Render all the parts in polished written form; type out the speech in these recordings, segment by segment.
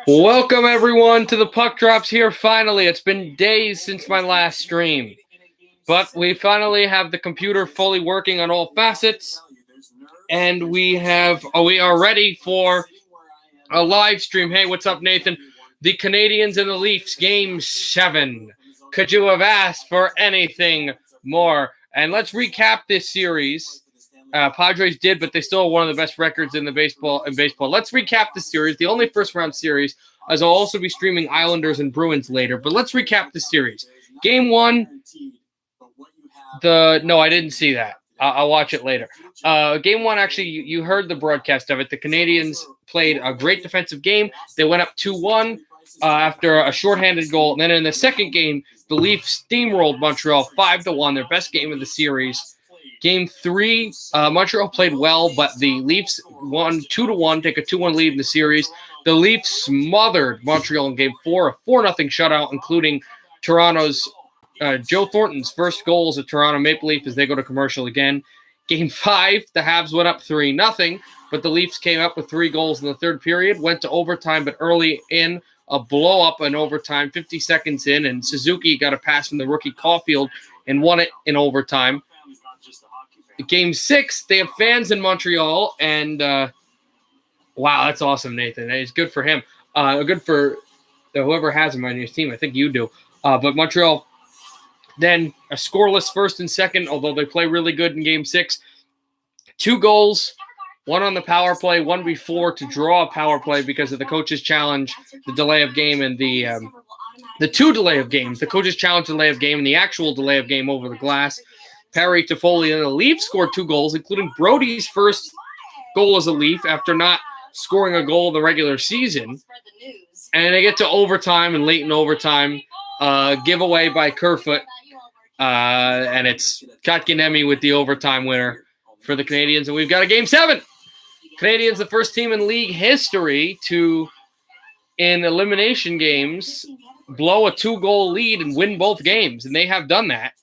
Welcome, everyone, to the Puck Drops here. Finally, it's been days since my last stream, but we finally have the computer fully working on all facets, and we are ready for a live stream. Hey, what's up, Nathan? The Canadians and the Leafs, Game 7. Could you have asked for anything more? And let's recap this series. Padres did, but they still have one of the best records in baseball. Let's recap the series. The only first-round series, as I'll also be streaming Islanders and Bruins later. But let's recap the series. Game 1, no, I didn't see that. I'll watch it later. Game 1, actually, you heard the broadcast of it. The Canadians played a great defensive game. They went up 2-1 after a shorthanded goal. And then in the second game, the Leafs steamrolled Montreal 5-1, their best game of the series. Game 3, Montreal played well, but the Leafs won 2-1, take a 2-1 lead in the series. The Leafs smothered Montreal in Game 4, a 4-0 shutout, including Toronto's Joe Thornton's first goal as a Toronto Maple Leaf as they go to commercial again. Game 5, the Habs went up 3-0, but the Leafs came up with 3 goals in the third period, went to overtime, but early in a blow-up in overtime, 50 seconds in, and Suzuki got a pass from the rookie Caulfield and won it in overtime. Game 6, they have fans in Montreal, and wow, that's awesome, Nathan. It's good for him. Good for whoever has him on your team. I think you do. But Montreal, then a scoreless first and second, although they play really good in Game 6. 2 goals, 1 on the power play, 1 before to draw a power play because of the coach's challenge, the delay of game, and the 2 delay of games. The coach's challenge delay of game and the actual delay of game over the glass. Perry, Toffoli, and the Leafs scored 2 goals, including Brody's first goal as a Leaf after not scoring a goal in the regular season. And they get to overtime, and late in overtime, giveaway by Kerfoot. And it's Kotkaniemi with the overtime winner for the Canadians. And we've got a Game 7. Canadians, the first team in league history to, in elimination games, blow a 2-goal lead and win both games. And they have done that.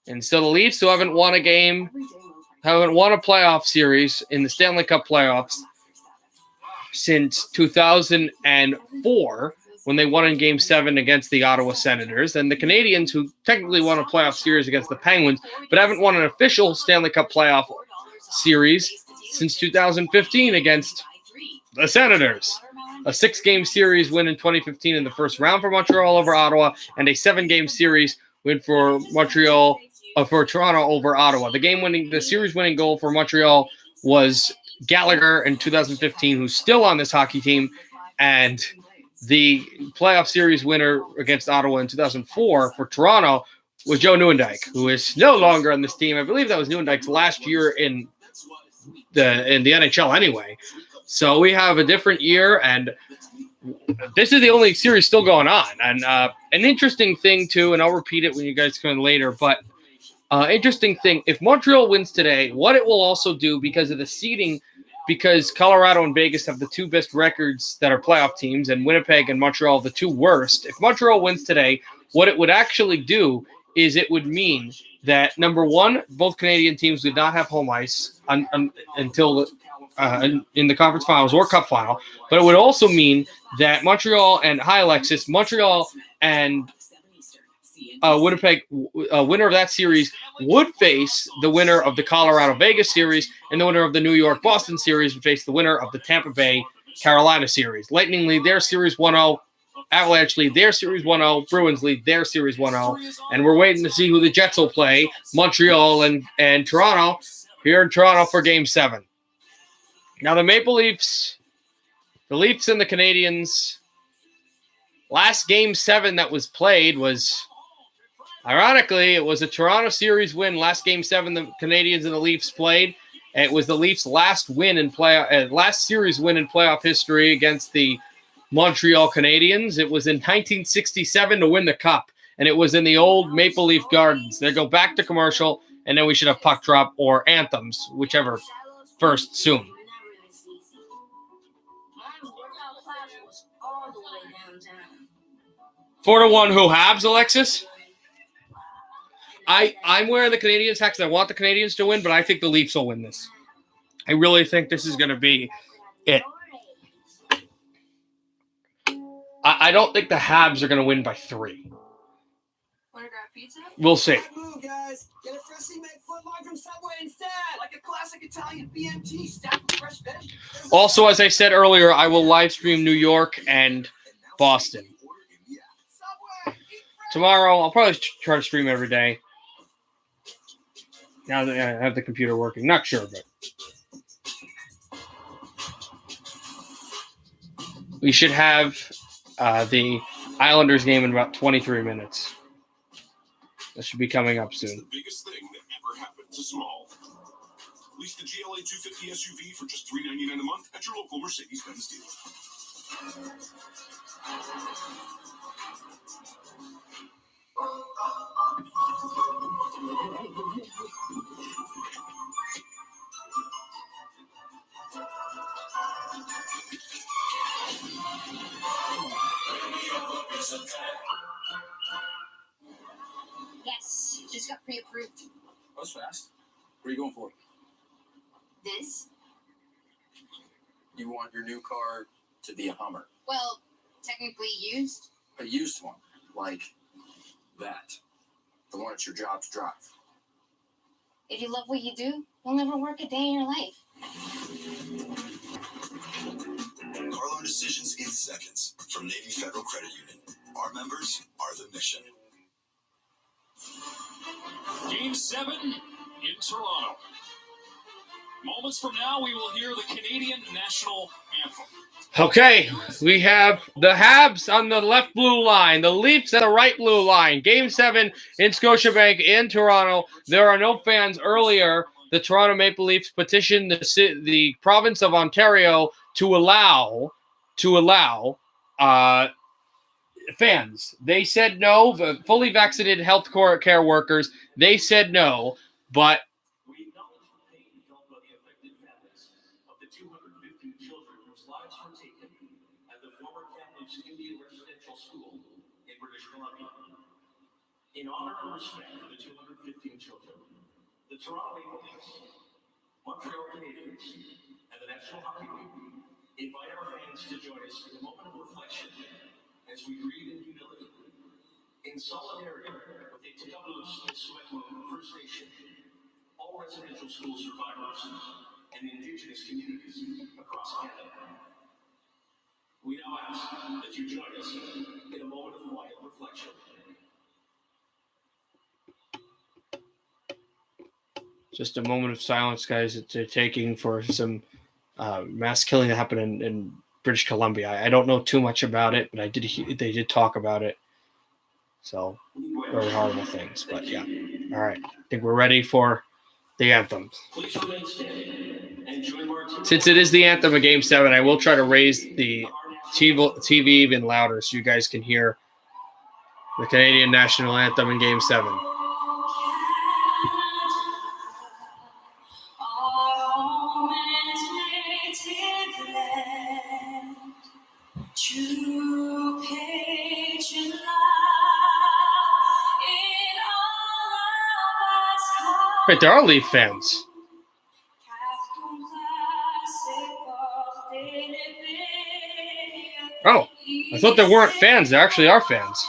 And so the Leafs, who haven't won a playoff series in the Stanley Cup playoffs since 2004, when they won in Game 7 against the Ottawa Senators, and the Canadians, who technically won a playoff series against the Penguins, but haven't won an official Stanley Cup playoff series since 2015 against the Senators. A 6-game series win in 2015 in the first round for Montreal over Ottawa, and a 7-game series win for Montreal for Toronto over Ottawa. The series-winning goal for Montreal was Gallagher in 2015, who's still on this hockey team, and the playoff series winner against Ottawa in 2004 for Toronto was Joe Nieuwendyk, who is no longer on this team. I believe that was Nieuwendyk's last year in the NHL anyway. So we have a different year, and this is the only series still going on. And an interesting thing, too, and I'll repeat it when you guys come in later, but interesting thing, if Montreal wins today, what it will also do because of the seeding, because Colorado and Vegas have the 2 best records that are playoff teams, and Winnipeg and Montreal the 2 worst. If Montreal wins today, what it would actually do is it would mean that, number 1, both Canadian teams did not have home ice until in the conference finals or cup final, but it would also mean that Montreal and Winnipeg, winner of that series, would face the winner of the Colorado-Vegas series, and the winner of the New York-Boston series would face the winner of the Tampa Bay-Carolina series. Lightning lead their series 1-0, Avalanche lead their series 1-0, Bruins lead their series 1-0, and we're waiting to see who the Jets will play, Montreal and Toronto, here in Toronto for Game 7. Now the Maple Leafs, the Leafs and the Canadians, last Game 7 that was played was... Ironically, it was a Toronto series win. Last Game 7, the Canadians and the Leafs played. It was the Leafs' last series win in playoff history against the Montreal Canadiens. It was in 1967 to win the Cup, and it was in the old Maple Leaf Gardens. They go back to commercial, and then we should have puck drop or anthems, whichever first soon. Four to one, who Habs, Alexis? I'm wearing the Canadians hat because I want the Canadians to win, but I think the Leafs will win this. I really think this is going to be it. I don't think the Habs are going to win by 3. Want to grab pizza? We'll see. Move, guys. Get a freshly made footlong from Subway instead. Like a classic Italian BMT stacked with fresh veg. Also, as I said earlier, I will live stream New York and Boston. Tomorrow, I'll probably try to stream every day. Now that I have the computer working. Not sure, but we should have the Islanders game in about 23 minutes. That should be coming up soon. It's the biggest thing that ever happened to Small. Lease the GLA 250 SUV for just $399 a month at your local Mercedes-Benz dealer. Yes, just got pre-approved. That was fast. What are you going for? This? You want your new car to be a Hummer. Well, technically used. A used one. Like that. The one it's your job to drive. If you love what you do, you'll never work a day in your life. Car loan decisions in seconds from Navy Federal Credit Union. Our members are the mission. Game 7 in Toronto. Moments from now, we will hear the Canadian national anthem. Okay, we have the Habs on the left blue line, the Leafs at the right blue line. Game 7 in Scotiabank in Toronto. There are no fans. Earlier, the Toronto Maple Leafs petitioned the province of Ontario to allow fans. They said no. The fully vaccinated health care workers, they said no, but We acknowledge the pain felt by the affected families of the 215 children whose lives were taken at the former Kamloops Indian Residential School in British Columbia. In honor and respect for the 215 children, the Toronto Maple Leafs, Montreal Canadiens, and the National Hockey League invite our fans to join us in a moment of reflection as we grieve in humility, in solidarity with the Kamloops and Squamish First Nation, all residential school survivors, and Indigenous communities across Canada. We now ask that you join us in a moment of quiet reflection. just a moment of silence, guys, that they're taking for some mass killing that happened in British Columbia. I don't know too much about it, but they did talk about it. So, very horrible things. But yeah. All right. I think we're ready for the anthem. Since it is the anthem of Game 7, I will try to raise the TV even louder so you guys can hear the Canadian national anthem in Game 7. Wait, there are Leaf fans. Oh, I thought there weren't fans. There actually are fans.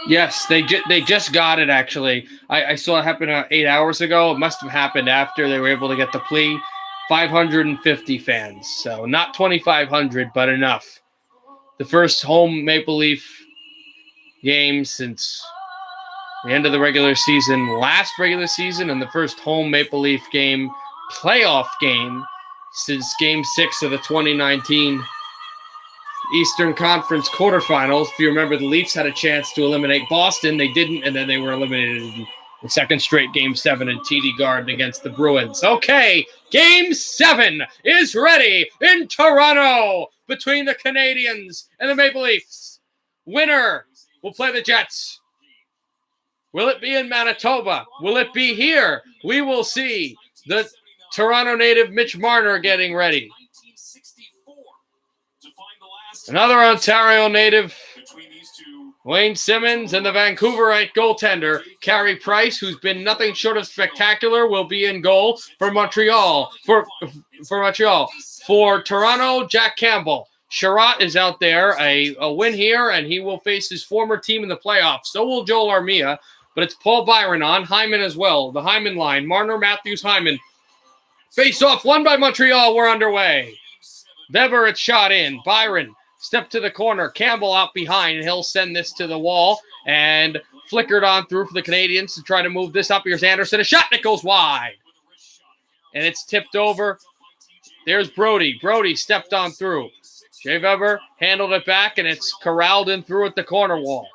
Yes, they just got it, actually. I saw it happen 8 hours ago. It must have happened after they were able to get the plea. 550 fans. So not 2,500, but enough. The first home Maple Leaf game since the end of the regular season, last regular season, and the first home Maple Leaf game, playoff game, since Game 6 of the 2019 Eastern Conference quarterfinals. If you remember, the Leafs had a chance to eliminate Boston. They didn't, and then they were eliminated in the second straight Game 7 in TD Garden against the Bruins. Okay, Game 7 is ready in Toronto between the Canadiens and the Maple Leafs. Winner will play the Jets. Will it be in Manitoba? Will it be here? We will see. The Toronto native Mitch Marner getting ready. Another Ontario native, Wayne Simmons, and the Vancouverite goaltender, Carey Price, who's been nothing short of spectacular, will be in goal for Montreal. For Montreal. For Toronto, Jack Campbell. Sherratt is out there, a win here, and he will face his former team in the playoffs. So will Joel Armia, but it's Paul Byron on, Hyman as well. The Hyman line, Marner, Matthews, Hyman. Face off, won by Montreal, we're underway. Weber, it's shot in. Byron, step to the corner. Campbell out behind, and he'll send this to the wall, and flickered on through for the Canadians to try to move this up. Here's Anderson, a shot, and it goes wide. And it's tipped over. There's Brody. Brody stepped on through. Shea Weber handled it back, and it's corralled in through at the corner wall.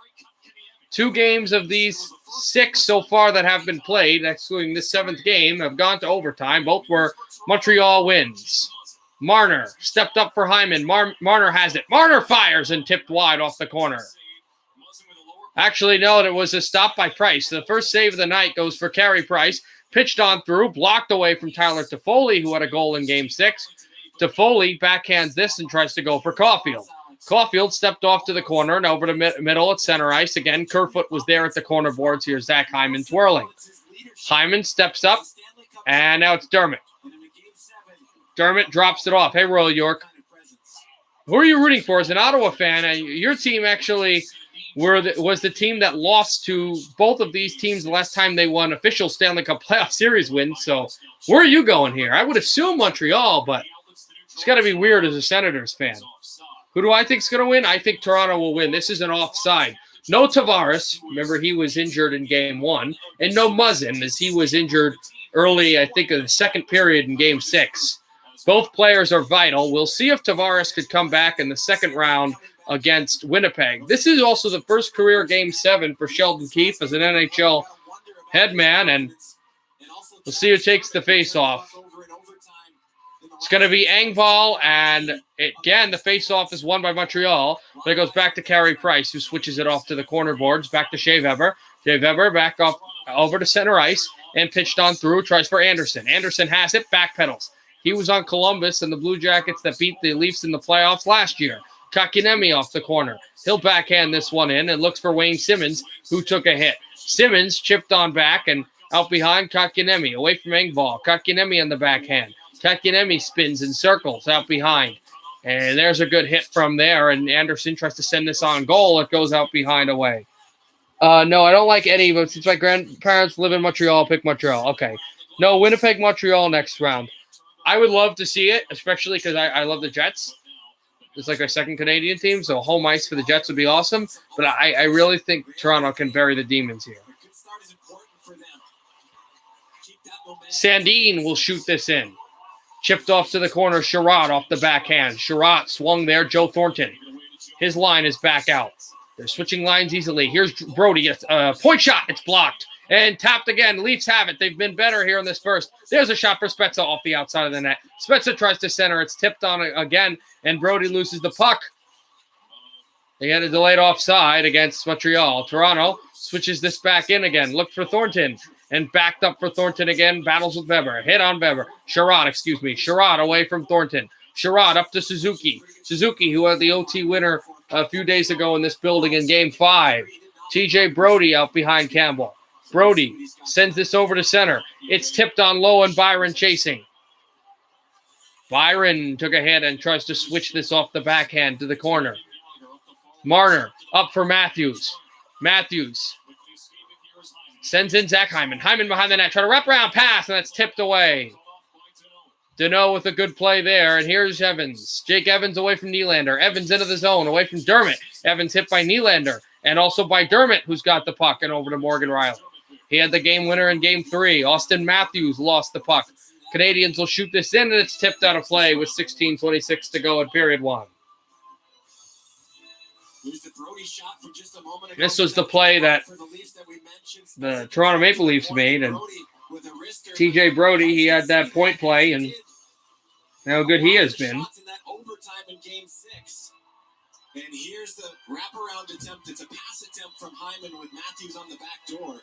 2 games of these 6 so far that have been played, excluding this 7th game, have gone to overtime. Both were Montreal wins. Marner stepped up for Hyman. Marner has it. Marner fires and tipped wide off the corner. Actually, no, it was a stop by Price. The first save of the night goes for Carey Price. Pitched on through, blocked away from Tyler Toffoli, who had a goal in Game 6. Toffoli backhands this and tries to go for Caulfield. Caulfield stepped off to the corner and over to middle at center ice. Again, Kerfoot was there at the corner boards. Here's Zach Hyman twirling. Hyman steps up, and now it's Dermott. Dermott drops it off. Hey, Royal York. Who are you rooting for? As an Ottawa fan, your team actually was the team that lost to both of these teams the last time they won official Stanley Cup playoff series wins. So where are you going here? I would assume Montreal, but it's got to be weird as a Senators fan. Who do I think is going to win? I think Toronto will win. This is an offside. No Tavares. Remember, he was injured in Game 1. And no Muzzin, as he was injured early, I think, in the second period in Game 6. Both players are vital. We'll see if Tavares could come back in the second round against Winnipeg. This is also the first career Game 7 for Sheldon Keefe as an NHL head man, and we'll see who takes the face-off. It's going to be Engvall, and again, the face-off is won by Montreal, but it goes back to Carey Price, who switches it off to the corner boards, back to Shea Weber. Shea Weber back off over to center ice, and pitched on through, tries for Anderson. Anderson has it, backpedals. He was on Columbus and the Blue Jackets that beat the Leafs in the playoffs last year. Kakinemi off the corner. He'll backhand this one in and looks for Wayne Simmons, who took a hit. Simmons chipped on back and out behind Kakinemi, away from Engvall. Kakinemi on the backhand. Kakinemi spins in circles out behind. And there's a good hit from there, and Anderson tries to send this on goal. It goes out behind away. No, I don't like Eddie, but since my grandparents live in Montreal, I'll pick Montreal. Okay. No, Winnipeg, Montreal next round. I would love to see it, especially because I love the Jets. It's like our second Canadian team, so home ice for the Jets would be awesome. But I really think Toronto can bury the Demons here. Sandin will shoot this in. Chipped off to the corner, Sherratt off the backhand. Sherratt swung there, Joe Thornton. His line is back out. They're switching lines easily. Here's Brody. Point shot. It's blocked. And tapped again. Leafs have it. They've been better here in this first. There's a shot for Spezza off the outside of the net. Spezza tries to center. It's tipped on again, and Brody loses the puck. They had a delayed offside against Montreal. Toronto switches this back in again. Looked for Thornton. And backed up for Thornton again. Battles with Weber. Hit on Weber. Sherratt away from Thornton. Sherratt up to Suzuki. Suzuki, who had the OT winner a few days ago in this building in Game 5. TJ Brody out behind Campbell. Brody sends this over to center. It's tipped on low and Byron chasing. Byron took a hit and tries to switch this off the backhand to the corner. Marner up for Matthews. Matthews sends in Zach Hyman. Hyman behind the net. Try to wrap around pass, and that's tipped away. Deneau with a good play there. And here's Evans. Jake Evans away from Nylander. Evans into the zone, away from Dermott. Evans hit by Nylander. And also by Dermott, who's got the puck, and over to Morgan Riley. He had the game winner in Game 3. Austin Matthews lost the puck. Canadians will shoot this in, and it's tipped out of play with 16:26 to go in period 1. This was the play that the Toronto Maple Leafs made, and TJ Brody, he had that point play, and how good he has been. And here's the wraparound attempt. It's a pass attempt from Hyman with Matthews on the back door.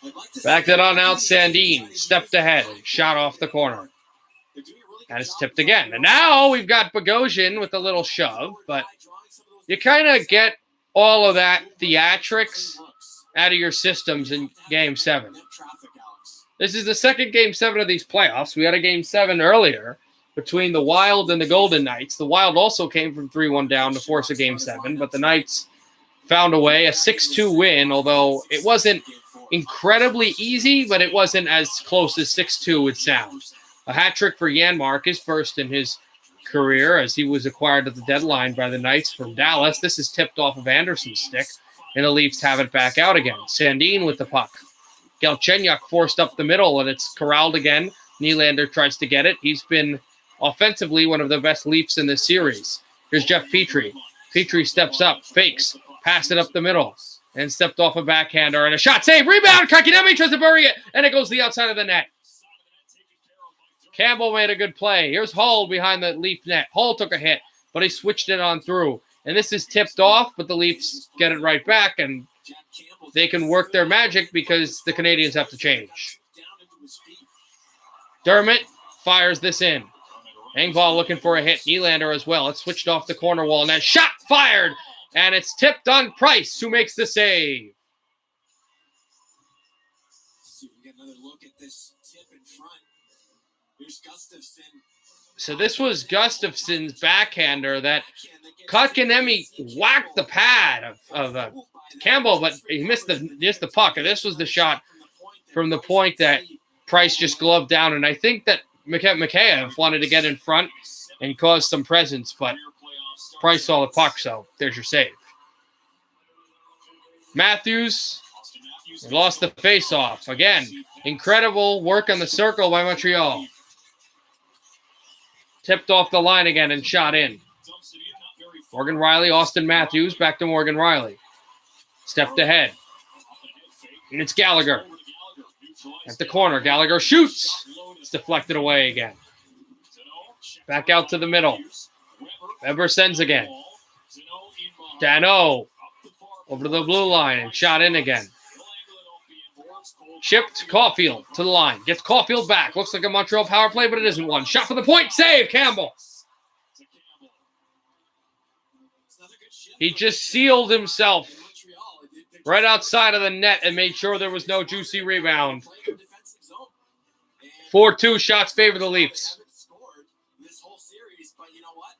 I'd like to Back see that on out. Sandin stepped ahead and shot off the corner. they're doing a really good And it's job tipped again. And now we've got Bogosian with a little shove, but you kind of get all of that theatrics out of your systems in Game 7. This is the second Game 7 of these playoffs. We had a Game 7 earlier between the Wild and the Golden Knights. The Wild also came from 3-1 down to force a Game 7, but the Knights found a way, a 6-2 win, although it wasn't incredibly easy, but it wasn't as close as 6-2 would sound. A hat trick for Janmark, his first in his career, as he was acquired at the deadline by the Knights from Dallas. This is tipped off of Anderson's stick, and the Leafs have it back out again. Sandin with the puck. Galchenyuk forced up the middle, and it's corralled again. Nylander tries to get it. He's been offensively one of the best Leafs in this series. Here's Jeff Petrie. Petrie steps up, fakes, pass it up the middle, and stepped off a backhander, and a shot save. Rebound! Kakinemi tries to bury it, and it goes to the outside of the net. Campbell made a good play. Here's Hull behind the Leaf net. Hull took a hit, but he switched it on through. And this is tipped off, but the Leafs get it right back, and they can work their magic because the Canadians have to change. Dermott fires this in. Engvall looking for a hit. Nylander as well. It's switched off the corner wall. And that shot fired. And it's tipped on Price, who makes the save. See if we get another look at this tip in front. Here's Gustafsson. So this was Gustafsson's backhander that Kotkaniemi whacked the pad of Campbell, but he missed the puck. And this was the shot from the point that Price just gloved down. And I think that Mikheyev wanted to get in front and cause some presence, but Price saw the puck, so there's your save. Matthews lost the face-off. Again, incredible work on the circle by Montreal. Tipped off the line again and shot in. Morgan Riley, Austin Matthews, back to Morgan Riley. Stepped ahead. And it's Gallagher. At the corner, Gallagher shoots. It's deflected away again. Back out to the middle. Weber sends again. Dano over to the blue line and shot in again. Shipped Caulfield to the line. Gets Caulfield back. Looks like a Montreal power play, but it isn't one. Shot for the point. Save, Campbell. He just sealed himself right outside of the net and made sure there was no juicy rebound. 4-2 shots favor the Leafs. This whole series, but you know what?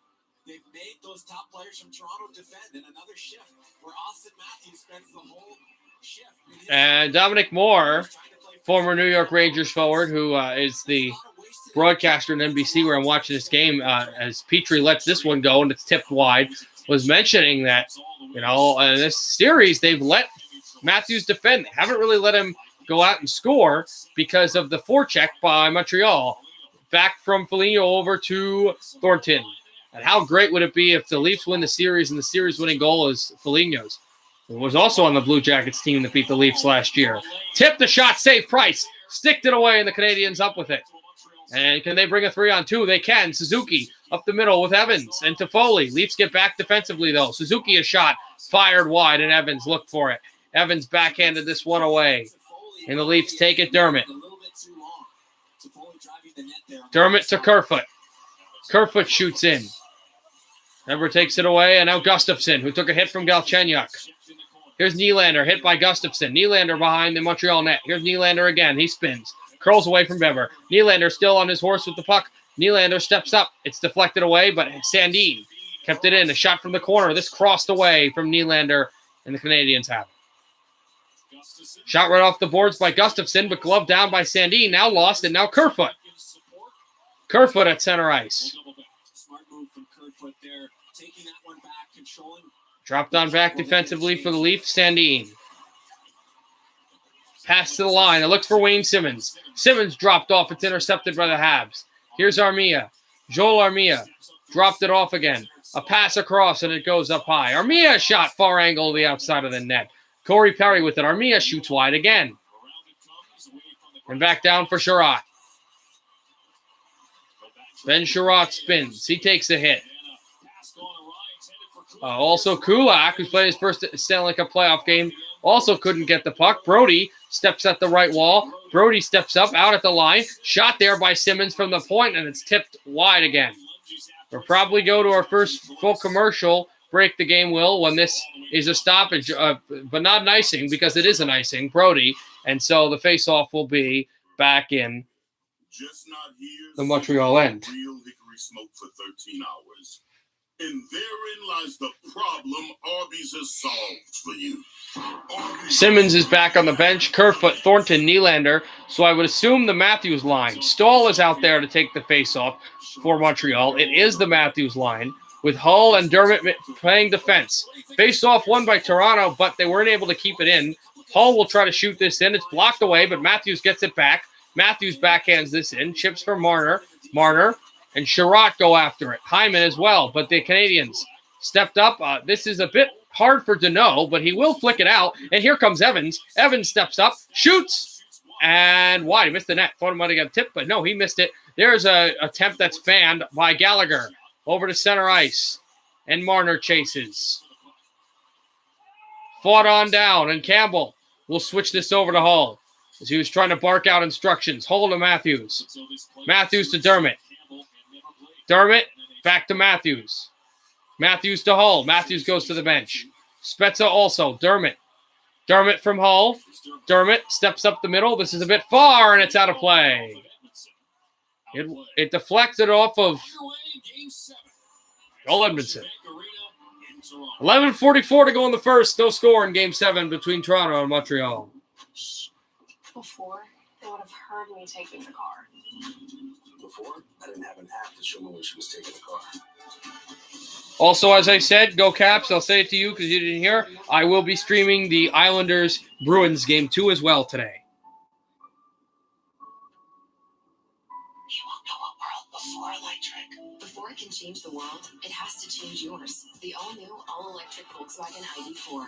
They've made those top players from Toronto defend in another shift where Austin Matthews spends the whole shift. And Dominic Moore, former New York Rangers forward, who is the broadcaster in NBC where I'm watching this game, as Petrie lets this one go and it's tipped wide, was mentioning that, in this series, they've let Matthews defend. They haven't really let him go out and score because of the forecheck by Montreal. Back from Foligno over to Thornton. And how great would it be if the Leafs win the series and the series-winning goal is Foligno's? It was also on the Blue Jackets team that beat the Leafs last year. Tip the shot, save Price. Sticked it away, and the Canadians up with it. And can they bring a 3-on-2? They can. Suzuki up the middle with Evans and Toffoli. Leafs get back defensively, though. Suzuki a shot fired wide, and Evans looked for it. Evans backhanded this one away. And the Leafs take it. Dermott to Kerfoot. Kerfoot shoots in. Weber takes it away, and now Gustafsson, who took a hit from Galchenyuk. Here's Nylander, hit by Gustafsson. Nylander behind the Montreal net. Here's Nylander again. He spins. Curls away from Weber. Nylander still on his horse with the puck. Nylander steps up. It's deflected away, but Sandin kept it in. A shot from the corner. This crossed away from Nylander, and the Canadians have it. Shot right off the boards by Gustafsson, but gloved down by Sandin. Now lost, and now Kerfoot. Kerfoot at center ice. Smart move from Kerfoot there, taking that one back, controlling. Dropped on back defensively for the Leafs. Sandin. Pass to the line. It looks for Wayne Simmons. Simmons dropped off. It's intercepted by the Habs. Here's Armia. Joel Armia dropped it off again. A pass across, and it goes up high. Armia shot far angle to the outside of the net. Corey Perry with it. Armia shoots wide again. And back down for Sherratt. Ben Sherratt spins. He takes a hit. Also, Kulak, who's playing his first Stanley Cup playoff game, also couldn't get the puck. Brody steps at the right wall. Brody steps up, out at the line. Shot there by Simmons from the point, and it's tipped wide again. We'll probably go to our first full commercial. Break the game, Will, when this is a stoppage, but not an icing, because it is an icing, Brody. And so the face-off will be back in the Montreal end. Real hickory smoke for 13 hours. And therein lies the problem Arby's has solved for you. Simmons is back on the bench. Kerfoot, Thornton, Nylander. So I would assume the Matthews line. Stahl is out there to take the face-off for Montreal. It is the Matthews line with Hull and Dermott playing defense. Face-off won by Toronto, but they weren't able to keep it in. Hull will try to shoot this in. It's blocked away, but Matthews gets it back. Matthews backhands this in. Chips for Marner. Marner and Sherratt go after it. Hyman as well, but the Canadians stepped up. This is a bit hard for Deneau, but he will flick it out. And here comes Evans. Evans steps up, shoots, and wide. He missed the net. Thought he might have got a tip, but no, he missed it. There's an attempt that's fanned by Gallagher. Over to center ice, and Marner chases. Fought on down, and Campbell will switch this over to Hull as he was trying to bark out instructions. Hull to Matthews. Matthews to Dermott. Dermott back to Matthews. Matthews to Hull. Matthews goes to the bench. Spezza also. Dermott. Dermott from Hull. Dermott steps up the middle. This is a bit far, and it's out of play. It deflected off of Joel Edmondson. 11:44 to go in the first. No score in Game 7 between Toronto and Montreal. Before, they would have heard me taking the car. Before, I didn't have an app to show me when she was taking the car. Also, as I said, go Caps. I'll say it to you because you didn't hear. I will be streaming the Islanders Bruins Game 2 as well today. You won't know a world before electric. Before it can change the world, it has to change yours. The all-new, all-electric Volkswagen ID4.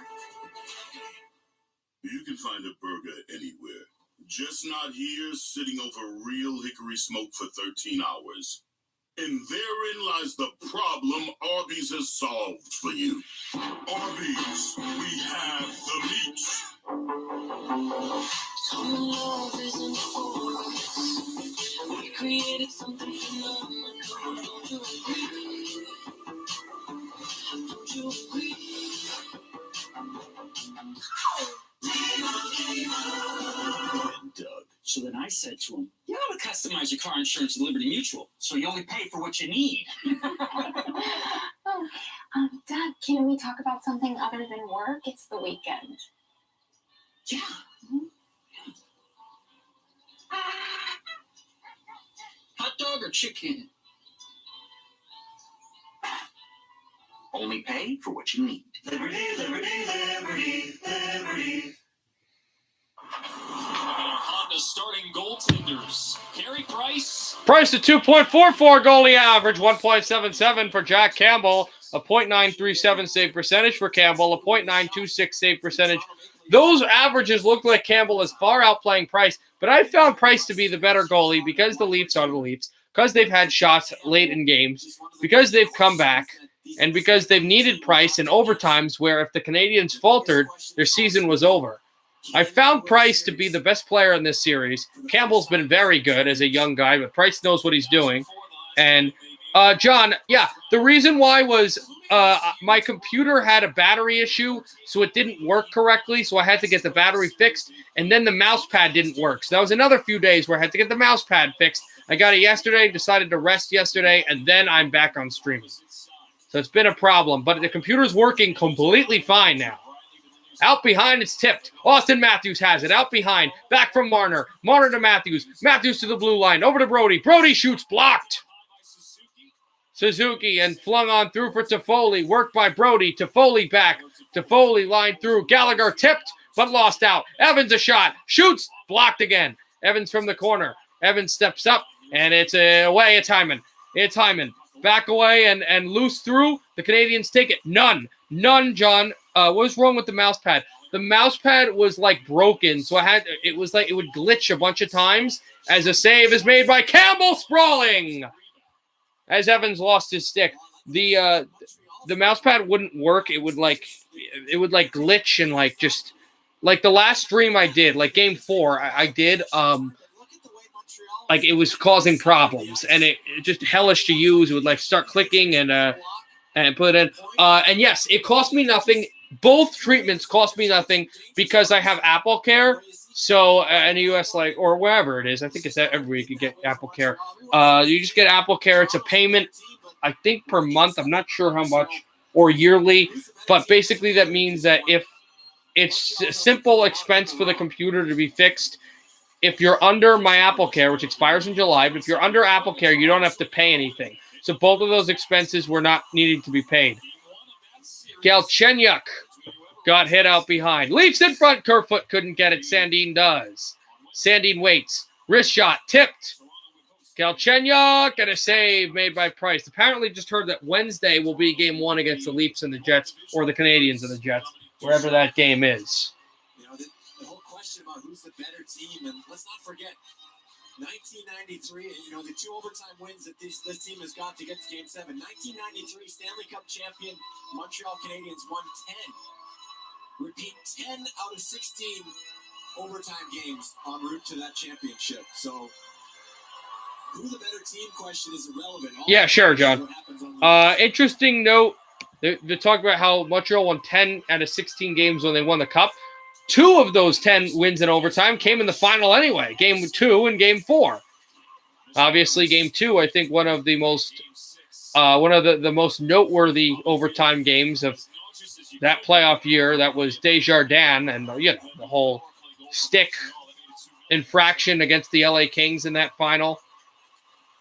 You can find a burger anywhere. Just not here, sitting over real hickory smoke for 13 hours. And therein lies the problem Arby's has solved for you. Arby's, we have the meat. Common love isn't for us. We created something phenomenal. Don't you agree? Don't you agree? Doug. So then I said to him, you ought to customize your car insurance at Liberty Mutual, so you only pay for what you need. Dad, can we talk about something other than work? It's the weekend. Yeah. Hot dog or chicken? Only pay for what you need. Liberty, liberty, liberty, liberty. Honda starting goaltenders. Carey Price. Price at 2.44 goalie average, 1.77 for Jack Campbell, a .937 save percentage for Campbell, a .926 save percentage. Those averages look like Campbell is far outplaying Price, but I found Price to be the better goalie because the Leafs are the Leafs, because they've had shots late in games, because they've come back, and because they've needed Price in overtimes where if the Canadians faltered, their season was over. I found Price to be the best player in this series. Campbell's been very good as a young guy, but Price knows what he's doing. And, John, yeah, the reason why was my computer had a battery issue, so it didn't work correctly, so I had to get the battery fixed, and then the mouse pad didn't work. So that was another few days where I had to get the mouse pad fixed. I got it yesterday, decided to rest yesterday, and then I'm back on streaming. So it's been a problem, but the computer's working completely fine now. Out behind, it's tipped. Austin Matthews has it. Out behind. Back from Marner. Marner to Matthews. Matthews to the blue line. Over to Brody. Brody shoots. Blocked. Suzuki and flung on through for Toffoli. Worked by Brody. Toffoli back. Toffoli line through. Gallagher tipped, but lost out. Evans a shot. Shoots. Blocked again. Evans from the corner. Evans steps up, and it's away. It's Hyman. It's Hyman. Back away and loose through. The Canadians take it. None, John. What was wrong with the mouse pad? The mouse pad was like broken, so it was like it would glitch a bunch of times as a save is made by Campbell sprawling. As Evans lost his stick. The the mouse pad wouldn't work. It would glitch and just like the last stream I did, like game 4, I did like it was causing problems and it just hellish to use. It would start clicking and put it in. And yes, it cost me nothing. Both treatments cost me nothing because I have Apple Care. So in the US, or wherever it is, I think it's every week you get Apple Care. You just get Apple Care. It's a payment, I think, per month. I'm not sure how much, or yearly. But basically that means that if it's a simple expense for the computer to be fixed, if you're under my Apple Care, which expires in July, but if you're under Apple Care, you don't have to pay anything. So both of those expenses were not needing to be paid. Galchenyuk got hit out behind. Leafs in front. Kerfoot couldn't get it. Sandin does. Sandin waits. Wrist shot. Tipped. Galchenyuk and a save made by Price. Apparently just heard that Wednesday will be game 1 against the Leafs and the Jets, or the Canadiens and the Jets, wherever that game is. The whole question about who's the better team, and let's not forget 1993, the 2 overtime wins that this team has got to get to Game 7. 1993 Stanley Cup champion Montreal Canadiens won 10. Repeat 10 out of 16 overtime games en route to that championship. So, who the better team question is irrelevant. Yeah, sure, John. Interesting note. They talk about how Montreal won 10 out of 16 games when they won the Cup. 2 of those 10 wins in overtime came in the final anyway. Game 2 and Game 4. Obviously, Game 2, I think one of the most noteworthy overtime games of that playoff year. That was Desjardins and the whole stick infraction against the LA Kings in that final.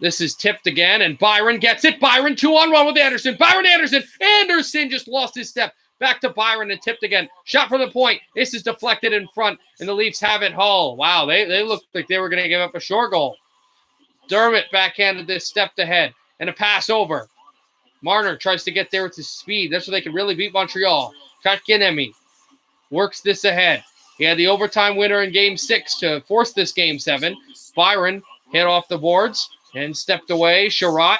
This is tipped again, and Byron gets it. Byron 2-on-1 with Anderson. Byron Anderson. Anderson just lost his step. Back to Byron and tipped again. Shot from the point. This is deflected in front, and the Leafs have it. Hull. Wow, they looked like they were going to give up a short goal. Dermott backhanded this, stepped ahead, and a pass over. Marner tries to get there with his speed. That's where they can really beat Montreal. Kotkaniemi works this ahead. He had the overtime winner in Game 6 to force this Game 7. Byron hit off the boards and stepped away. Sherratt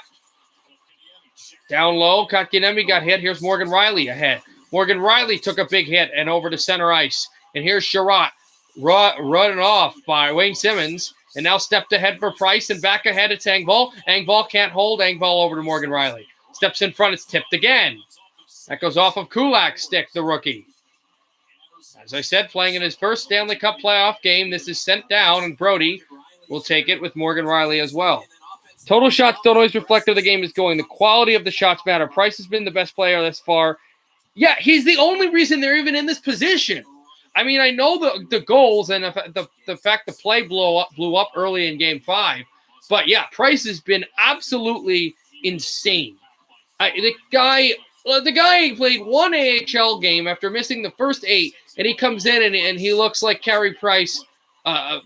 down low. Kotkaniemi got hit. Here's Morgan Rielly ahead. Morgan Rielly took a big hit and over to center ice. And here's Sherratt running off by Wayne Simmons. And now stepped ahead for Price and back ahead it's Engvall. Engvall can't hold. Engvall over to Morgan Rielly. Steps in front. It's tipped again. That goes off of Kulak's stick, the rookie. As I said, playing in his first Stanley Cup playoff game, this is sent down, and Brody will take it with Morgan Rielly as well. Total shots don't always reflect how the game is going. The quality of the shots matter. Price has been the best player thus far. Yeah, he's the only reason they're even in this position. I mean, I know the goals and the fact the play blew up early in Game 5. But, yeah, Price has been absolutely insane. The guy played 1 AHL game after missing the first 8, and he comes in and he looks like Carey Price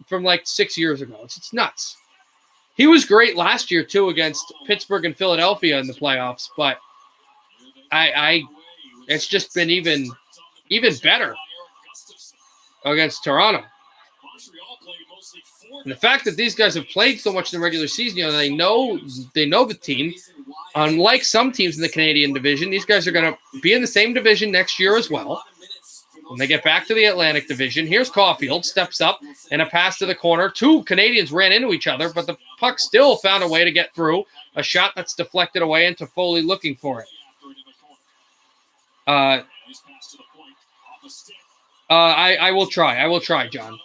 from 6 years ago. It's nuts. He was great last year, too, against Pittsburgh and Philadelphia in the playoffs, but it's just been even better against Toronto. And the fact that these guys have played so much in the regular season, they know the team. Unlike some teams in the Canadian division, these guys are going to be in the same division next year as well. When they get back to the Atlantic division, here's Caulfield, steps up, and a pass to the corner. 2 Canadians ran into each other, but the puck still found a way to get through. A shot that's deflected away into Foley looking for it. I will try, John.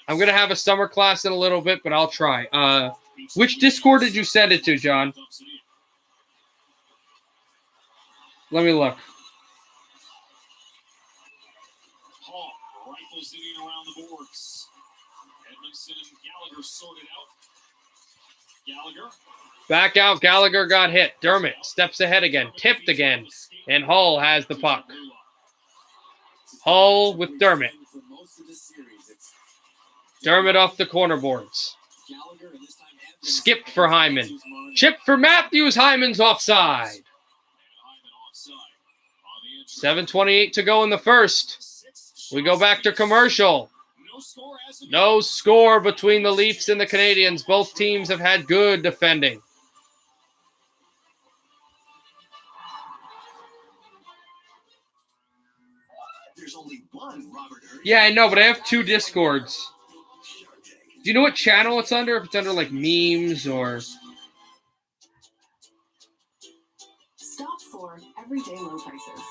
I'm going to have a summer class in a little bit, but I'll try. Which Discord did you send it to, John? Let me look. Hall rifles it in around the boards. Edmondson and Gallagher sorted out. Gallagher. Back out. Gallagher got hit. Dermott steps ahead again. Tipped again. And Hull has the puck. Hull with Dermott. Dermott off the corner boards. Skipped for Hyman. Chip for Matthews. Hyman's offside. 7:28 to go in the first. We go back to commercial. No score between the Leafs and the Canadiens. Both teams have had good defending. Yeah, I know, but I have 2 Discords. Do you know what channel it's under? If it's under like memes or... Stop for everyday low prices.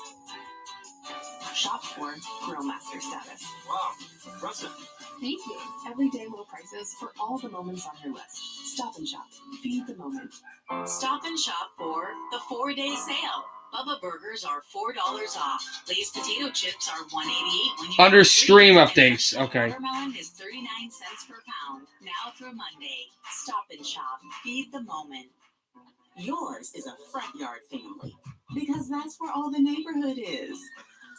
Shop for Grill Master status. Wow, impressive. Thank you. Everyday low prices for all the moments on your list. Stop and shop. Feed the moment. Stop and shop for the 4-day sale. Bubba burgers are $4 off. Lay's potato chips are $1.88 when you Under get stream 3. updates. Okay. Watermelon is 39 cents per pound. Now through Monday. Stop and shop. Feed the moment. Yours is a front yard family because that's where all the neighborhood is.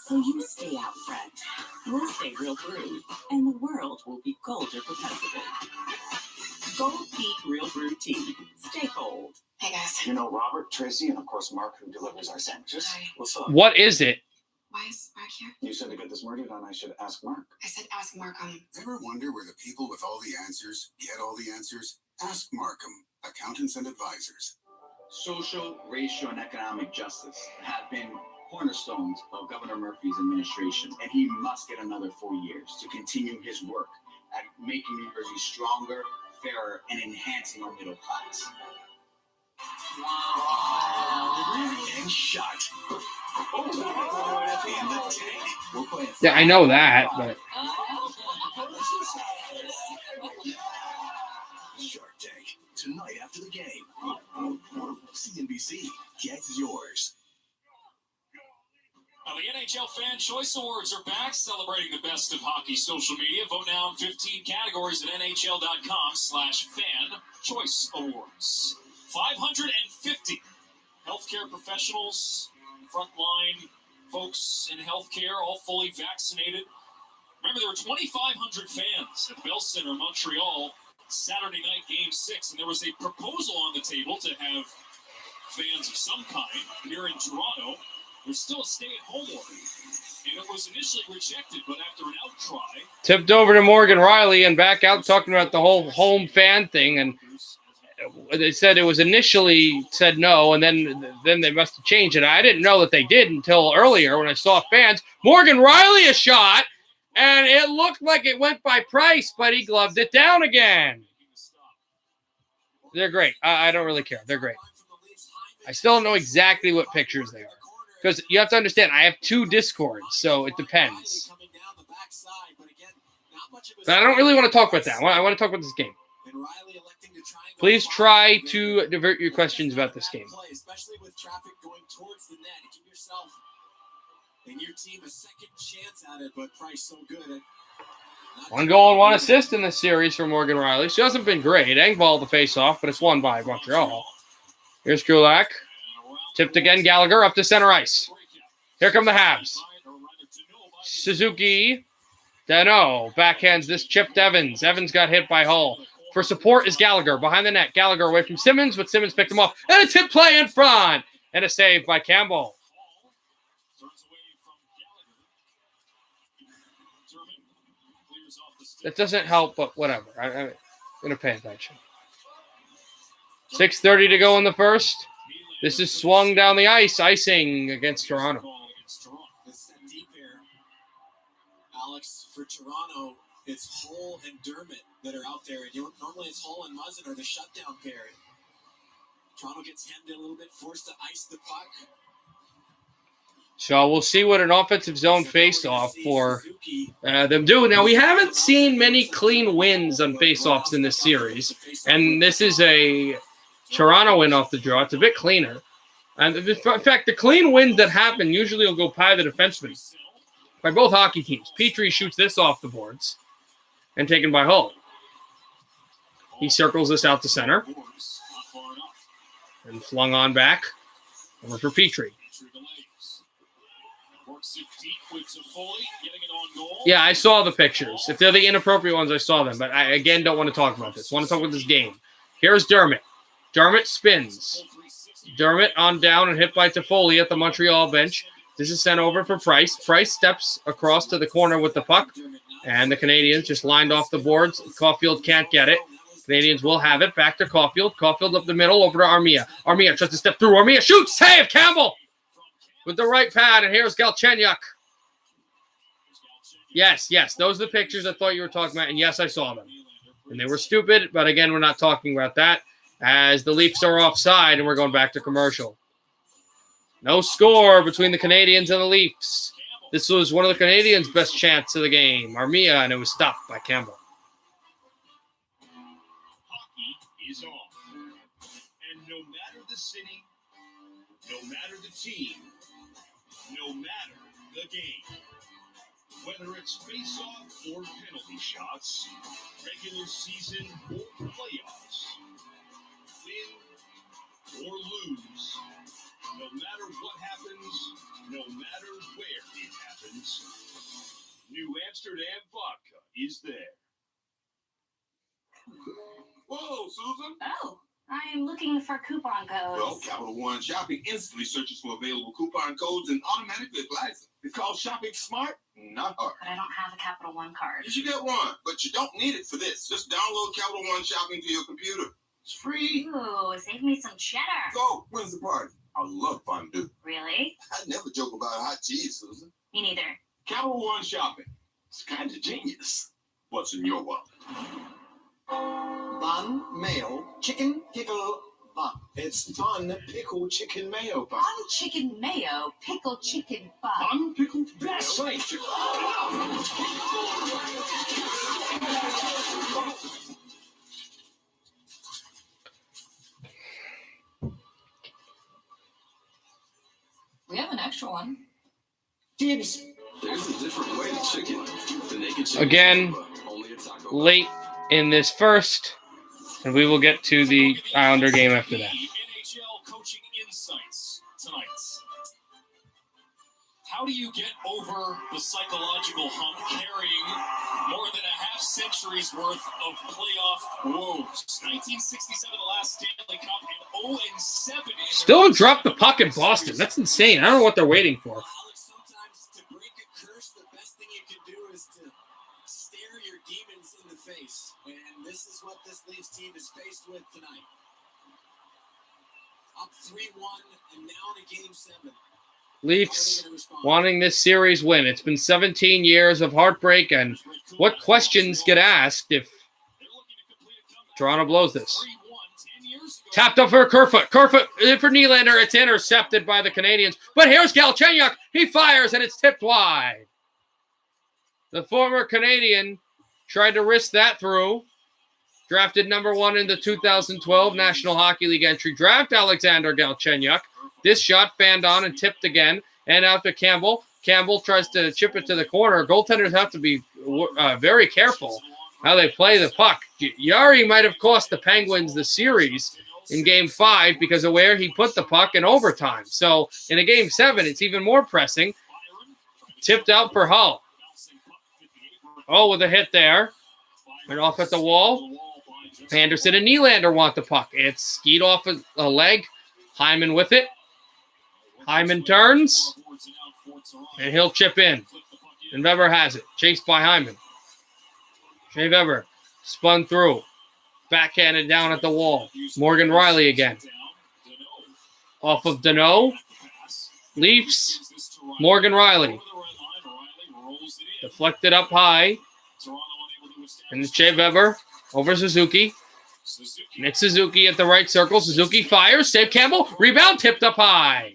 So you stay out front. We'll stay real brewed, and the world will be colder because of it. Gold Peak Real Brew Tea. Stay cold. Hey guys. You know Robert, Tracy, and of course Mark, who delivers our sandwiches. Hi. What's up? What is it? Why is Mark here? You said to get this morning, and I should ask Mark. I said ask Markham. Ever wonder where the people with all the answers get all the answers? Ask Markham, accountants and advisors. Social, racial, and economic justice have been cornerstones of Governor Murphy's administration, and he must get another 4 years to continue his work at making New Jersey stronger, fairer, and enhancing our middle class. And shot. In the tank. We're playing Yeah, I know that, but... Shark Tank, tonight after the game. CNBC, get yours. Now, the NHL Fan Choice Awards are back, celebrating the best of hockey social media. Vote now in 15 categories at NHL.com/Fan Choice Awards. 550 healthcare professionals, frontline folks in healthcare, all fully vaccinated. Remember, there were 2,500 fans at Bell Center, Montreal, Saturday night, Game 6, and there was a proposal on the table to have fans of some kind here in Toronto. There's still a stay-at-home order, and it was initially rejected, but after an outcry... Tipped over to Morgan Riley and back out talking about the whole home fan thing, and they said it was initially said no, and then they must have changed it. I didn't know that they did until earlier when I saw fans. Morgan Riley a shot, and it looked like it went by Price, but he gloved it down again. They're great. I don't really care. They're great. I still don't know exactly what pictures they are. Because you have to understand, I have 2 Discords, so it depends. But I don't really want to talk about that. I want to talk about this game. Please try to divert your questions about this game. Especially with traffic going towards the net. Give yourself and your team a second chance at it, but Price so good at 1 goal and 1 assist in this series for Morgan Riley. She hasn't been great. Engvall the face-off, but it's won by Montreal. Here's Kulak. Tipped again. Gallagher up to center ice. Here come the Habs. Suzuki. Dano backhands this chip to Evans. Evans got hit by Hull. For support is Gallagher. Behind the net. Gallagher away from Simmons, but Simmons picked him off. And a tip play in front. And a save by Campbell. That doesn't help, but whatever. I'm going to pay attention. 6:30 to go in the first. This is swung down the ice, icing against Toronto. It's deep here. Alex, for Toronto, it's Hull and Dermott that are out there. And normally it's Hull and Muzzin are the shutdown pair. Toronto gets hemmed in a little bit, forced to ice the puck. So we'll see what an offensive zone face-off for them do. Now, we haven't seen many clean wins on face-offs in this series. And this is a Toronto win off the draw. It's a bit cleaner. And in fact, the clean wins that happen usually will go by the defenseman. By both hockey teams. Petrie shoots this off the boards. And taken by Hull. He circles this out to center. And flung on back. Over for Petrie. Yeah, I saw the pictures. If they're the inappropriate ones, I saw them. But I, again, don't want to talk about this. I want to talk about this game. Here's Dermott. Dermott spins. Dermott on down and hit by Toffoli at the Montreal bench. This is sent over for Price. Price steps across to the corner with the puck. And the Canadians just lined off the boards. Caulfield can't get it. Canadians will have it. Back to Caulfield. Caulfield up the middle over to Armia. Armia tries to step through. Armia shoots. Save! Campbell! With the right pad, and here's Galchenyuk. Yes. Those are the pictures I thought you were talking about. And yes, I saw them. And they were stupid. But again, we're not talking about that as the Leafs are offside and we're going back to commercial. No score between the Canadiens and the Leafs. This was one of the Canadiens' best chance of the game. Armia, and it was stopped by Campbell. Hockey is on. And no matter the city, no matter the team, no matter the game, whether it's face-off or penalty shots, regular season or playoffs, win or lose, no matter what happens, no matter where it happens, New Amsterdam vodka is there. Whoa, Susan. Oh, I am looking for coupon codes. Well, Capital One Shopping instantly searches for available coupon codes and automatically applies them. It's called shopping smart, not hard. But I don't have a Capital One card. You should get one, but you don't need it for this. Just download Capital One Shopping to your computer. It's free. Ooh, save me some cheddar. So, when's the party? I love fondue. Really? I never joke about hot cheese, Susan. Me neither. Capital One Shopping. It's kind of genius. What's in your wallet? Bun, mayo, chicken, pickle, bun. It's bun, pickle, chicken, mayo bun. Bun chicken mayo, pickle chicken bun. Bun pickled That's right. We have an extra one. Dibs. There's a different way to chicken. The naked chicken. Again, Only a taco. late in this first, and we will get to the Islander game after that. NHL coaching insights tonight. How do you get over the psychological hump carrying more than a half century's worth of playoff woes? 1967, the last Stanley Cup, and 0-7. Still dropped the puck in Boston. That's insane. I don't know what they're waiting for. Alex, sometimes to break a curse, the best thing you can do is to stare your demons in the face. And this is what this Leafs team is faced with tonight. Up 3-1 and now in a game 7. Leafs wanting this series win. It's been 17 years of heartbreak, and what questions get asked if Toronto blows this? Tapped up for Kerfoot. Kerfoot in for Nylander. It's intercepted by the Canadiens. But here's Galchenyuk. He fires, and it's tipped wide. The former Canadian tried to risk that through. Drafted number 1 in the 2012 National Hockey League entry draft, Alexander Galchenyuk. This shot fanned on and tipped again. And out to Campbell. Campbell tries to chip it to the corner. Goaltenders have to be very careful how they play the puck. Yari might have cost the Penguins the series in Game 5 because of where he put the puck in overtime. So in a Game 7, it's even more pressing. Tipped out for Hull. Oh, with a hit there. Went off at the wall. Anderson and Nylander want the puck. It's skied off a leg. Hyman with it. Hyman turns. And he'll chip in. And Weber has it. Chased by Hyman. Shea Weber spun through. Backhanded down at the wall. Morgan Riley again. Off of Danault. Leafs. Morgan Riley. Deflected up high. And it's Shea Weber over Suzuki. Nick Suzuki at the right circle. Suzuki fires. Save Campbell. Rebound tipped up high.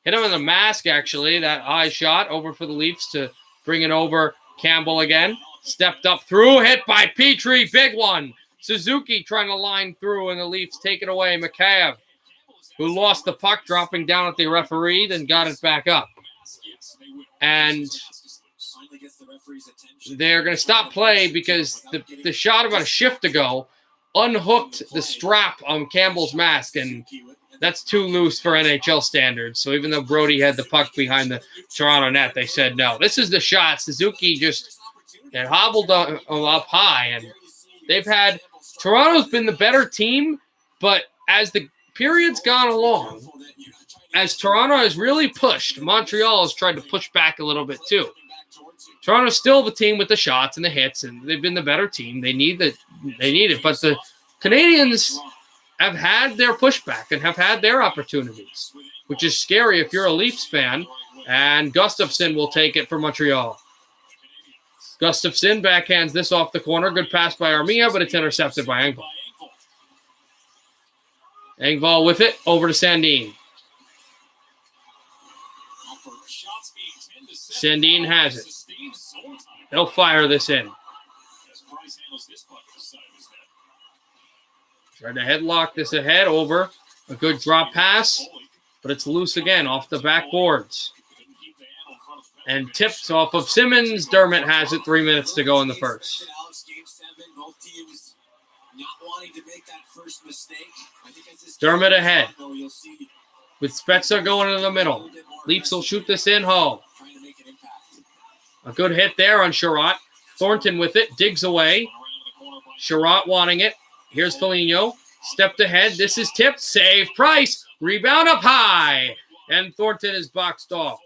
Hit him in the mask, actually. That high shot over for the Leafs to bring it over. Campbell again. Stepped up through. Hit by Petrie. Big one. Suzuki trying to line through, and the Leafs take it away. Mikheyev, who lost the puck, dropping down at the referee, then got it back up. And they're going to stop play because the shot about a shift ago unhooked the strap on Campbell's mask, and that's too loose for NHL standards. So even though Brody had the puck behind the Toronto net, they said no. This is the shot. Suzuki just hobbled up high, and they've had – Toronto's been the better team, but as the period's gone along, as Toronto has really pushed, Montreal has tried to push back a little bit too. Toronto's still the team with the shots and the hits, and they've been the better team. They need it, but the Canadiens have had their pushback and have had their opportunities, which is scary if you're a Leafs fan And Gustafsson will take it for Montreal. Gustafsson backhands this off the corner. Good pass by Armia, but it's intercepted by Engvall. Engvall with it, over to Sandin. Sandin has it. He'll fire this in. Tried to headlock this ahead over. A good drop pass, but it's loose again off the backboards. And tipped off of Simmons. Dermott has it. 3 minutes to go in the first. Dermott ahead. With Spezza going in the middle. Leafs will shoot this in. Hall. A good hit there on Sherratt. Thornton with it. Digs away. Sherratt wanting it. Here's Foligno. Stepped ahead. This is tipped. Save. Price. Rebound up high. And Thornton is boxed off.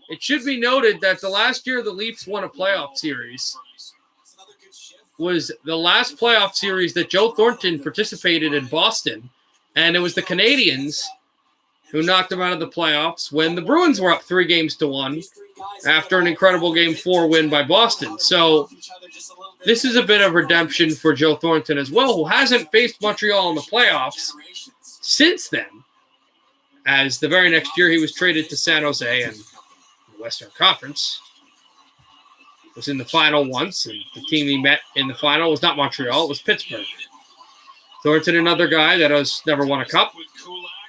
It should be noted that the last year the Leafs won a playoff series was the last playoff series that Joe Thornton participated in Boston. And it was the Canadiens who knocked them out of the playoffs when the Bruins were up 3-1 after an incredible Game 4 win by Boston. So this is a bit of redemption for Joe Thornton as well, who hasn't faced Montreal in the playoffs since then. As the very next year he was traded to San Jose and the Western Conference. Was in the final once, and the team he met in the final was not Montreal, it was Pittsburgh. Thornton, another guy that has never won a cup.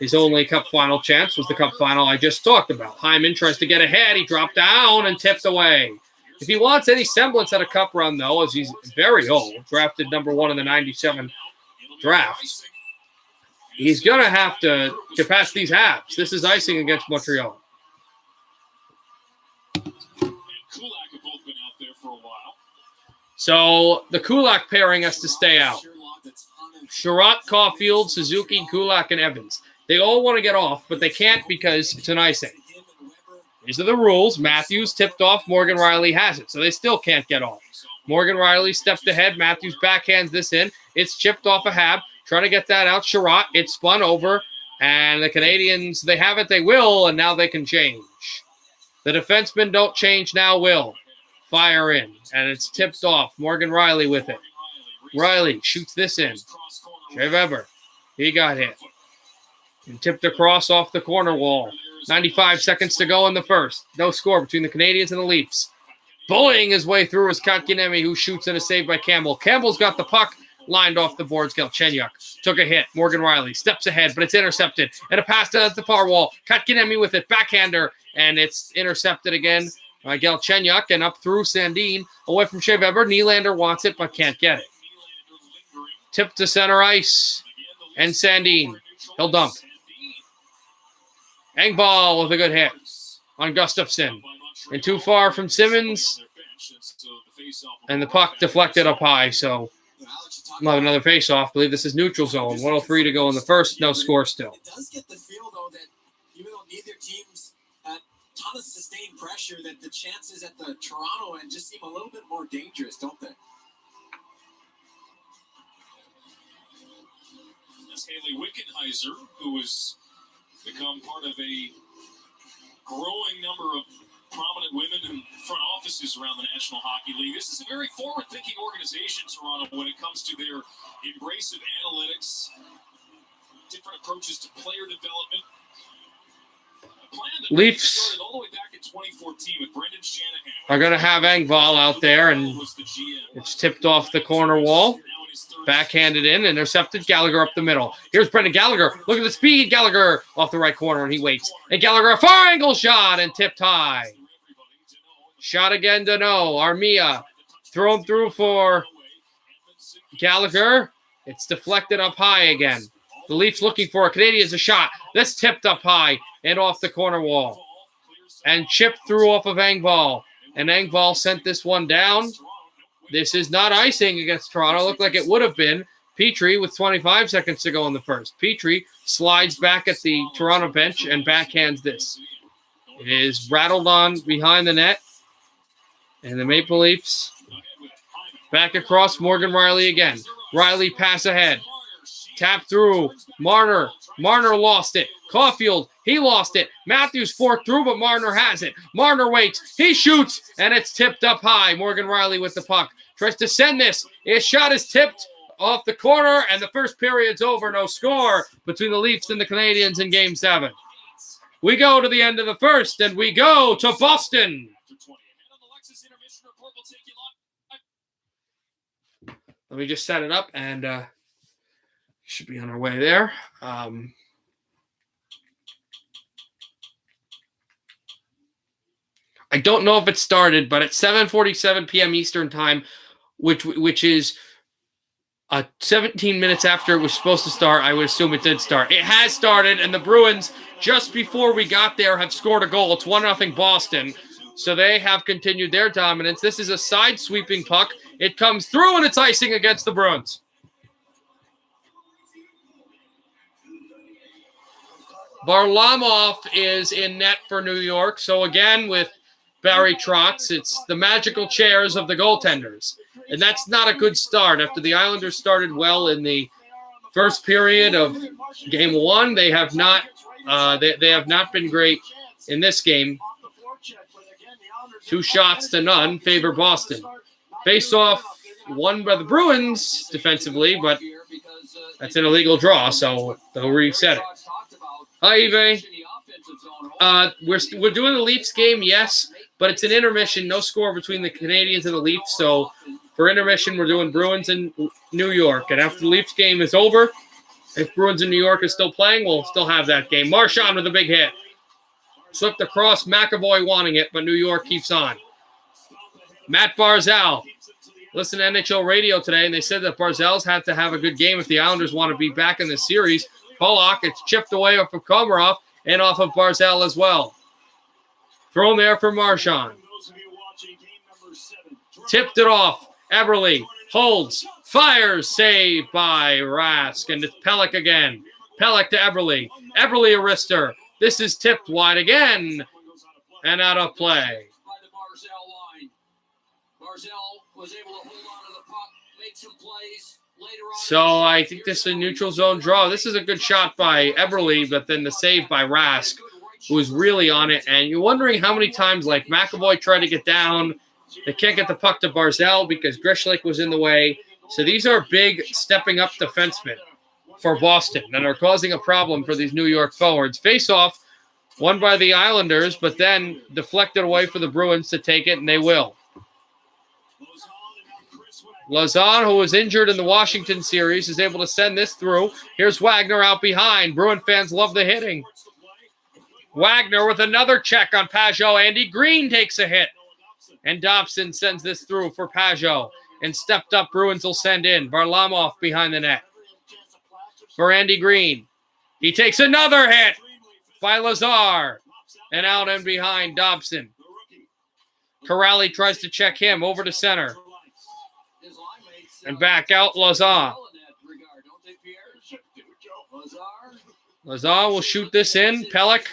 His only cup final chance was the cup final I just talked about. Hyman tries to get ahead. He dropped down and tipped away. If he wants any semblance at a cup run, though, as he's very old, drafted number 1 in the 97 draft, he's going to have to pass these Habs. This is icing against Montreal. So the Kulak pairing has to stay out. Sherratt, Caulfield, Suzuki, Kulak, and Evans. They all want to get off, but they can't because it's an icing. These are the rules. Matthews tipped off. Morgan Riley has it, so they still can't get off. Morgan Riley stepped ahead. Matthews backhands this in. It's chipped off a Hab. Trying to get that out. Sherratt, it's spun over, and the Canadiens, they have it, they will, and now they can change. The defensemen don't change now, will. Fire in, and it's tipped off. Morgan Riley with it. Riley shoots this in. Shea Weber, he got hit. And tipped across off the corner wall. 95 seconds to go in the first. No score between the Canadiens and the Leafs. Bullying his way through is Kotkaniemi, who shoots and is saved by Campbell. Campbell's got the puck, lined off the boards. Galchenyuk took a hit. Morgan Riley steps ahead, but it's intercepted. And a pass to the far wall. Kotkaniemi with it, backhander, and it's intercepted again by Galchenyuk, and up through Sandin, away from Shea Weber. Nylander wants it, but can't get it. Tip to center ice, and Sandin, he'll dump. Engvall with a good hit on Gustafsson. And too far from Simmons, and the puck deflected up high, so we'll have another face-off. I believe this is neutral zone. 1:03 to go in the first, no score still. It does get the feel, though, that even though neither team's at a ton of sustained pressure, that the chances at the Toronto end just seem a little bit more dangerous, don't they? That's Haley Wickenheiser, who has become part of a growing number of prominent women in front offices around the National Hockey League. This is a very forward-thinking organization, Toronto, when it comes to their embrace of analytics, different approaches to player development. A plan that Leafs started all the way back in 2014 with Brendan Shanahan. are going to have Engvall out there, and it's tipped off the corner wall. Backhanded in, intercepted. Gallagher up the middle. Here's Brendan Gallagher. Look at the speed. Gallagher off the right corner, and he waits. And Gallagher, a far angle shot, and tipped high. Shot again to no. Armia thrown through for Gallagher. It's deflected up high again. The Leafs looking for a Canadiens a shot. That's tipped up high and off the corner wall. And chipped through off of Engvall. And Engvall sent this one down. This is not icing against Toronto. Looked like it would have been. Petrie with 25 seconds to go in the first. Petrie slides back at the Toronto bench and backhands this. It is rattled on behind the net. And the Maple Leafs back across. Morgan Riley again. Riley pass ahead. Tap through. Marner. Marner lost it. Caulfield, he lost it. Matthews forked through, but Marner has it. Marner waits. He shoots, and it's tipped up high. Morgan Riley with the puck. Tries to send this. His shot is tipped off the corner, and the first period's over. No score between the Leafs and the Canadiens in Game 7. We go to the end of the first, and we go to Boston. Let me just set it up, and should be on our way there. I don't know if it started, but at 7:47 p.m. Eastern time, which is 17 minutes after it was supposed to start, I would assume it did start. It has started, and the Bruins, just before we got there, have scored a goal. It's 1-0 Boston, so they have continued their dominance. This is a side-sweeping puck. It comes through, and it's icing against the Bruins. Varlamov is in net for New York, so again, with Barry Trotz, it's the magical chairs of the goaltenders. And that's not a good start. After the Islanders started well in the first period of Game 1, they have not they have not been great in this game. 2 shots to none favor Boston. Face-off won by the Bruins defensively, but that's an illegal draw, so they'll reset it. Hi, Eve. We're doing the Leafs game, yes, but it's an intermission. No score between the Canadiens and the Leafs, so for intermission, we're doing Bruins in New York. And after the Leafs game is over, if Bruins in New York is still playing, we'll still have that game. Marchand with a big hit. Slipped across, McAvoy wanting it, but New York keeps on. Matt Barzal. Listen to NHL radio today, and they said that Barzal's had to have a good game if the Islanders want to be back in the series. Pollock, it's chipped away off of Komarov and off of Barzal as well. Thrown there for Marchand. Tipped it off. Eberle holds, fires, saved by Rask, and it's Pelech again. Pelech to Eberle. Eberle a wrister. This is tipped wide again and out of play. So I think this is a neutral zone draw. This is a good shot by Eberle, but then the save by Rask, who was really on it. And you're wondering how many times, like, McAvoy tried to get down. They can't get the puck to Barzal because Grishlik was in the way. So these are big stepping up defensemen for Boston that are causing a problem for these New York forwards. Face-off won by the Islanders, but then deflected away for the Bruins to take it, and they will. Lazan, who was injured in the Washington series, is able to send this through. Here's Wagner out behind. Bruin fans love the hitting. Wagner with another check on Pajot. Andy Green takes a hit. And Dobson sends this through for Pajot. And stepped up Bruins will send in. Varlamov behind the net. For Andy Green. He takes another hit by Lazar. And out and behind Dobson. Corrali tries to check him over to center. And back out Lazar. Lazar will shoot this in. Pelech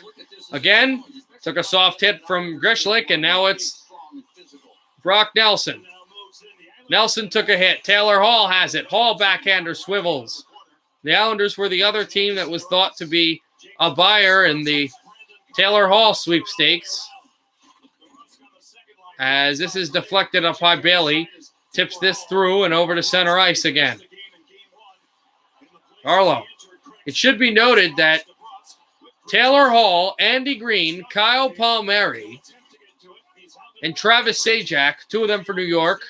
again. Took a soft hit from Grishlik, and now it's Brock Nelson. Nelson took a hit. Taylor Hall has it. Hall backhander swivels. The Islanders were the other team that was thought to be a buyer in the Taylor Hall sweepstakes. As this is deflected up by Bailey. Tips this through and over to center ice again. Arlo. It should be noted that Taylor Hall, Andy Green, Kyle Palmieri, and Travis Sajak, 2 of them for New York,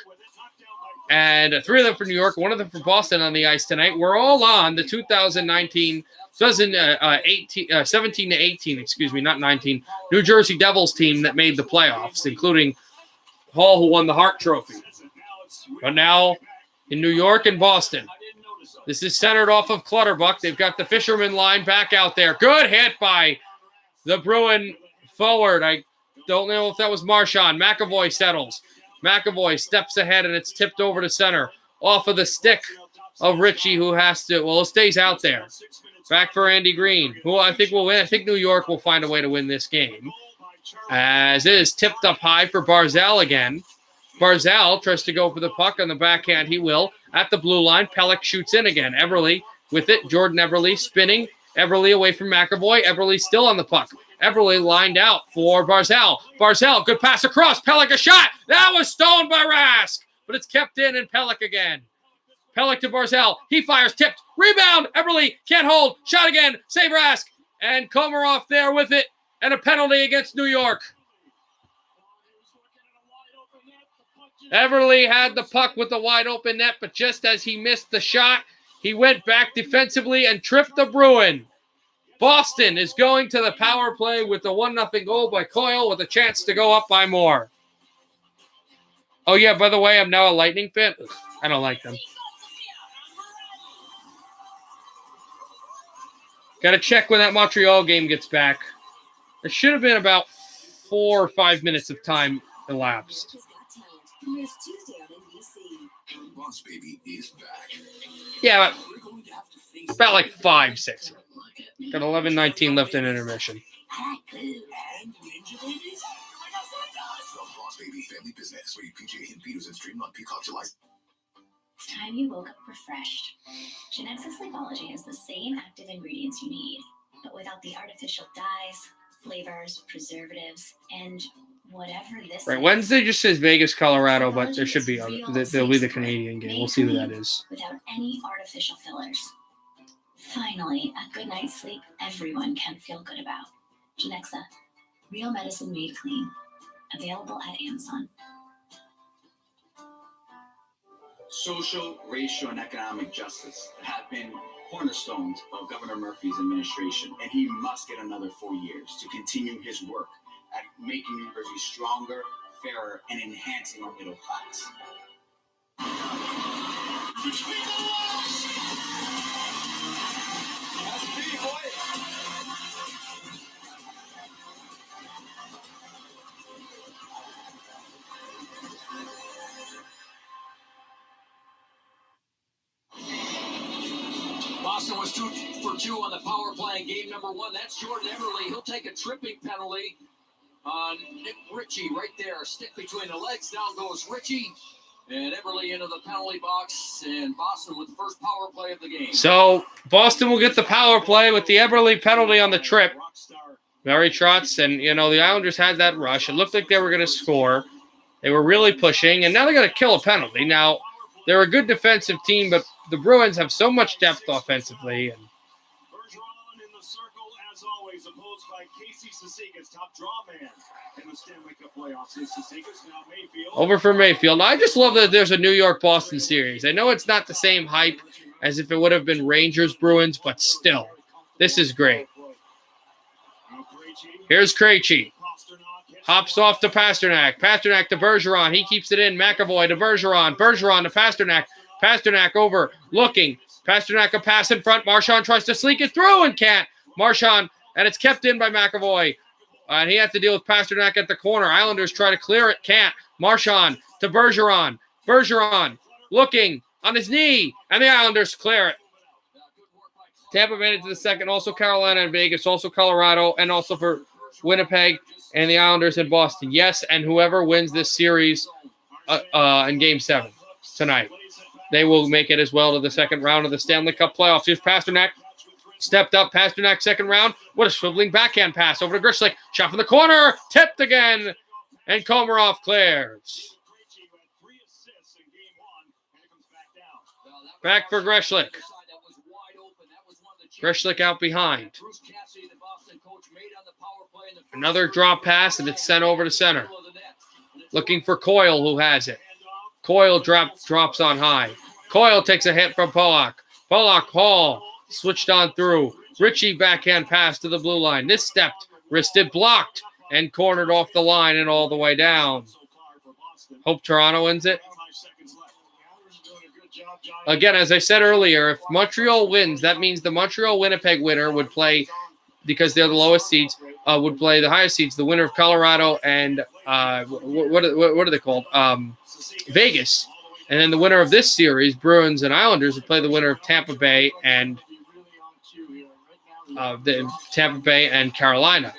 and 3 of them for New York, 1 of them for Boston on the ice tonight, were all on the 2017 to 18, not 19, New Jersey Devils team that made the playoffs, including Hall, who won the Hart Trophy. But now in New York and Boston, this is centered off of Clutterbuck. They've got the Fisherman line back out there. Good hit by the Bruin forward. I don't know if that was Marchand. McAvoy settles. McAvoy steps ahead, and it's tipped over to center. Off of the stick of Ritchie, who has to, well, it stays out there. Back for Andy Green, who I think will win. I think New York will find a way to win this game. As it is tipped up high for Barzal again. Barzal tries to go for the puck on the backhand. He will. At the blue line, Pelech shoots in again. Eberle with it. Jordan Eberle spinning. Eberle away from McAvoy. Eberle still on the puck. Eberle lined out for Barzal. Barzal, good pass across. Pelech a shot. That was stoned by Rask, but it's kept in and Pelech again. Pelech to Barzal. He fires, tipped. Rebound. Eberle can't hold. Shot again. Save Rask. And Komarov there with it. And a penalty against New York. Eberle had the puck with the wide open net, but just as he missed the shot, he went back defensively and tripped the Bruin. Boston is going to the power play with the 1-0 goal by Coyle with a chance to go up by more. Oh, yeah, by the way, I'm now a Lightning fan. I don't like them. Got to check when that Montreal game gets back. There should have been about 4 or 5 minutes of time elapsed. Boss Baby is back. Yeah, about like 5, 6. Got 11:19 left in intermission. And Ninja Babies? From Boss Baby Family Business, where you PJ and Peters and stream on Peacock July. It's time you woke up refreshed. Genexa Sleepology has the same active ingredients you need, but without the artificial dyes, flavors, preservatives, and whatever this Right, is. Wednesday just says Vegas, Colorado, but there should be other. There'll be the Canadian game. We'll see who that is. Without any artificial fillers. Finally, a good night's sleep everyone can feel good about. Genexa, real medicine made clean. Available at Amazon. Social, racial, and economic justice have been cornerstones of Governor Murphy's administration, and he must get another 4 years to continue his work at making New Jersey stronger, fairer, and enhancing our middle class. Boston was 2 for 2 on the power play in game number 1. That's Jordan Eberle. He'll take a tripping penalty on Nick Ritchie right there. Stick between the legs. Down goes Ritchie. And Eberle into the penalty box. And Boston with the first power play of the game. So Boston will get the power play with the Eberle penalty on the trip. Barry Trotz, and, you know, the Islanders had that rush. It looked like they were going to score. They were really pushing, and now they're going to kill a penalty. Now, they're a good defensive team, but the Bruins have so much depth offensively. And Bergeron in the circle, as always, opposed by Casey Cizikas, top draw man in the Stanley Cup playoffs. Cizikas, now Mayfield. over for Mayfield. I just love that there's a New York-Boston series. I know it's not the same hype as if it would have been Rangers-Bruins, but still, this is great. Here's Krejci. Hops off to Pasternak. Pasternak to Bergeron. He keeps it in. McAvoy to Bergeron. Bergeron to Pasternak. Pasternak over. Looking. Pasternak a pass in front. Marchand tries to sneak it through and can't. Marchand, and it's kept in by McAvoy. And he had to deal with Pasternak at the corner. Islanders try to clear it. Can't. Marchand to Bergeron. Bergeron looking on his knee. And the Islanders clear it. Tampa made it to the second. Also Carolina and Vegas. Also Colorado. And also for Winnipeg and the Islanders in Boston. Yes, and whoever wins this series in Game 7 tonight, they will make it as well to the second round of the Stanley Cup playoffs. Here's Pasternak. Stepped up. Pasternak second round. What a swiveling backhand pass over to Grishlik. Shot from the corner. Tipped again. And Komarov clears. Back for Grishlik. Grishlik out behind. Another drop pass, and it's sent over to center. Looking for Coyle, who has it. Coyle drops on high. Coyle takes a hit from Pollock. Pollock, Hall, switched on through. Ritchie backhand pass to the blue line. This stepped, wristed, blocked, and cornered off the line and all the way down. Hope Toronto wins it. Again, as I said earlier, if Montreal wins, that means the Montreal-Winnipeg winner would play, because they're the lowest seeds, would play the highest seeds, the winner of Colorado and what are they called? Vegas. And then the winner of this series, Bruins and Islanders, would play the winner of Tampa Bay and Carolina.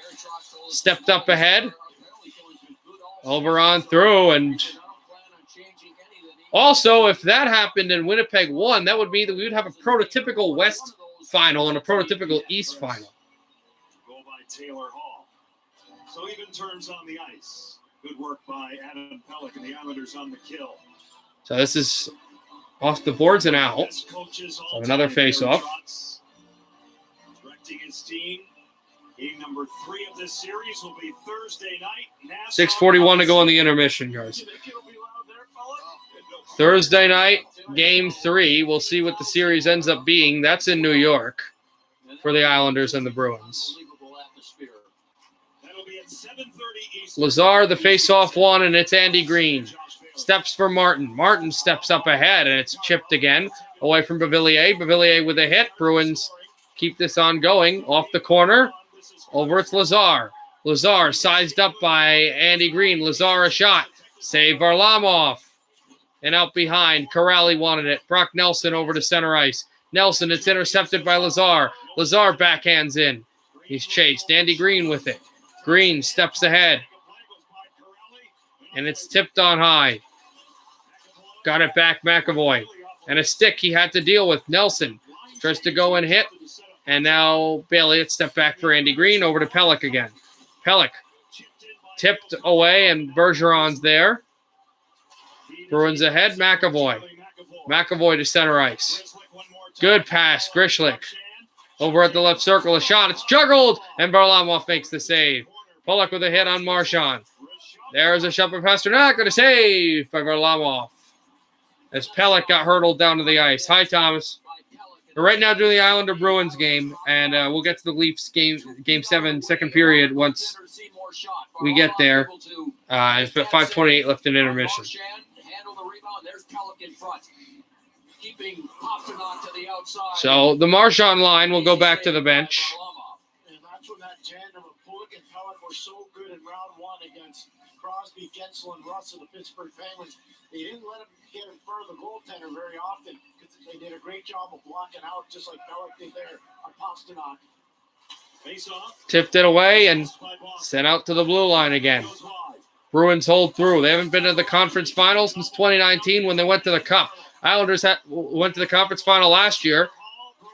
Stepped up ahead. Over on through, and also, if that happened and Winnipeg won, that would mean that we would have a prototypical West final and a prototypical East final. Goal by Taylor Hall. So even terms on the ice. Good work by Adam Pellick and the Islanders on the kill. So this is off the boards and out. So another face-off. Directing his team. Game number 3 of this series will be Thursday night. 6:41 to go in the intermission, guys. Thursday night, game 3. We'll see what the series ends up being. That's in New York for the Islanders and the Bruins. Lazar, the face-off one, and it's Andy Green. Steps for Martin. Martin steps up ahead, and it's chipped again away from Bavillier. Bavillier with a hit. Bruins keep this on going. Off the corner. Over it's Lazar. Lazar sized up by Andy Green. Lazar a shot. Save Varlamov. And out behind. Corrali wanted it. Brock Nelson over to center ice. Nelson, it's intercepted by Lazar. Lazar backhands in. He's chased. Andy Green with it. Green steps ahead. And it's tipped on high. Got it back, McAvoy. And a stick he had to deal with. Nelson tries to go and hit. And now Bailey, it's step back for Andy Green. Over to Pellick again. Pellick tipped away, and Bergeron's there. Bruins ahead, McAvoy. McAvoy to center ice. Good pass, Grishlik. Over at the left circle, a shot. It's juggled, and Varlamov makes the save. Pellick with a hit on Marchand. There's a shot by Pasternak, and a save by Varlamov. As Pellick got hurdled down to the ice. Hi, Thomas. We're right now doing the Islander-Bruins game, and we'll get to the Leafs game 7, second period once we get there. It's about 5:28 left in intermission. So the Marchand line will go back to the bench. And that's when that tandem of Pullock and Pellick were so good in round 1 against Crosby, Gensel, and Russ of the Pittsburgh Penguins. They didn't let him get in front of the goaltender very often because they did a great job of blocking out, just like Pellick did there on Pasternak. Tipped it away and sent out to the blue line again. Bruins hold through. They haven't been to the conference final since 2019 when they went to the Cup. Islanders went to the conference final last year,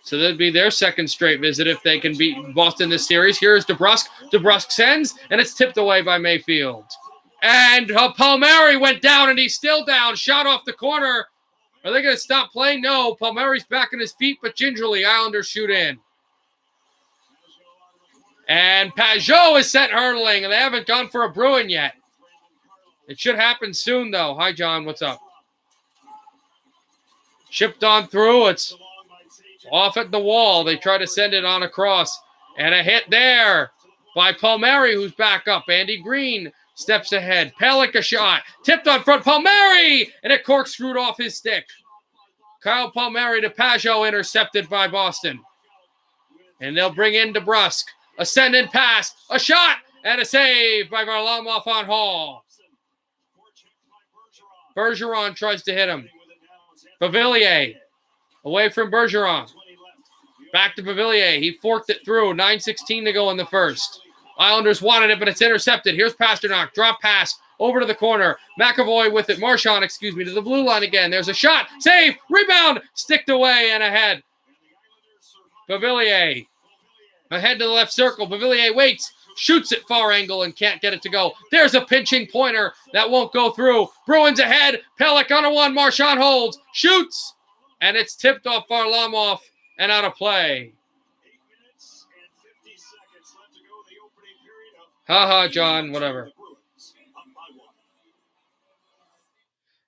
so that'd be their second straight visit if they can beat Boston this series. Here's DeBrusk. DeBrusk sends, and it's tipped away by Mayfield. And Palmieri went down, and he's still down. Shot off the corner. Are they going to stop playing? No. Palmieri's back on his feet, but gingerly, Islanders shoot in. And Pajot is sent hurdling, and they haven't gone for a Bruin yet. It should happen soon, though. Hi, John. What's up? Chipped on through. It's off at the wall. They try to send it on across. And a hit there by Palmieri, who's back up. Andy Green steps ahead. Pellick a shot. Tipped on front. Palmieri! And it corkscrewed off his stick. Kyle Palmieri to Pajot, intercepted by Boston. And they'll bring in DeBrusk. A send-in pass. A shot! And a save by Varlamov on Hall. Bergeron tries to hit him. Bavillier away from Bergeron. Back to Bavillier. He forked it through. 9:16 to go in the first. Islanders wanted it, but it's intercepted. Here's Pasternak. Drop pass over to the corner. McAvoy with it. Marchand, to the blue line again. There's a shot. Save. Rebound. Sticked away and ahead. Bavillier. Ahead to the left circle. Bavillier waits. Shoots it far angle and can't get it to go. There's a pinching pointer that won't go through. Bruins ahead. Pellick on a 1. Marchand holds. Shoots. And it's tipped off Varlamov and out of play. Ha, John. Whatever.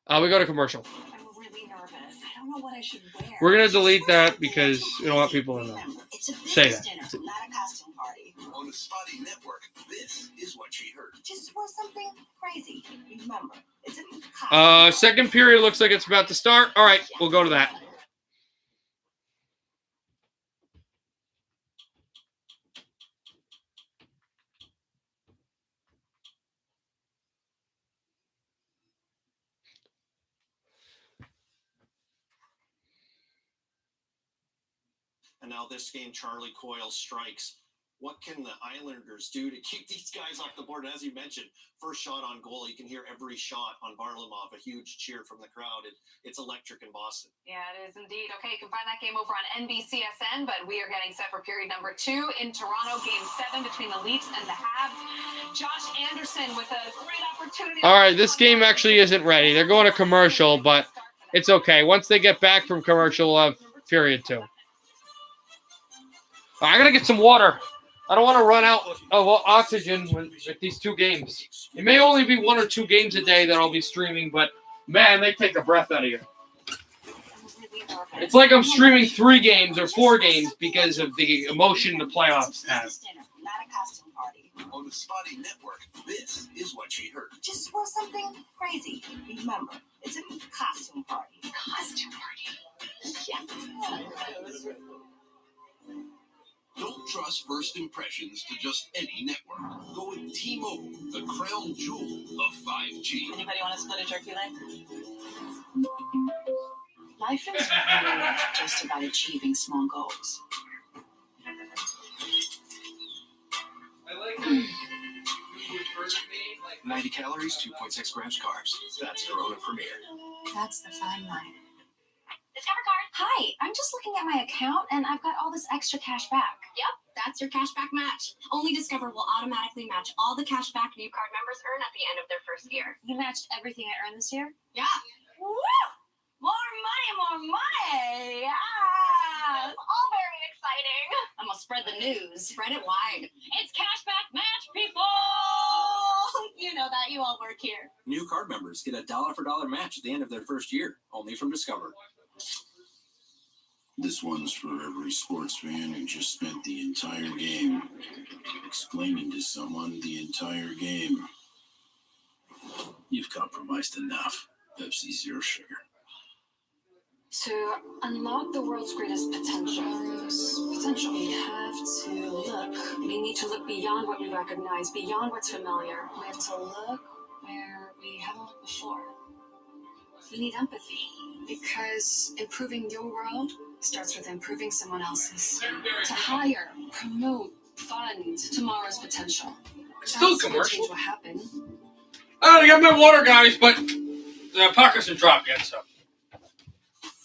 We go to commercial. I'm really nervous. I don't know what I should wear. We're going to delete that because we don't want people to know. It's a Say business that. dinner, not a costume party. On the Spotty Network, this is what she heard. Just wear something crazy. Remember, it's a costume. Second period looks like it's about to start. All right, we'll go to that. And now this game, Charlie Coyle strikes. what can the Islanders do to keep these guys off the board? And as you mentioned, first shot on goal, you can hear every shot on Varlamov, a huge cheer from the crowd. It's electric in Boston. Yeah, it is indeed. Okay, you can find that game over on NBCSN, but we are getting set for period number 2 in Toronto, game 7 between the Leafs and the Habs. Josh Anderson with a great opportunity. All right, this game actually isn't ready. They're going to commercial, but it's okay. Once they get back from commercial, we'll have period 2. I got to get some water. I don't want to run out of oxygen with these 2 games. It may only be 1 or 2 games a day that I'll be streaming, but, man, they take the breath out of you. It's like I'm streaming 3 games or 4 games because of the emotion the playoffs have. Not a costume party. On the Spotty Network, this is what she heard. Just for something crazy. Remember, it's a costume party. Costume party. Yeah. Don't trust first impressions to just any network. Go with T-Mobile, the crown jewel of 5G. Anybody want to split a turkey leg? Life is really not just about achieving small goals. I like how you referred to me like 90 calories, 2.6 grams carbs. That's Corona Premier. That's the fine line. Discover card. Hi, I'm just looking at my account, and I've got all this extra cash back. Yep, that's your cashback match. Only Discover will automatically match all the cashback new card members earn at the end of their first year. You matched everything I earned this year? Yeah. Woo! More money! Ah! It's all very exciting. I'm gonna spread the news. Spread it wide. It's cashback match, people! You know that. You all work here. New card members get a $1 match at the end of their first year, only from Discover. This one's for every sports fan who just spent the entire game explaining to someone the entire game. You've compromised enough. Pepsi Zero Sugar. To unlock the world's greatest potential, we need to look beyond what we recognize, beyond what's familiar. We have to look where we haven't looked before. We need empathy, because improving your world starts with improving someone else's. To hire, promote, fund tomorrow's potential. Still That's when commercial. change will happen. I don't got my water, guys, but the puck hasn't dropped yet, so.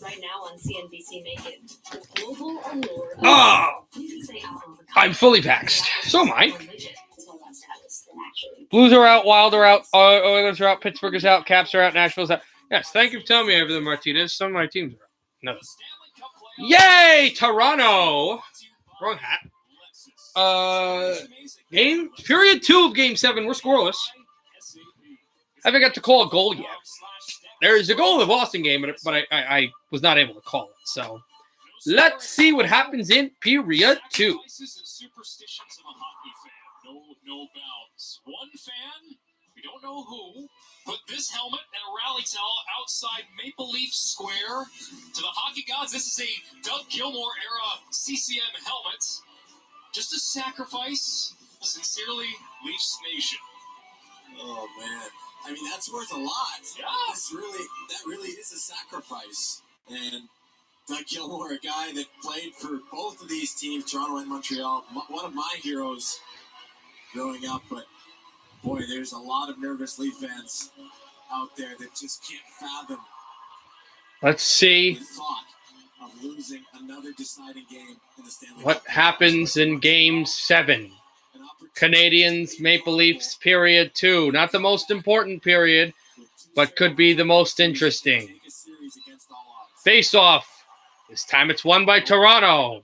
Right now on CNBC Make It, the global allure of Oh, you can say Apple is a I'm fully vaxxed. So am I. religion. Someone wants to have this, then actually. Blues are out, Wild are out, Oilers are out, Pittsburgh is out, Caps are out, Nashville's out. Yes, thank you for telling me everything, Martinez. Some of my teams are out. No. Yay, Toronto! Wrong hat. Period 2 of Game 7. We're scoreless. I haven't got to call a goal yet. There's a goal in the Boston game, but I was not able to call it. So let's see what happens in period 2. Superstitions of a hockey fan. No bounds. One fan, we don't know who, put this helmet and a rally towel outside Maple Leaf Square. To the hockey gods, this is a Doug Gilmour era CCM helmet. Just a sacrifice. Sincerely, Leafs Nation. Oh man, I mean that's worth a lot. Yeah, that really is a sacrifice. And Doug Gilmour, a guy that played for both of these teams, Toronto and Montreal, one of my heroes growing up. But boy, there's a lot of nervous Leaf fans out there that just can't fathom Let's see the thought of losing another deciding game in the Stanley what Cup. happens in Game 7. Canadians, Maple Leafs, period 2. Not the most important period, but could be the most interesting. Face-off. This time it's won by Toronto.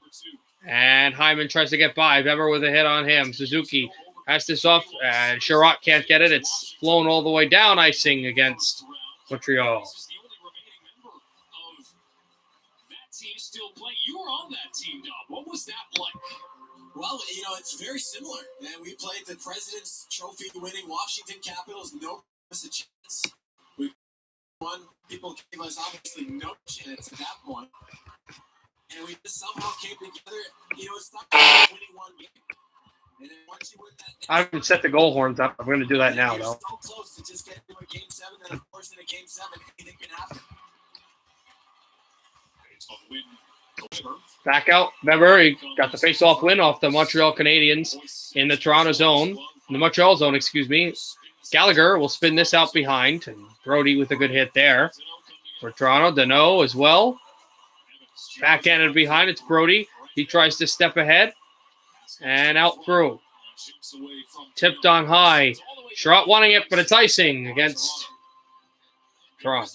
And Hyman tries to get by. Weber with a hit on him. Suzuki has this off, and Sherratt can't get it. It's flown all the way down, icing against Montreal. Still playing. You were on that team, Dom. What was that like? Well, it's very similar. And we played the President's Trophy winning Washington Capitals. No chance. We won. People gave us obviously no chance at that point. And we just somehow came together. It's not winning one game. And then once you win that, I haven't set the goal horns up. I'm going to do that now, though. So close to just getting to a Game 7. And of course, in a Game 7, anything can happen. It's on the win. Back out. Remember, he got the face-off win off the Montreal Canadiens in the Toronto zone. In the Montreal zone, excuse me. Gallagher will spin this out behind. And Brody with a good hit there. For Toronto, Danault as well. Backhanded behind, it's Brody. He tries to step ahead. And out through. Tipped on high. Sherratt wanting it, but it's icing against Toronto.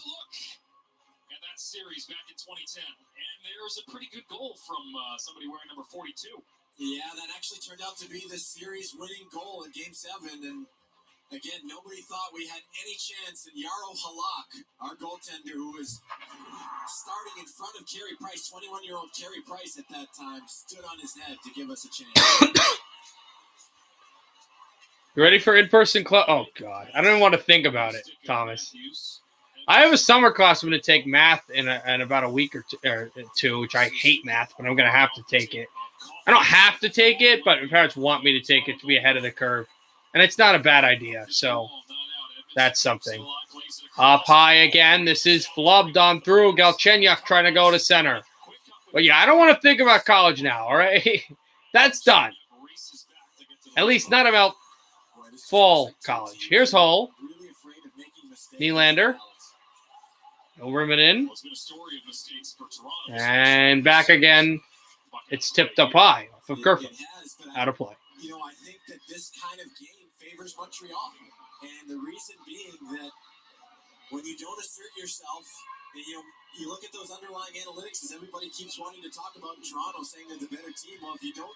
And that series back in 2010. And there's a pretty good goal from somebody wearing number 42. Yeah, that actually turned out to be the series-winning goal in Game 7. And again, nobody thought we had any chance. And Yarrow Halak, our goaltender, who was starting in front of Carey Price, 21-year-old Carey Price at that time, stood on his head to give us a chance. You ready for in-person club? Oh, God. I don't even want to think about it, Thomas. I have a summer class I'm going to take math in about a week or two, which I hate math, but I'm going to have to take it. I don't have to take it, but my parents want me to take it to be ahead of the curve. And it's not a bad idea, so that's something. Up high again. This is flubbed on through. Galchenyuk trying to go to center. But yeah, I don't want to think about college now, all right? That's done. At least not about fall college. Here's Hull. Nylander. Over and in. And back again. It's tipped up high off of Kerfoot. Out of play. You know, I think that this kind of game favors Montreal. And the reason being that when you don't assert yourself, and, you look at those underlying analytics as everybody keeps wanting to talk about Toronto, saying they're the better team. Well, if you don't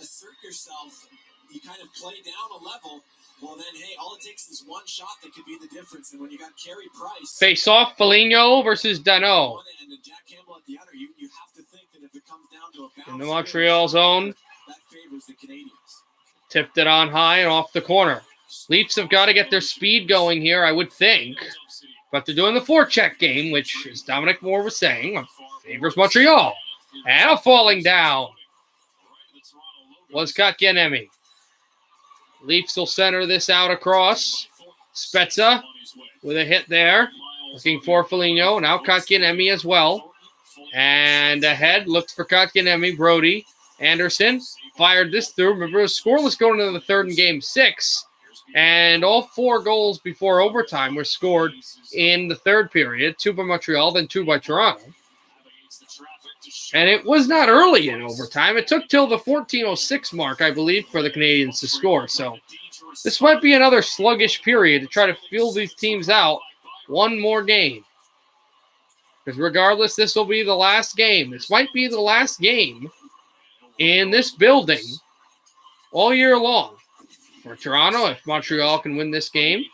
assert yourself, you kind of play down a level. Well, then, hey, all it takes is one shot that could be the difference. And when you got Carey Price, face off, Foligno versus Danault. And Jack Campbell at the other, you have to think that if it comes down to a bounce in the Montreal zone, that favors the Canadians. Tipped it on high and off the corner. Leafs have got to get their speed going here, I would think. But they're doing the forecheck game, which, as Dominic Moore was saying, favors Montreal. And a falling down was Kotkaniemi. Leafs will center this out across. Spezza with a hit there. Looking for Foligno. Now Kotkaniemi as well. And ahead, looked for Kotkaniemi. Brody. Anderson fired this through. Remember, it was scoreless going into the third in Game 6. And all 4 goals before overtime were scored in the third period. 2 by Montreal, then 2 by Toronto. And it was not early in overtime. It took till the 14:06 mark, I believe, for the Canadians to score. So this might be another sluggish period to try to feel these teams out one more game. Because regardless, this will be the last game. This might be the last game in this building all year long. For Toronto, if Montreal can win this game,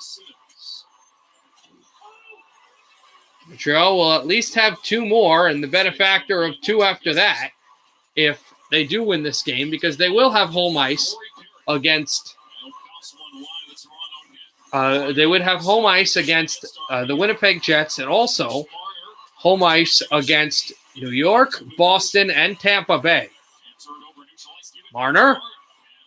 Montreal will at least have 2 more and the benefactor of 2 after that if they do win this game, because they will have home ice against the Winnipeg Jets, and also home ice against New York, Boston, and Tampa Bay. Marner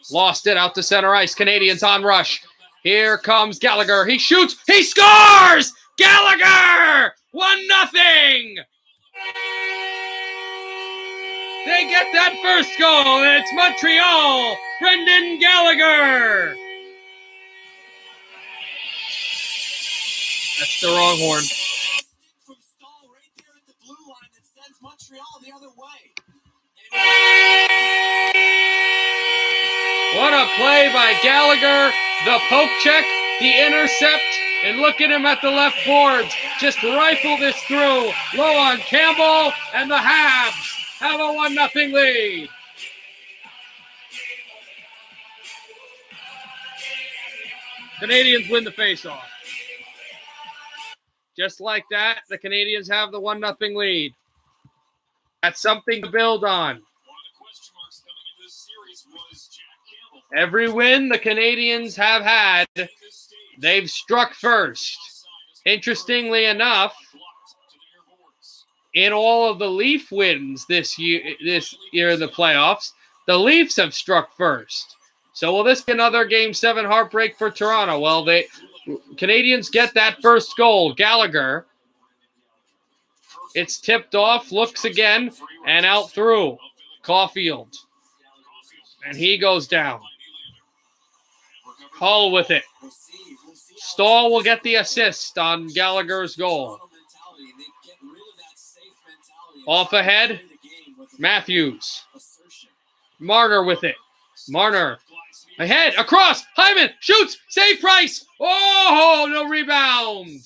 lost it out to center ice. Canadians on rush. Here comes Gallagher. He shoots. He scores! Gallagher! 1-0! They get that first goal, and it's Montreal. Brendan Gallagher. That's the wrong horn. From Stahl right there at the blue line that sends Montreal the other way. What a play by Gallagher. The poke check, the intercept, and look at him at the left boards. Just rifle this through. Low on Campbell, and the Habs have a 1-0 lead. Canadians win the faceoff. Just like that, the Canadians have the 1-0 lead. That's something to build on. Every win the Canadians have had, they've struck first. Interestingly enough, in all of the Leaf wins this year in the playoffs, the Leafs have struck first. So will this be another Game 7 heartbreak for Toronto? Well, Canadians get that first goal. Gallagher It's tipped off, looks again, and out through Caulfield. And he goes down. Hull with it. Stahl will get the assist on Gallagher's goal. Off ahead, Matthews. Marner with it. Marner. Ahead, across, Hyman, shoots, save Price. Oh, no rebound.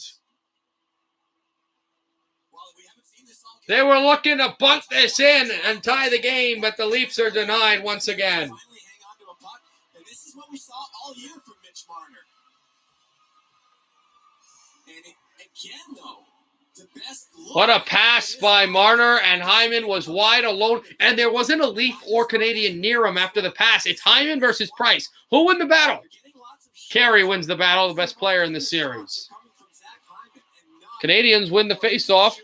They were looking to bunt this in and tie the game, but the Leafs are denied once again. And this is what we saw all year from Mitch Marner. And again, though, the best look. What a pass by Marner, and Hyman was wide alone, and there wasn't a Leaf or Canadian near him after the pass. It's Hyman versus Price. Who won the battle? Carey wins the battle, the best player in the series. Canadians win the faceoff.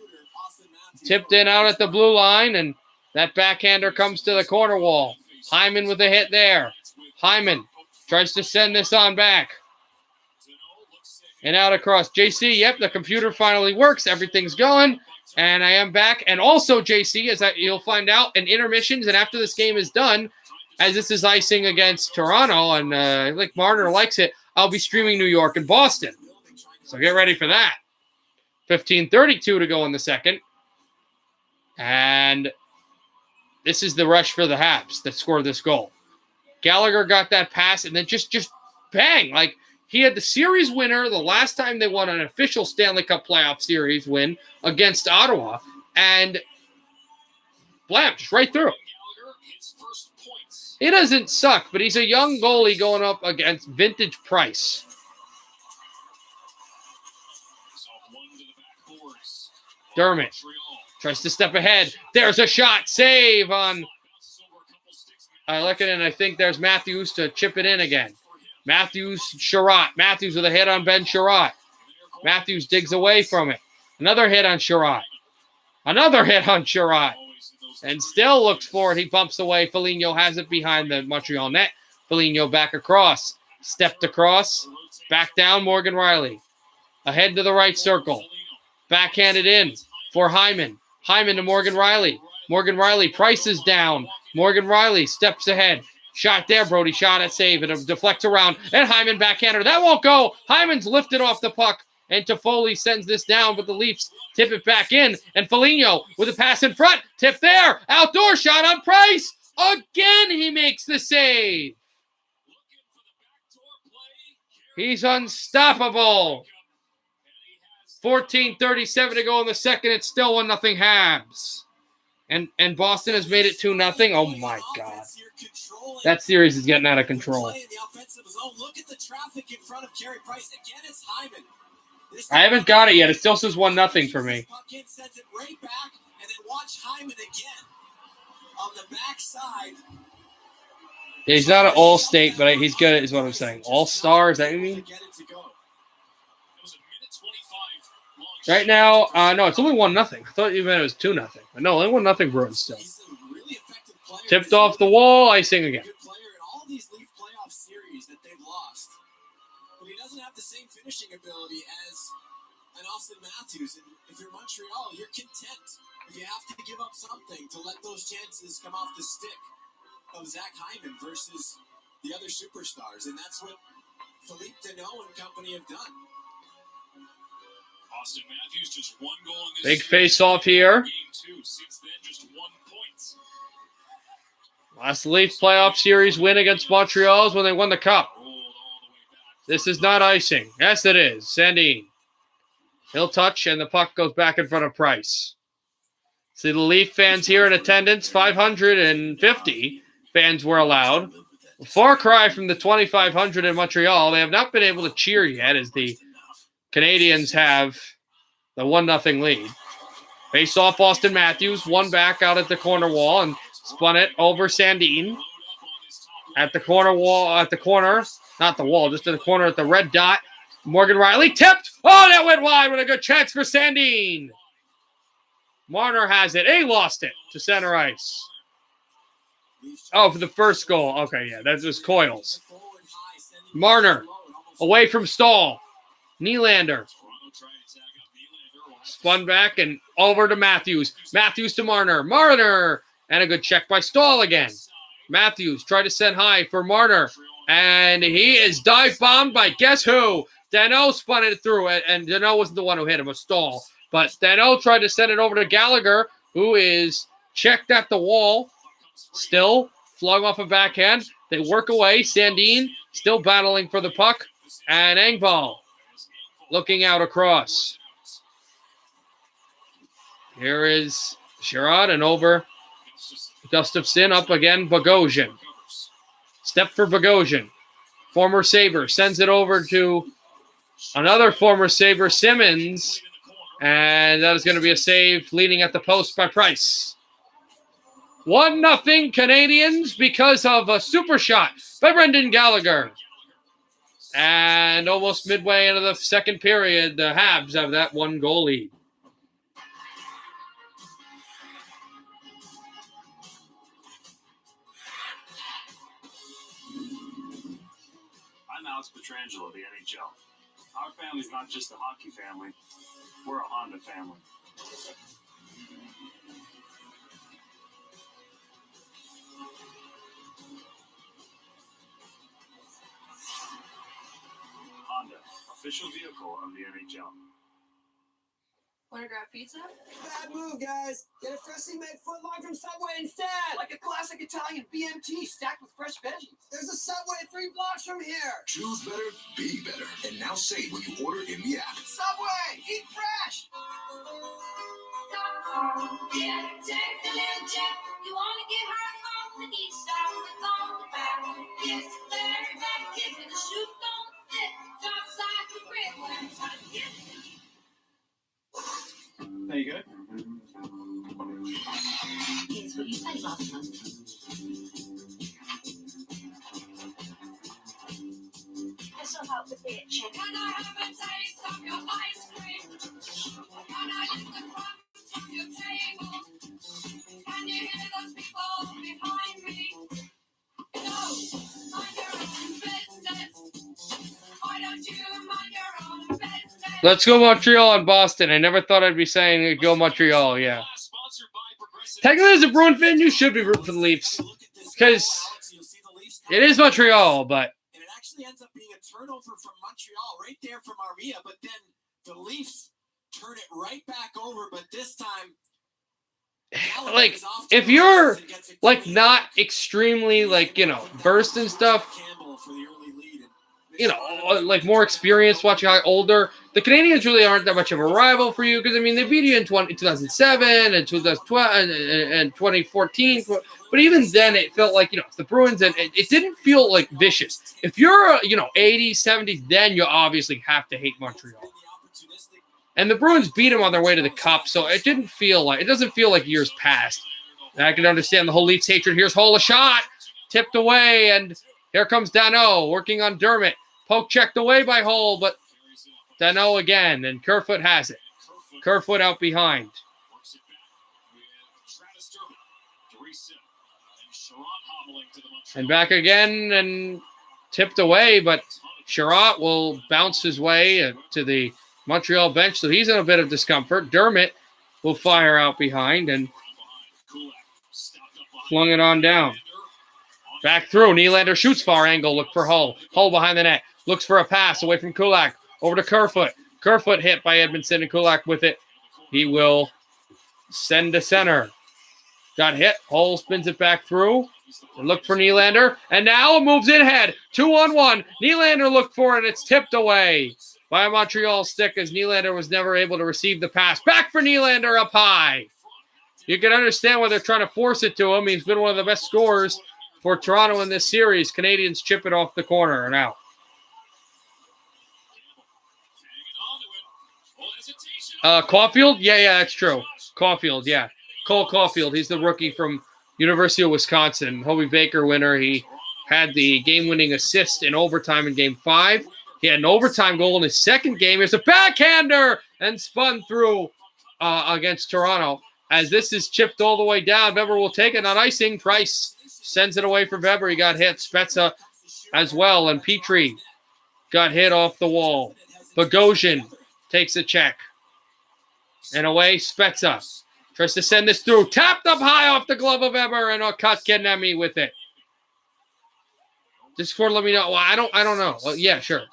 Tipped in out at the blue line, and that backhander comes to the corner wall. Hyman with a hit there. Hyman tries to send this on back. And out across. JC, yep, the computer finally works. Everything's going. And I am back. And also, JC, as you'll find out in intermissions and after this game is done, as this is icing against Toronto, and I think Marner likes it, I'll be streaming New York and Boston. So get ready for that. 15:32 to go in the second. And this is the rush for the Habs that scored this goal. Gallagher got that pass, and then just bang. Like, he had the series winner the last time they won an official Stanley Cup playoff series win against Ottawa, and blam, just right through. He doesn't suck, but he's a young goalie going up against vintage Price. Dermott tries to step ahead. There's a shot. Save on Lekanen. I think there's Matthews to chip it in again. Matthews, Sherratt. Matthews with a hit on Ben Sherratt. Matthews digs away from it. Another hit on Sherratt. Another hit on Sherratt. And still looks for it. He bumps away. Foligno has it behind the Montreal net. Foligno back across. Stepped across. Back down, Morgan Riley. Ahead to the right circle. Backhanded in for Hyman. Hyman to Morgan Riley. Morgan Riley, Price is down. Morgan Riley steps ahead. Shot there, Brody. Shot at save. It deflects around. And Hyman backhander. That won't go. Hyman's lifted off the puck. And Toffoli sends this down, but the Leafs tip it back in. And Foligno with a pass in front. Tip there. Outdoor shot on Price. Again, he makes the save. He's unstoppable. 14:37 to go in the second. It's still 1-0 Habs. And Boston has made it 2-0. Oh, my God. That series is getting out of control. Look at the traffic in front of Carey Price. Again, it's Hyman. I haven't got it yet. It still says 1-0 for me. Sends it right back, and then watch Hyman again on the backside. Yeah, he's not an all-state, but he's good, is what I'm saying. All-star, is that what you mean? Right now, no, it's only 1-0. I thought you meant it was 2-0. But no, only 1-0 Bruins still. Tipped off the wall, icing again. Good player in all these Leaf playoff series that they've lost. But he doesn't have the same finishing ability as an Austin Matthews. And if you're Montreal, you're content if you have to give up something to let those chances come off the stick of Zach Hyman versus the other superstars. And that's what Philippe Deneau and company have done. Austin Matthews just one goal in this Big face-off here. Game 2. Since then, just 1 point. Last Leaf playoff series win against Montreal is when they won the Cup. This is not icing. Yes, it is. Sandin. He'll touch, and the puck goes back in front of Price. See the Leaf fans here in attendance. 550 fans were allowed. A far cry from the 2,500 in Montreal. They have not been able to cheer yet as the Canadians have the 1-0 lead. Face off Austin Matthews. One back out at the corner wall and spun it over Sandin. At the corner wall, not the wall, just in the corner at the red dot. Morgan Riley tipped. Oh, that went wide with a good chance for Sandin. Marner has it. He lost it to center ice. Oh, for the first goal. Okay, yeah, that was Coils. Marner away from Stahl. Nylander. Spun back and over to Matthews. Matthews to Marner. Marner! And a good check by Stahl again. Matthews tried to send high for Marner. And he is dive bombed by guess who? Danault spun it through it. And Danault wasn't the one who hit him, it was Stahl. But Danault tried to send it over to Gallagher, who is checked at the wall. Still flung off a backhand. They work away. Sandin still battling for the puck. And Engvall looking out across. Here is Sherrod and over Gustafsson up again. Bogosian. Step for Bogosian. Former Sabre sends it over to another former Sabre, Simmons. And that is going to be a save leading at the post by Price. 1-0 Canadians because of a super shot by Brendan Gallagher. And almost midway into the second period, the Habs have that 1-goal lead. I'm Alex Petrangelo of the NHL. Our family's not just a hockey family. We're a Honda family. Honda, official vehicle of the NHL. Want to grab pizza? Bad move, guys. Get a freshly made footlong from Subway instead. Like a classic Italian BMT stacked with fresh veggies. There's a Subway 3 blocks from here. Choose better, be better. And now save when you order in the app. Subway, eat fresh. Yeah, take the little jet. You want to get her on the east side with on the back. It's very bad kids with a shoot don't fit. Drop side to brick when I'm trying to get it. There you go. Here's what you said last month. This'll help with the itching. Can I have a taste of your ice cream? Can I lift the crumbs from your table? Can you hear those people behind me? No, mind your own business. Why don't you mind your own business? Let's go Montreal and Boston. I never thought I'd be saying go Montreal, yeah. Technically, as a Bruin fan, you should be rooting for the Leafs. Because it is Montreal, but... And it actually ends up being a turnover from Montreal right there from Armia, but then the Leafs turn it right back over, but this time... Like, if you're, like, not extremely, like, you know, versed and stuff... You know, like more experienced, watching how older. The Canadians really aren't that much of a rival for you because, I mean, they beat you in 2007 and 2012 and 2014. But even then, it felt like, you know, it's the Bruins, and it didn't feel like vicious. If you're, you know, 80s, 70s, then you obviously have to hate Montreal. And the Bruins beat them on their way to the Cup, so it doesn't feel like years past. And I can understand the whole Leafs hatred. Here's Hull, a shot, tipped away, and here comes Danault working on Dermott. Poke checked away by Hull, but Danault again, and Kerfoot has it. Kerfoot out behind. And back again, and tipped away, but Sherratt will bounce his way to the Montreal bench, so he's in a bit of discomfort. Dermott will fire out behind and flung it on down. Back through. Nylander shoots far angle. Look for Hull. Hull behind the net. Looks for a pass away from Kulak. Over to Kerfoot. Kerfoot hit by Edmondson, and Kulak with it. He will send to center. Got hit. Hull spins it back through. And look for Nylander. And now it moves in ahead. 2-on-1. Nylander looked for it. It's tipped away by a Montreal stick as Nylander was never able to receive the pass. Back for Nylander up high. You can understand why they're trying to force it to him. He's been one of the best scorers for Toronto in this series. Canadians chip it off the corner now. Caulfield? Yeah, that's true. Caulfield, yeah. Cole Caulfield. He's the rookie from University of Wisconsin. Hobie Baker winner. He had the game-winning assist in overtime in Game 5. He had an overtime goal in his second game. Here's a backhander and spun through against Toronto. As this is chipped all the way down, Weber will take it on icing. Price sends it away for Weber. He got hit. Spezza as well. And Petrie got hit off the wall. Bogosian takes a check. And away, Spezza. Tries to send this through. Tapped up high off the glove of Eber, and Kotkaniemi with it. Discord, let me know. Well, I don't know. Well, yeah, sure.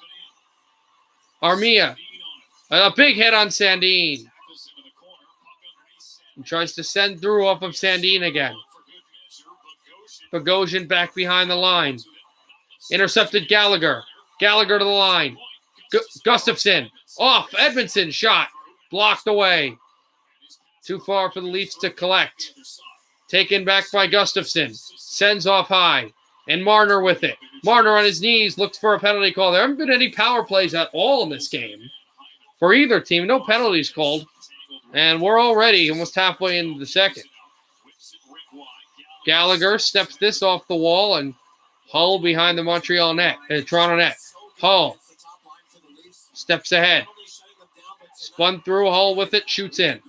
Armia. A big hit on Sandin. He tries to send through off of Sandin again. Bogosian back behind the line. Intercepted Gallagher. Gallagher to the line. Gustafsson. Off. Edmondson shot. Blocked away. Too far for the Leafs to collect. Taken back by Gustafsson. Sends off high. And Marner with it. Marner on his knees looks for a penalty call. There haven't been any power plays at all in this game. For either team. No penalties called. And we're already almost halfway into the second. Gallagher steps this off the wall and Hull behind the Toronto net. Hull steps ahead. Spun through, Hull with it, shoots in.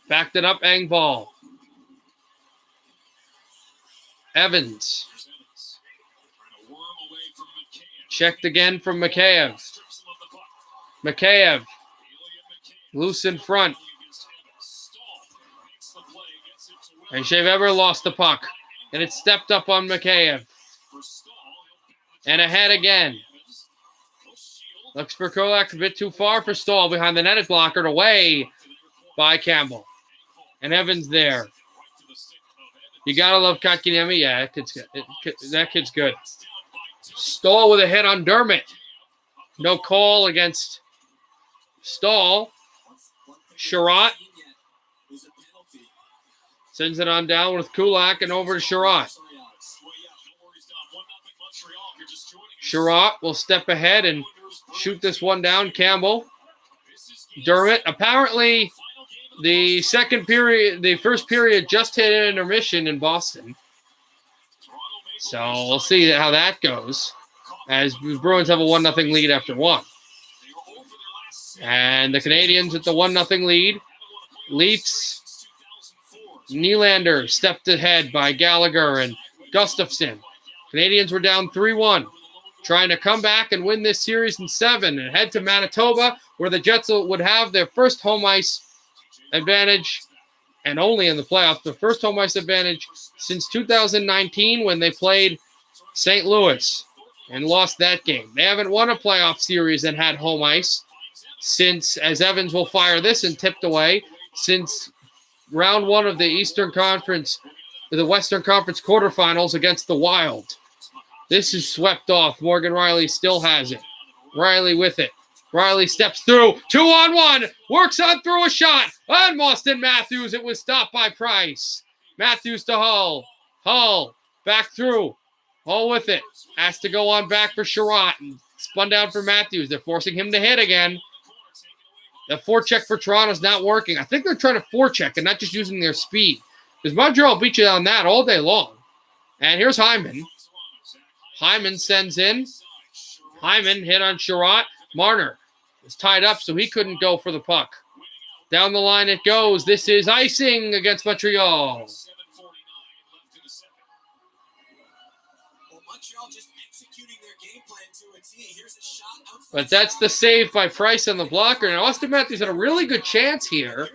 Backed it up, Engvall. Evans. Checked again from Mikheyev. Mikheyev. Loose in front. And Shea Weber lost the puck. And it stepped up on Mikheyev. And ahead again. Looks for Kulak, a bit too far for Stahl behind the netted blocker, away by Campbell. And Evans there. You gotta love Kotkaniemi. Yeah, that kid's good. Stahl with a hit on Dermott. No call against Stahl. Sherratt sends it on down with Kulak and over to Sherratt. Sherratt will step ahead and shoot this one down. Campbell. Dermott. Apparently, the first period just hit an intermission in Boston. So we'll see how that goes as the Bruins have a 1-0 lead after one. And the Canadians with the 1-0 lead. Leafs. Nylander stepped ahead by Gallagher and Gustafsson. Canadians were down 3-1. Trying to come back and win this series in 7 and head to Manitoba where the Jets would have their first home ice advantage and only in the playoffs, the first home ice advantage since 2019 when they played St. Louis and lost that game. They haven't won a playoff series and had home ice since, as Evans will fire this and tipped away, since round 1 of the Western Conference quarterfinals against the Wild. This is swept off. Morgan Rielly still has it. Rielly with it. Rielly steps through. 2-on-1. Works on through a shot. On Austin Matthews. It was stopped by Price. Matthews to Hull. Hull back through. Hull with it. Has to go on back for Sherratt. And spun down for Matthews. They're forcing him to hit again. The forecheck for Toronto's not working. I think they're trying to forecheck and not just using their speed. Because Montreal beat you on that all day long. And here's Hyman. Hyman sends in. Hyman hit on Sherratt. Marner was tied up, so he couldn't go for the puck. Down the line it goes. This is icing against Montreal. But that's the save by Price on the blocker. And Austin Matthews had a really good chance here.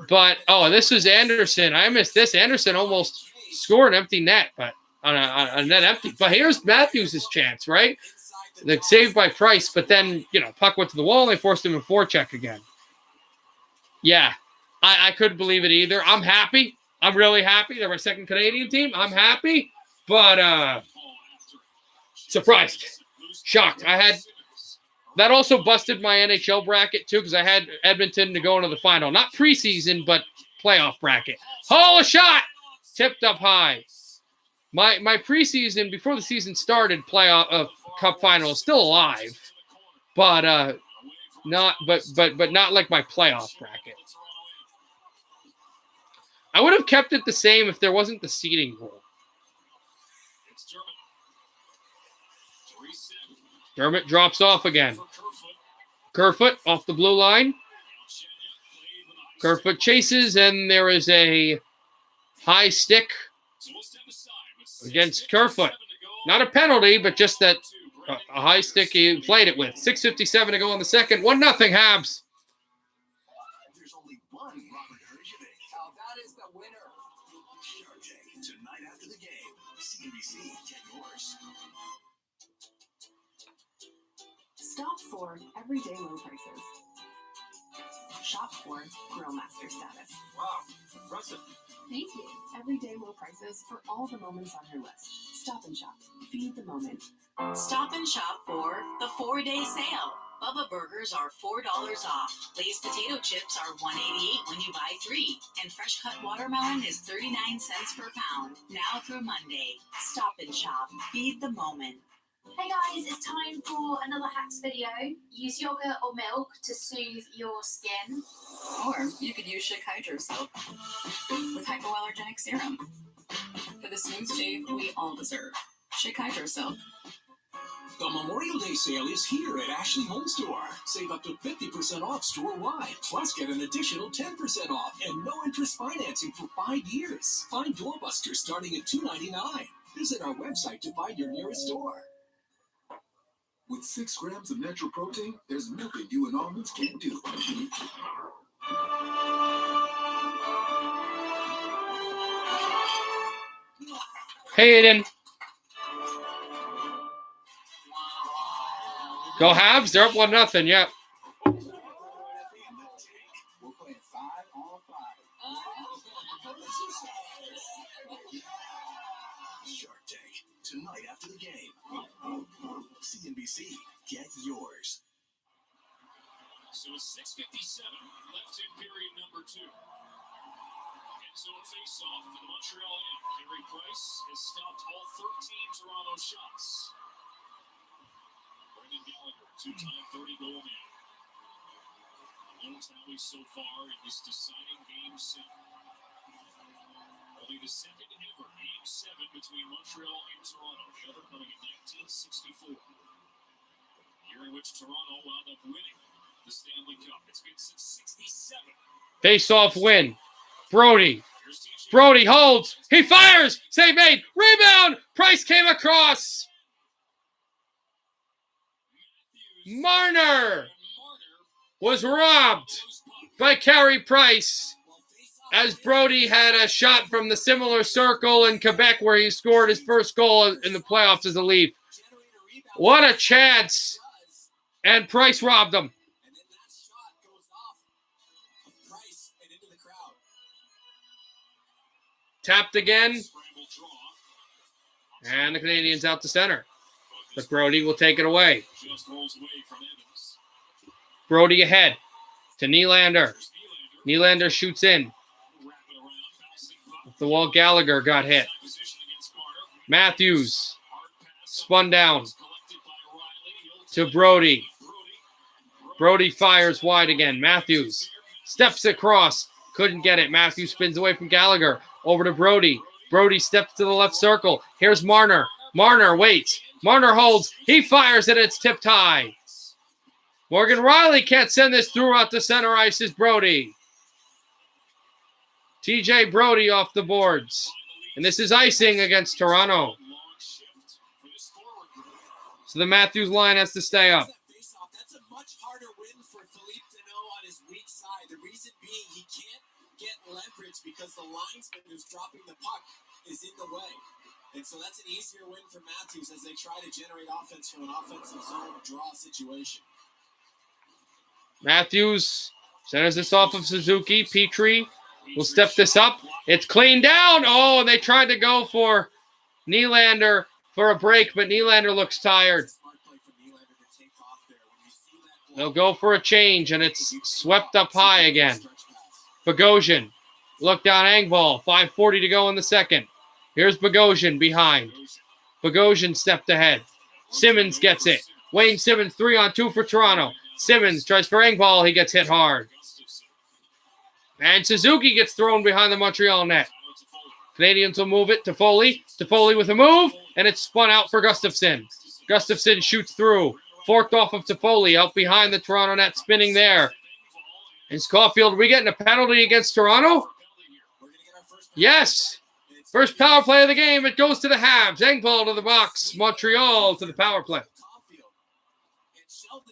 But, this was Anderson. I missed this. Anderson almost scored an empty net, but on a net empty. But here's Matthews' chance, right? The save by Price, but then, puck went to the wall and they forced him to forecheck again. Yeah, I couldn't believe it either. I'm happy. I'm really happy. They're my second Canadian team. I'm happy, but surprised. Shocked. That also busted my NHL bracket, too, because I had Edmonton to go into the final. Not preseason, but playoff bracket. A shot! Tipped up high. My preseason, before the season started, playoff cup final is still alive, but not like my playoff bracket. I would have kept it the same if there wasn't the seeding rule. Dermott drops off again. Kerfoot off the blue line. Kerfoot chases, and there is a high stick against Kerfoot. Not a penalty, but just that a high stick he played it with. 6:57 to go in the second. 1-0 Habs. that is the winner. Shark Tank, tonight after the game. CNBC, get yours. Stop for everyday low prices. Shop for Grill Master status. Wow, impressive. Thank you. Everyday low prices for all the moments on your list. Stop and shop. Feed the moment. Stop and shop for the 4-day sale. Bubba Burgers are $4 off. Lay's potato chips are $1.88 when you buy 3. And fresh cut watermelon is 39 cents per pound. Now through Monday. Stop and shop. Feed the moment. Hey guys, it's time for another hacks video. Use yogurt or milk to soothe your skin. Or you could use Schick Hydro Soap with hypoallergenic serum. For the smooth shave we all deserve. Schick Hydro Soap. The Memorial Day sale is here at Ashley Home Store. Save up to 50% off store-wide. Plus, get an additional 10% off and no interest financing for 5 years. Find doorbusters starting at $2.99. Visit our website to find your nearest store. With 6 grams of natural protein, there's nothing you and almonds can't do. Hey, Aiden. Go Habs. They're up 1-0. Yep. We're playing 5-on-5. Shark Tank, tonight after the game. CNBC, get yours. So it's 6:57 left in period number 2. End zone face-off for the Montreal end. Carey Price has stopped all 13 Toronto shots. Brendan Gallagher, 2-time 30-goal man. Lone tally so far in this deciding Game 7. Only the second ever Game 7 between Montreal and Toronto. The other coming in 1964. Year in which Toronto wound up winning the Stanley Cup. It's been since 67. Face-off win. Brody. Brody holds. He fires. Save made. Rebound. Price came across. Marner was robbed by Carey Price as Brody had a shot from the similar circle in Quebec where he scored his first goal in the playoffs as a Leaf. What a chance. And Price robbed him. And then that shot goes off of Price and into the crowd. Tapped again. And the Canadians out to center. But Brody will take it away. Just rolls away from Evans. Brody ahead to Nylander. Nylander shoots in. Off the wall, Gallagher got hit. Matthews spun down to Brody. Brody fires wide again. Matthews steps across. Couldn't get it. Matthews spins away from Gallagher. Over to Brody. Brody steps to the left circle. Here's Marner. Marner waits. Marner holds. He fires it. It's tipped high. Morgan Riley can't send this through out to center ice is Brody. TJ Brody off the boards. And this is icing against Toronto. So the Matthews line has to stay up. That's a much harder win for Philippe Deneau on his weak side. The reason being he can't get leverage because the linesman who's dropping the puck is in the way. And so that's an easier win for Matthews as they try to generate offense from an offensive zone draw situation. Matthews centers this off of Suzuki. Petrie will step this up. It's cleaned down. Oh, they tried to go for Nylander for a break, but Nylander looks tired. They'll go for a change, and it's swept up high again. Bogosian, look down Engvall. 5:40 to go in the second. Here's Bogosian behind. Bogosian stepped ahead. Simmons gets it. Wayne Simmons 3-on-2 for Toronto. Simmons tries for Engvall. He gets hit hard. And Suzuki gets thrown behind the Montreal net. Canadians will move it to Foley. To Foley with a move, and it's spun out for Gustafsson. Gustafsson shoots through. Forked off of Toffoli, out behind the Toronto net, spinning there. Is Caulfield, are we getting a penalty against Toronto? Yes. First power play of the game. It goes to the Habs. Engvall to the box. Montreal to the power play.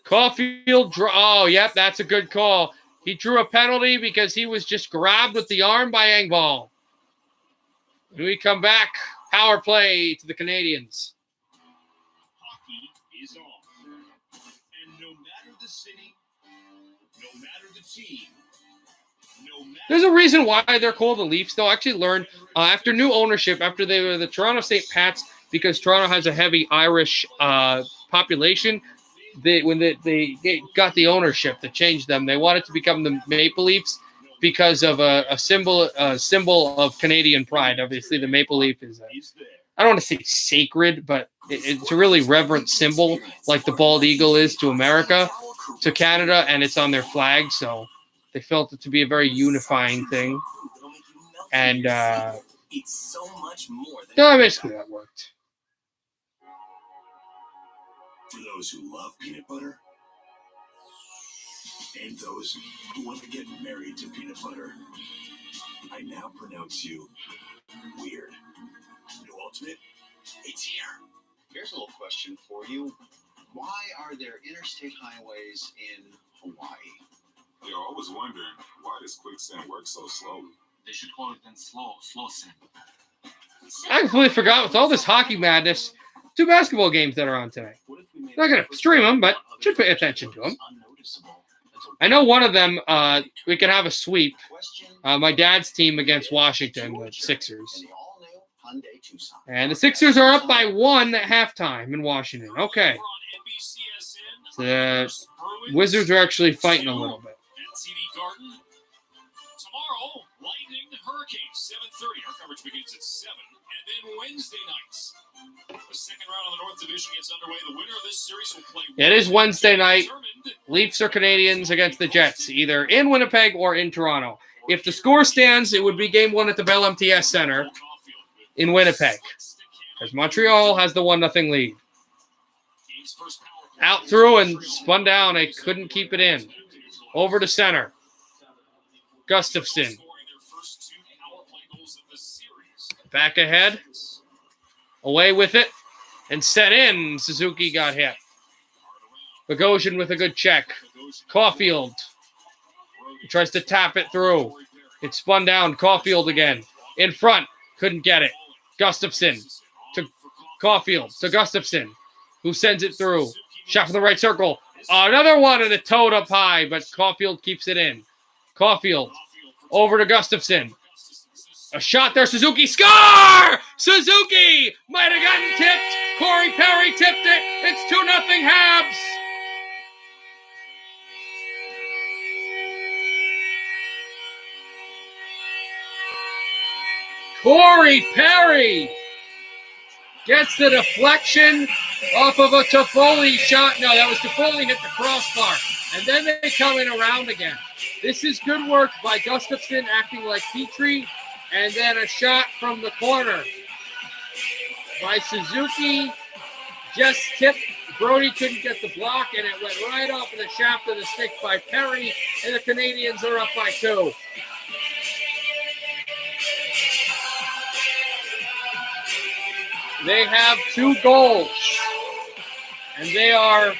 Caulfield, oh, yep, that's a good call. He drew a penalty because he was just grabbed with the arm by Engvall. When we come back, power play to the Canadians. Hockey is on. And no matter the city, no matter the team, no matter... There's a reason why they're called the Leafs. They'll actually learn after new ownership, after they were the Toronto St. Pats, because Toronto has a heavy Irish population. When they got the ownership that changed them, they wanted to become the Maple Leafs because of a symbol of Canadian pride. Obviously, the Maple Leaf is I don't want to say sacred, but it's a really reverent symbol, like the bald eagle is to America, to Canada, and it's on their flag. So they felt it to be a very unifying thing, and basically that worked. For those who love peanut butter, and those who want to get married to peanut butter, I now pronounce you weird. New Ultimate, it's here. Here's a little question for you. Why are there interstate highways in Hawaii? You're always wondering, why does quicksand work so slowly? They should call it then slow sand. I completely forgot with all this hockey madness, 2 basketball games that are on today. Not going to stream them, but should pay attention to them. I know one of them, we can have a sweep. My dad's team against Washington, the Sixers. And the Sixers are up by 1 at halftime in Washington. Okay. The Wizards are actually fighting a little bit. Tomorrow, Lightning, Hurricanes, 7:30. Our coverage begins at 7. And then Wednesday nights, the second round of the North Division gets underway. The winner of this series will play. It is Wednesday night. Leafs or Canadians against the Jets, either in Winnipeg or in Toronto. If the score stands, it would be game 1 at the Bell MTS Center in Winnipeg, because Montreal has the 1-0 lead. Out through and spun down. They couldn't keep it in. Over to center. Gustafsson. Back ahead. Away with it. And set in. Suzuki got hit. Bogosian with a good check. Caulfield. He tries to tap it through. It spun down. Caulfield again. In front. Couldn't get it. Gustafsson to Caulfield. To Gustafsson, who sends it through. Shot from the right circle. Another one and a toed up high, but Caulfield keeps it in. Caulfield over to Gustafsson. A shot there. Suzuki. Score! Suzuki might have gotten tipped. Corey Perry tipped it. It's 2-0 Habs. Corey Perry gets the deflection off of a Toffoli shot. No, that was Toffoli hit the crossbar. And then they come in around again. This is good work by Gustafsson acting like Petrie. And then a shot from the corner by Suzuki. Just tipped. Brody couldn't get the block, and it went right off of the shaft of the stick by Perry. And the Canadians are up by 2. They have 2 goals, and they are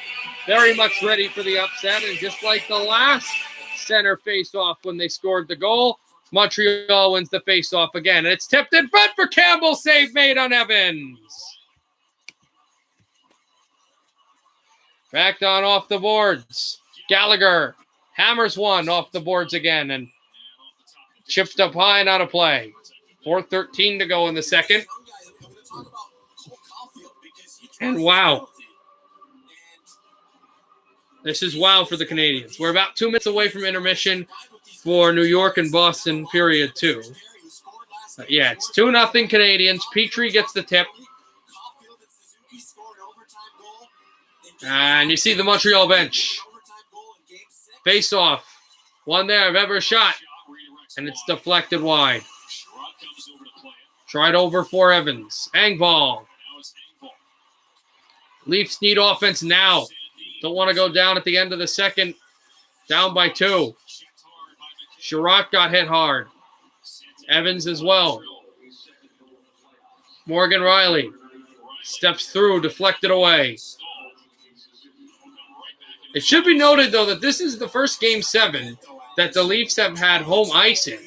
very much ready for the upset. And just like the last center face-off when they scored the goal, Montreal wins the face-off again. And it's tipped in front for Campbell. Save made on Evans. Back on off the boards. Gallagher hammers one off the boards again and chipped up high and out of play. 4:13 to go in the second. And wow. This is wow for the Canadians. We're about 2 minutes away from intermission for New York and Boston, period 2. Yeah, it's 2-0 Canadians. Petrie gets the tip. And you see the Montreal bench. Face off. One there, Weber shot. And it's deflected wide. Tried over for Evans. Engvall. Leafs need offense now. Don't want to go down at the end of the second. Down by 2. Sherratt got hit hard. Evans as well. Morgan Riley steps through, deflected away. It should be noted, though, that this is the first Game 7 that the Leafs have had home ice in.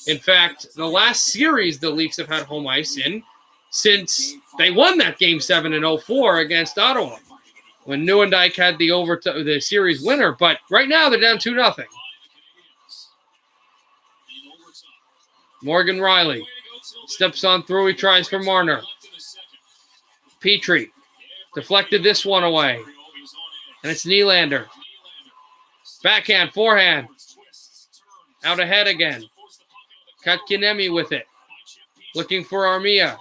In fact, the last series the Leafs have had home ice in since they won that Game 7 in 04 against Ottawa when Nieuwendyk had the series winner. But right now they're down 2-0. Morgan Riley steps on through. He tries for Marner. Petrie deflected this one away. And it's Nylander. Backhand, forehand. Out ahead again. Kotkaniemi with it. Looking for Armia.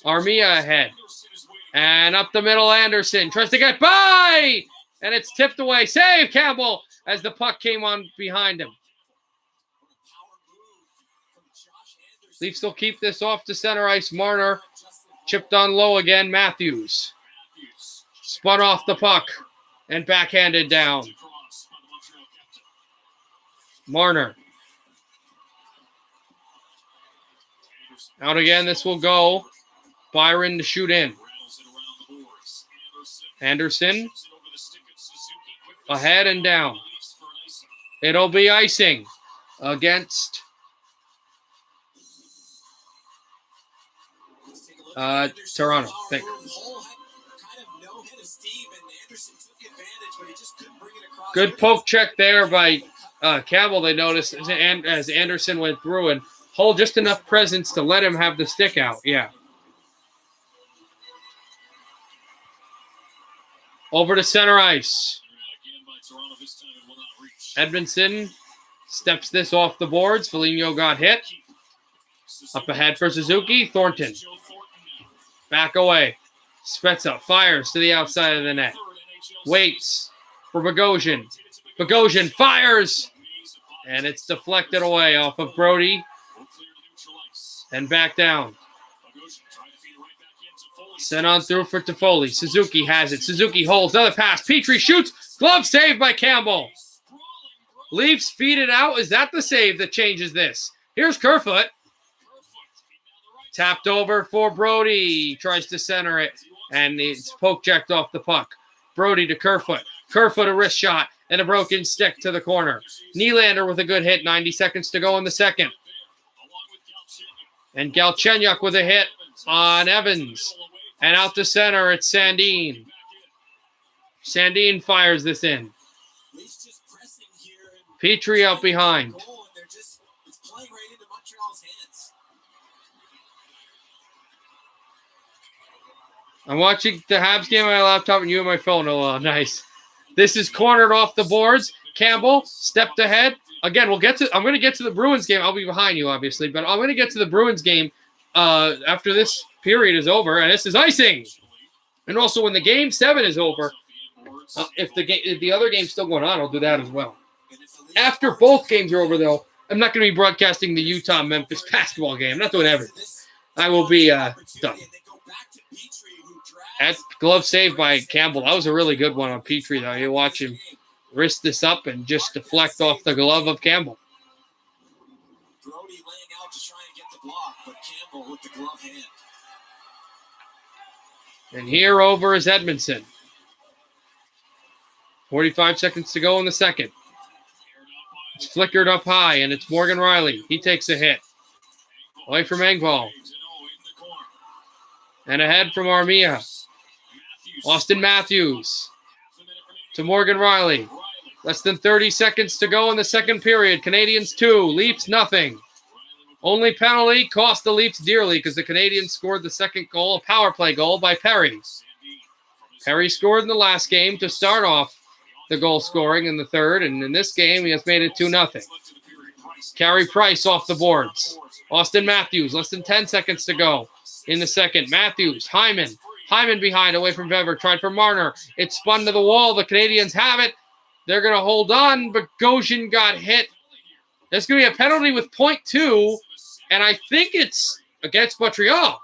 Armia ahead. And up the middle, Anderson. Tries to get by! And it's tipped away. Save, Campbell, as the puck came on behind him. Leafs will keep this off to center ice. Marner chipped on low again. Matthews. Spun off the puck and backhanded down. Marner. Out again. This will go. Byron to shoot in. Anderson. Ahead and down. It'll be icing against Toronto. Good poke check there by Campbell, they noticed, as Anderson went through, and Hull just enough presence to let him have the stick out. Yeah. Over to center ice. Edmondson steps this off the boards. Foligno got hit. Up ahead for Suzuki. Thornton. Back away. Spezza fires to the outside of the net. Waits for Bogosian. Bogosian fires. And it's deflected away off of Brody. And back down. Sent on through for Toffoli. Suzuki has it. Suzuki holds. Another pass. Petrie shoots. Glove saved by Campbell. Leafs feed it out. Is that the save that changes this? Here's Kerfoot. Tapped over for Brody. Tries to center it. And it's poke checked off the puck. Brody to Kerfoot. Kerfoot a wrist shot. And a broken stick to the corner. Nylander with a good hit. 90 seconds to go in the second. And Galchenyuk with a hit on Evans. And out to center, it's Sandin. Sandin fires this in. Petrie out behind. I'm watching the Habs game on my laptop and you on my phone. Oh, nice. This is cornered off the boards. Campbell stepped ahead. Again, I'm going to get to the Bruins game. I'll be behind you, obviously, but I'm going to get to the Bruins game after this period is over, and this is icing. And also, when the Game 7 is over, if the other game's still going on, I'll do that as well. After both games are over, though, I'm not going to be broadcasting the Utah-Memphis basketball game. I'm not doing everything. I will be done. That glove saved by Campbell. That was a really good one on Petrie, though. You watch him wrist this up and just deflect off the glove of Campbell. Brody laying out to try and get the block, but Campbell with the glove hand. And here over is Edmondson. 45 seconds to go in the second. It's flickered up high, and it's Morgan Riley. He takes a hit. Away from Engvall. And ahead from Armia. Austin Matthews. To Morgan Riley. Less than 30 seconds to go in the second period. Canadians 2, Leafs nothing. Only penalty cost the Leafs dearly because the Canadians scored the second goal, a power play goal by Perry. Perry scored in the last game to start off the goal scoring in the third, and in this game he has made it 2-0. Carey Price off the boards. Austin Matthews, less than 10 seconds to go in the second. Matthews, Hyman. Hyman behind, away from Vever. Tried for Marner. It spun to the wall. The Canadians have it. They're going to hold on, but Goshen got hit. There's going to be a penalty with 0.2, and I think it's against Montreal,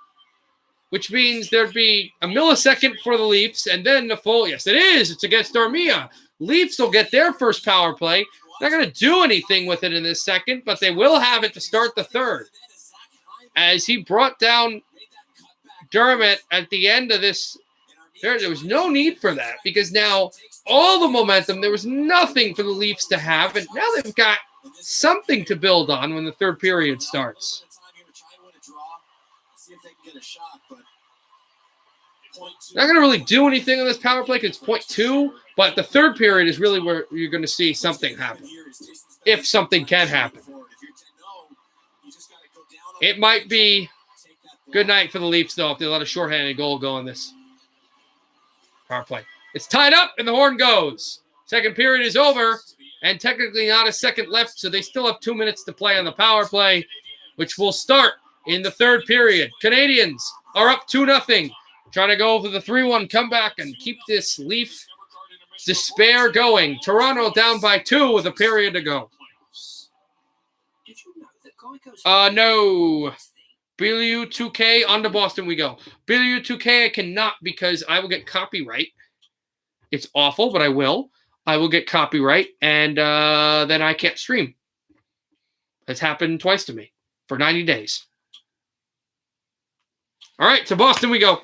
which means there'd be a millisecond for the Leafs, and then the full. Yes, it is. It's against Armia. Leafs will get their first power play. They're not going to do anything with it in this second, but they will have it to start the third. As he brought down Dermott at the end of this, there was no need for that because now all the momentum. There was nothing for the Leafs to have, and now they've got something to build on when the third period starts. Not going to really do anything on this power play because it's 0.2, but the third period is really where you're going to see something happen, if something can happen. It might be good night for the Leafs, though, if they let a shorthanded goal go on this power play. It's tied up, and the horn goes. Second period is over, and technically not a second left, so they still have 2 minutes to play on the power play, which will start in the third period. Canadians are up 2-0, trying to go for the 3-1 comeback and keep this Leaf despair going. Toronto down by 2 with a period to go. No. BLU 2K, on to Boston we go. BLU 2K I cannot because I will get copyright. It's awful, but I will. I will get copyright, and then I can't stream. It's happened twice to me for 90 days. All right, to Boston we go.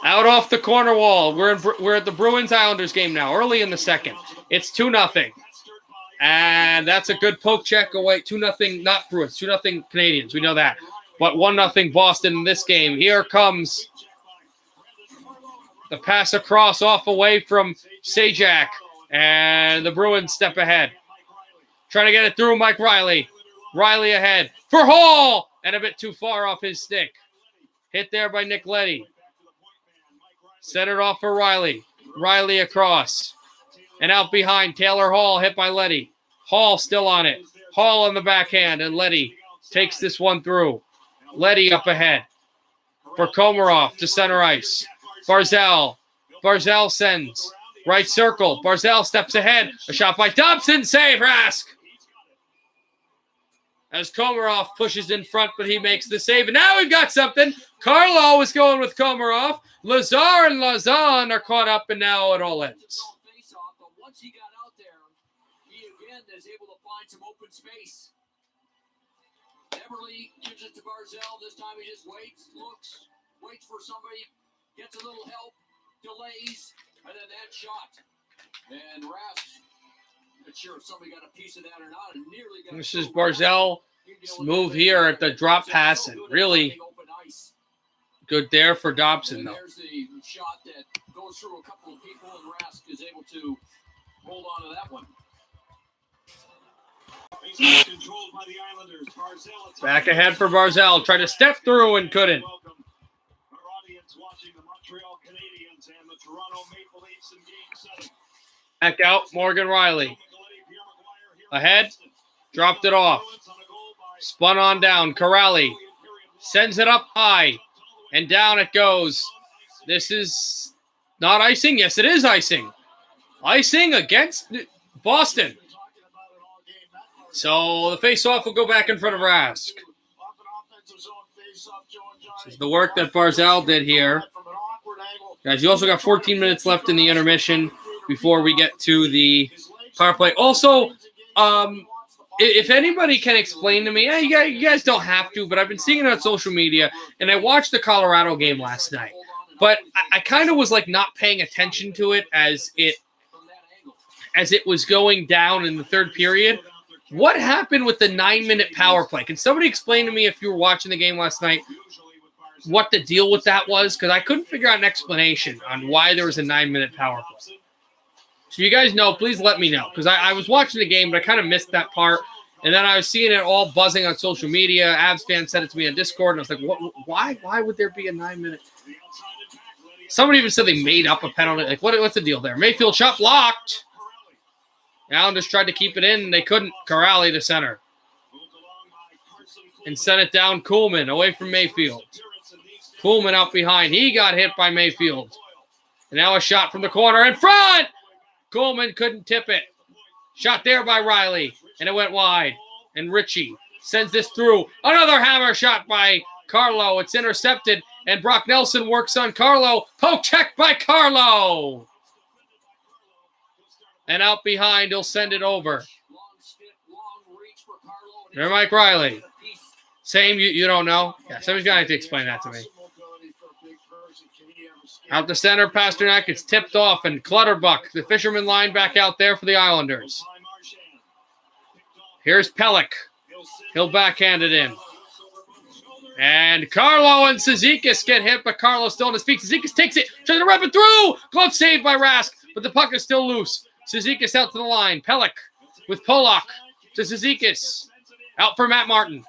Out off the corner wall. We're at the Bruins Islanders game now, early in the second. It's 2-0. And that's a good poke check away. 2-0, not Bruins, 2-0 Canadians. We know that. But 1-0 Boston in this game. Here comes the pass across off away from Sajak. And the Bruins step ahead. Trying to get it through Mike Riley. Riley ahead for Hall. And a bit too far off his stick. Hit there by Nick Leddy. Set it off for Riley. Riley across. And out behind, Taylor Hall hit by Leddy. Hall still on it. Hall on the backhand, and Leddy takes this one through. Leddy up ahead for Komarov to center ice. Barzal. Barzal sends. Right circle. Barzal steps ahead. A shot by Dobson. Save, Rask. As Komarov pushes in front, but he makes the save. And now we've got something. Carlo is going with Komarov. Lazar and Lazan are caught up, and now it all ends. But once he got out there, he again is able to find some open space. Everly gives it to Barzal. This time he just waits, looks, waits for somebody, gets a little help, delays, and then that shot. And Rask, not sure if somebody got a piece of that or not. And nearly got this is Barzal's move here at the drop pass, and really good there for Dobson, though. There's the shot that goes through a couple of people, and Rask is able to hold on to that one. Back ahead for Barzal. Tried to step through and couldn't. Back out, Morgan Riley. Ahead, dropped it off. Spun on down. Corrali sends it up high, and down it goes. This is not icing. Yes, it is icing. Icing against Boston. So the face-off will go back in front of Rask. This is the work that Barzal did here. Guys, you also got 14 minutes left in the intermission before we get to the power play. Also, if anybody can explain to me, you guys don't have to, but I've been seeing it on social media, and I watched the Colorado game last night. But I kind of was like not paying attention to it as it was going down in the third period. What happened with the 9-minute power play? Can somebody explain to me, if you were watching the game last night, what the deal with that was? Because I couldn't figure out an explanation on why there was a 9-minute power play. So you guys know, please let me know. Because I was watching the game, but I kind of missed that part. And then I was seeing it all buzzing on social media. Avs fans sent it to me on Discord. And I was like, why? Why would there be a 9-minute? Somebody even said they made up a penalty. Like, what's the deal there? Mayfield shot blocked. The Islanders tried to keep it in, and they couldn't. Corrali to center. And sent it down Kuhlman away from Mayfield. Kuhlman out behind. He got hit by Mayfield. And now a shot from the corner in front. Kuhlman couldn't tip it. Shot there by Riley, and it went wide. And Ritchie sends this through. Another hammer shot by Carlo. It's intercepted, and Brock Nelson works on Carlo. Poke check by Carlo. And out behind, he'll send it over. There, Mike Riley. Same, you don't know? Yeah, somebody's going to have to explain that to me. Out the center, Pasternak. It's tipped off, and Clutterbuck, the fisherman line, back out there for the Islanders. Here's Pelech. He'll backhand it in. And Carlo and Cizikas get hit, but Carlo's still on his feet. Cizikas takes it, trying to wrap it through. Glove saved by Rask, but the puck is still loose. Cizikas out to the line. Pelech with Polak to Cizikas. Out for Matt Martin.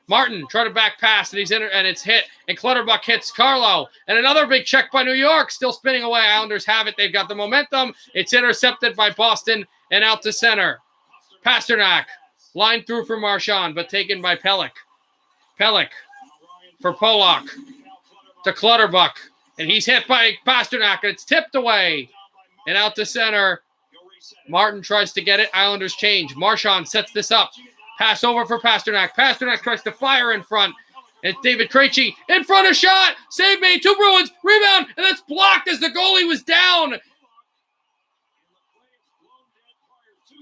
Martin tried to back pass, and he's in, and it's hit. And Clutterbuck hits Carlo. And another big check by New York. Still spinning away. Islanders have it. They've got the momentum. It's intercepted by Boston and out to center. Pasternak. Line through for Marchand, but taken by Pelech. Pelech for Polak to Clutterbuck. And he's hit by Pasternak, and it's tipped away. And out to center. Martin tries to get it. Islanders change. Marchand sets this up. Pass over for Pasternak. Pasternak tries to fire in front. It's David Krejci in front of shot. Save made. 2 Bruins. Rebound. And that's blocked as the goalie was down.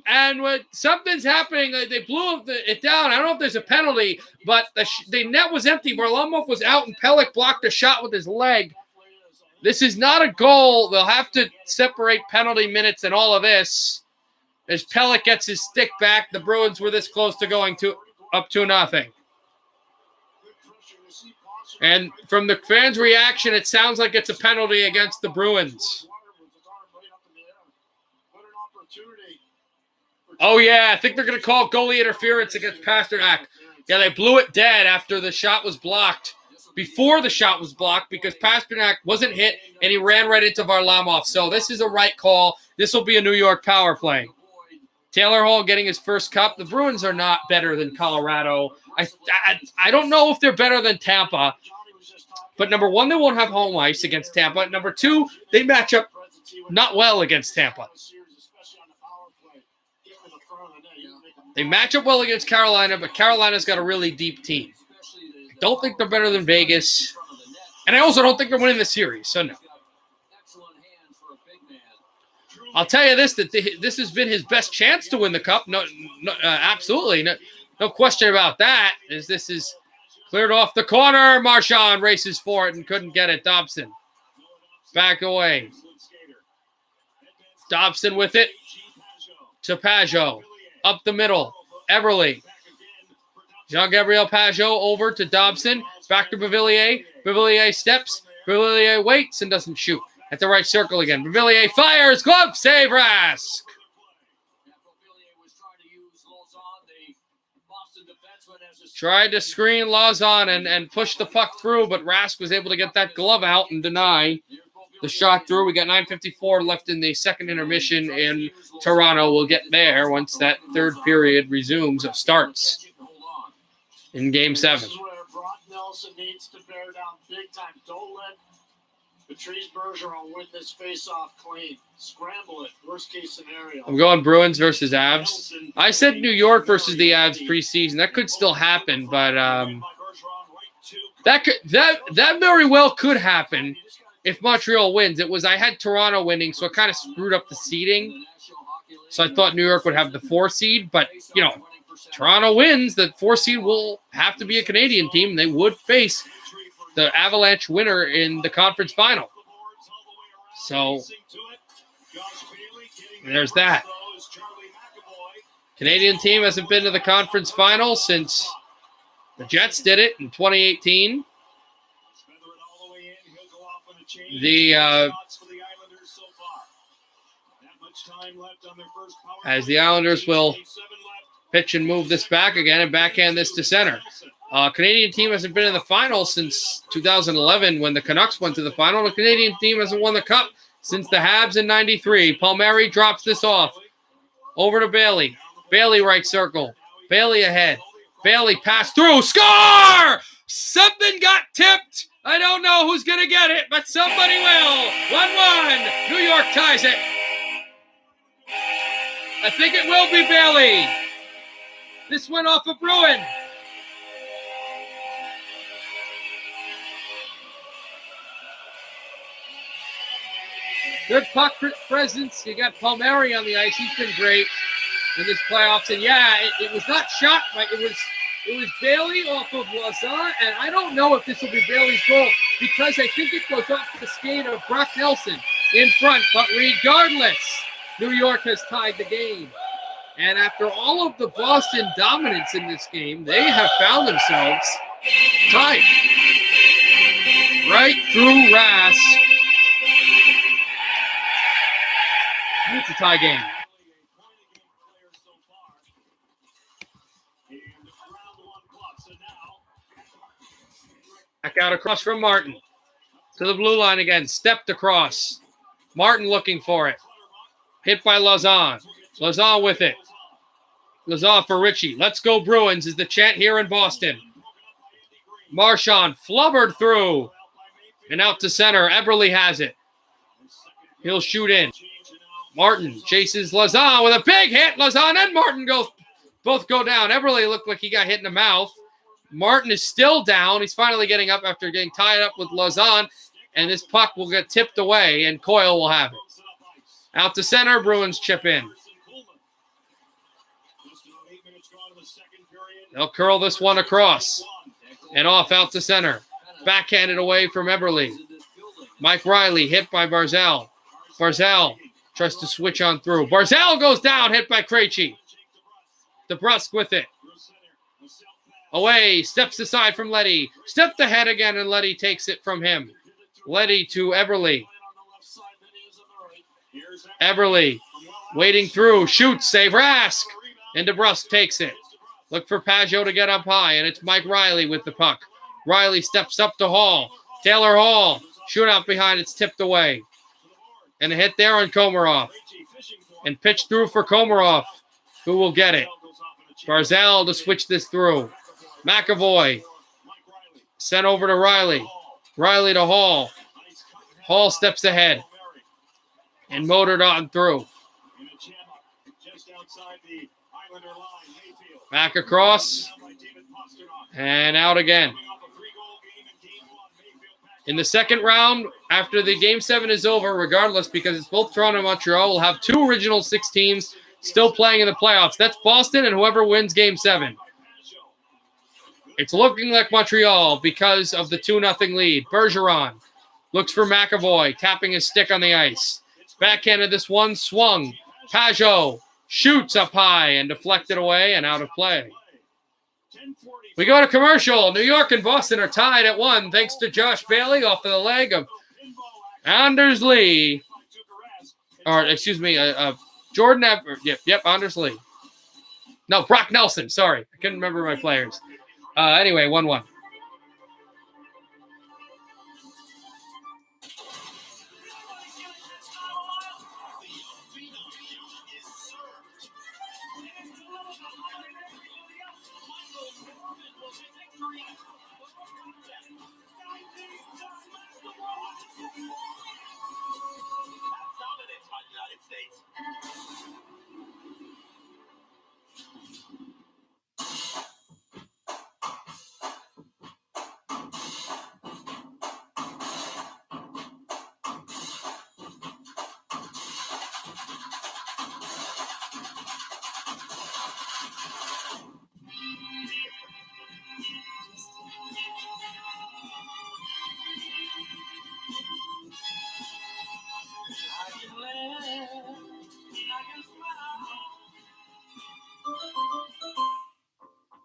And when something's happening, they blew it down. I don't know if there's a penalty, but the net was empty. Varlamov was out, and Pelech blocked a shot with his leg. This is not a goal. They'll have to separate penalty minutes and all of this. As Pelech gets his stick back, the Bruins were this close to going up 2-0. And from the fans' reaction, it sounds like it's a penalty against the Bruins. Oh, yeah, I think they're going to call goalie interference against Pasternak. Yeah, they blew it dead after the shot was blocked. Before the shot was blocked because Pasternak wasn't hit and he ran right into Varlamov. So this is a right call. This will be a New York power play. Taylor Hall getting his first cup. The Bruins are not better than Colorado. I don't know if they're better than Tampa. But number one, they won't have home ice against Tampa. Number two, they match up not well against Tampa. They match up well against Carolina, but Carolina's got a really deep team. I don't think they're better than Vegas. And I also don't think they're winning the series, so no. I'll tell you this, that this has been his best chance to win the cup. No, absolutely. No question about that. As this is cleared off the corner. Marchand races for it and couldn't get it. Dobson back away. Dobson with it to Pajot. Up the middle. Everly. Jean-Gabriel Pajot over to Dobson. Back to Beauvillier. Beauvillier steps. Beauvillier waits and doesn't shoot. At the right circle again. Beauvillier fires. Glove save Rask. Tried to screen Lauzon and push the puck through, but Rask was able to get that glove out and deny the shot through. We got 9:54 left in the second intermission, and Toronto will get there once that third period resumes or starts in Game 7. This is where Brock Nelson needs to bear down big time. Don't let Patrice Bergeron win this face-off clean. Scramble it. Worst case scenario. I'm going Bruins versus Avs. I said New York versus the Avs preseason. That could still happen, but that very well could happen if Montreal wins. I had Toronto winning, so it kind of screwed up the seeding. So I thought New York would have the 4 seed, but Toronto wins, the 4 seed will have to be a Canadian team. They would face the Avalanche winner in the conference final. So there's that. Canadian team hasn't been to the conference final since the Jets did it in 2018. As the Islanders will pitch and move this back again and backhand this to center. Canadian team hasn't been in the final since 2011 when the Canucks went to the final. The Canadian team hasn't won the cup since the Habs in 93. Palmieri drops this off. Over to Bailey. Bailey right circle. Bailey ahead. Bailey passed through. Score! Something got tipped. I don't know who's going to get it, but somebody will. 1-1. New York ties it. I think it will be Bailey. This went off a Bruin. Good puck presence. You got Palmieri on the ice. He's been great in this playoffs. And yeah, it was not shot, but it was It was Bailey off of Lazar, and I don't know if this will be Bailey's goal because I think it goes off the skate of Brock Nelson in front. But regardless, New York has tied the game. And after all of the Boston dominance in this game, they have found themselves tied. Right through Rask. It's a tie game. Back out across from Martin. To the blue line again. Stepped across. Martin looking for it. Hit by Lazan. Lazan with it. Lazan for Richie. Let's go Bruins is the chant here in Boston. Marchand flubbered through. And out to center. Eberle has it. He'll shoot in. Martin chases Lazan with a big hit. Lazan and Martin both go down. Eberle looked like he got hit in the mouth. Martin is still down. He's finally getting up after getting tied up with Lazan. And this puck will get tipped away, and Coyle will have it. Out to center, Bruins chip in. They'll curl this one across. And off out to center. Backhanded away from Eberle. Mike Riley hit by Barzal. Barzal tries to switch on through. Barzal goes down, hit by Krejci. DeBrusk with it. Away, steps aside from Leddy. Stepped ahead again, and Leddy takes it from him. Leddy to Eberle. Eberle waiting through. Shoots, save Rask. And DeBrusk takes it. Look for Pajot to get up high, and it's Mike Riley with the puck. Riley steps up to Hall. Taylor Hall. Shootout behind, it's tipped away. And a hit there on Komarov. And pitch through for Komarov, who will get it. Barzal to switch this through. McAvoy sent over to Riley. Riley to Hall. Hall steps ahead and motored on through. Back across and out again. In the second round, after the Game 7 is over, regardless, because it's both Toronto and Montreal, we'll have two original six teams still playing in the playoffs. That's Boston and whoever wins Game 7. It's looking like Montreal because of the 2-0 lead. Bergeron looks for McAvoy, tapping his stick on the ice. Backhanded this one, swung. Pajot shoots up high and deflected away and out of play. We go to commercial. New York and Boston are tied at 1 thanks to Josh Bailey off of the leg of Anders Lee. Or, excuse me, Jordan Everett. Yep, Anders Lee. No, Brock Nelson. Sorry. I couldn't remember my players. Anyway, 1-1.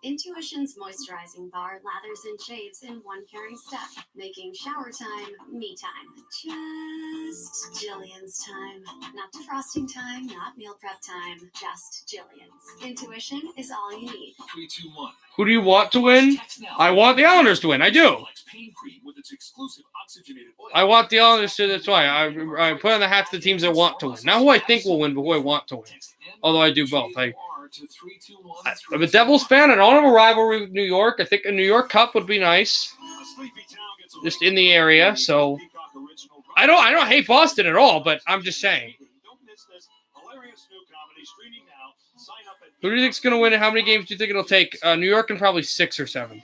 Intuition's moisturizing bar lathers and shaves in one caring step, making shower time me time. Just Jillian's time. Not defrosting time, not meal prep time. Just Jillian's. Intuition is all you need. 3, 2, 1. Who do you want to win? I want the Islanders to win. I do. I want the Islanders to. That's why I put on the hats the teams that want to win. Not who I think will win, but who I want to win. Although I do both. I'm a Devils fan. I don't have a rivalry with New York. I think a New York Cup would be nice, just in the area. So I don't hate Boston at all, but I'm just saying. Who do you think's going to win? And how many games do you think it'll take? New York in probably 6 or 7.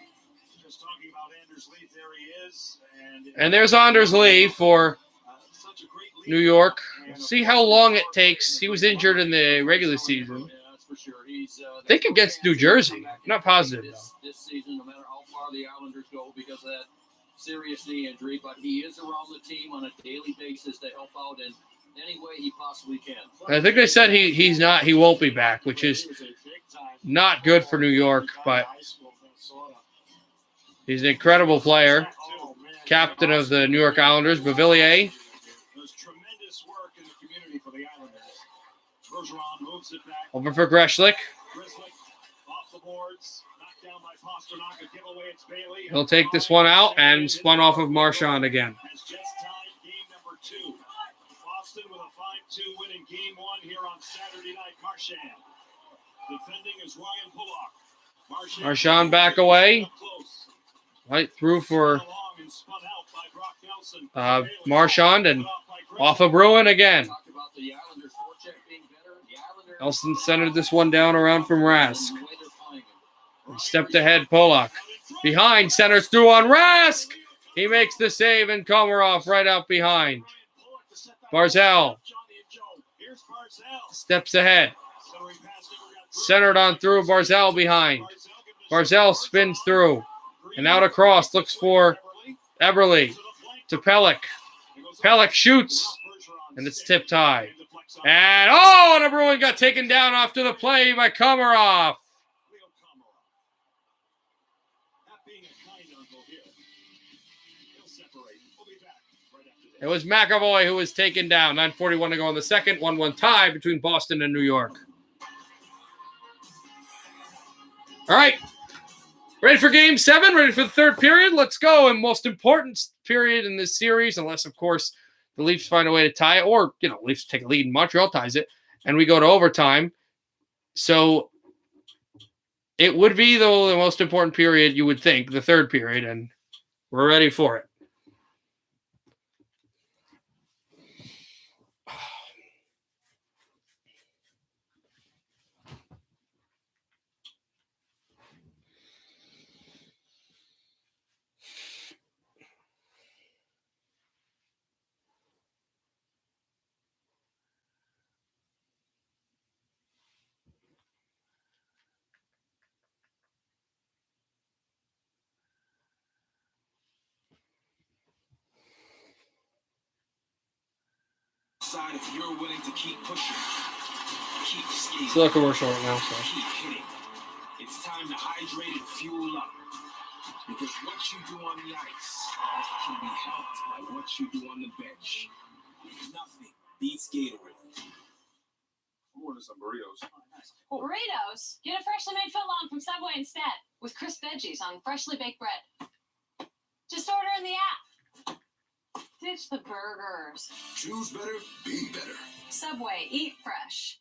And there's Anders Lee for New York. See how long it takes. He was injured in the regular season. I think against New Jersey. Not positive, though. This season, no matter how far the Islanders go because of that serious knee injury, but he is around the team on a daily basis to help out in any way he possibly can. I think they said he won't be back, which is not good for New York, but he's an incredible player. Captain of the New York Islanders, Beauvillier. Tremendous work in the community for the Islanders. Bergeron moves it back. Over for Greshlick. Off the boards, knocked down by Pasternak. A giveaway. It's Bailey. He'll take this one out and spun off of Marchand again. Has just tied game number 2. Boston with a 5-2 win in game 1 here on Saturday night. Marchand. Defending is Ryan Pulock. Marchand back away. Right through for Marchand and off of Bruin again. Nelson centered this one down around from Rask. Stepped ahead, Polak. Behind, centers through on Rask. He makes the save, and Komarov right out behind. Barzal steps ahead. Centered on through, Barzal behind. Barzal spins through. And out across, looks for Eberle to Pelech. Pelech shoots, and it's tipped high. And a Bruin got taken down after the play by Komarov. It was McAvoy who was taken down. 9:41 to go in the second. 1-1 tie between Boston and New York. All right. Ready for game 7? Ready for the third period? Let's go. And most important period in this series, unless, of course, the Leafs find a way to tie it, or, Leafs take a lead and Montreal ties it, and we go to overtime. So it would be, though, the most important period, you would think, the third period, and we're ready for it. If you're willing to keep pushing, keep skating, It's a commercial right now, so. keep hitting. It's time to hydrate and fuel up. Because what you do on the ice can be helped by what you do on the bench. Nothing beats Gatorade. I'm ordering some burritos. Burritos? Get a freshly made footlong from Subway instead, with crisp veggies on freshly baked bread. Just order in the app. Ditch the burgers. Choose better, be better. Subway, eat fresh.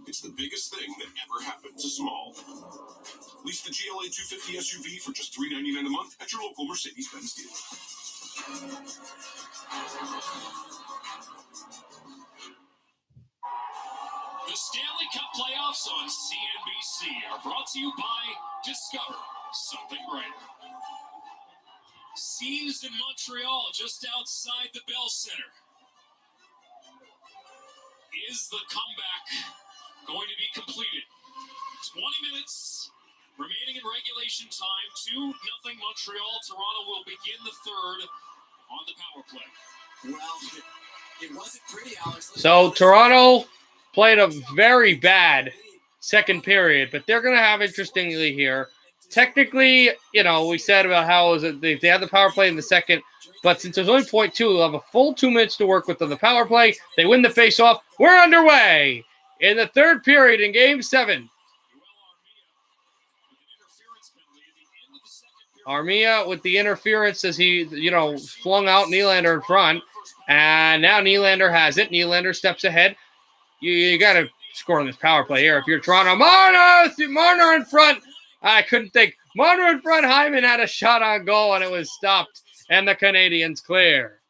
It's the biggest thing that ever happened to small. Lease the GLA 250 SUV for just $399 a month at your local Mercedes-Benz dealer. The Stanley Cup playoffs on CNBC are brought to you by Discover Something Brighter. Scenes in Montreal just outside the Bell Center. Is the comeback going to be completed? 20 minutes remaining in regulation time. 2-0 Montreal. Toronto will begin the third on the power play. Well, it wasn't pretty, Alex. So Toronto played a very bad second period, but they're going to have, interestingly here, technically, we said about how they had the power play in the second, but since there's only 0.2, they'll have a full 2 minutes to work with on the power play. They win the face-off. We're underway in the third period in Game 7. Armia with the interference as he, flung out Nylander in front. And now Nylander has it. Nylander steps ahead. You got to score on this power play here. If you're Toronto, Marner in front. I couldn't think. Marner in front. Hyman had a shot on goal, and it was stopped. And the Canadians clear.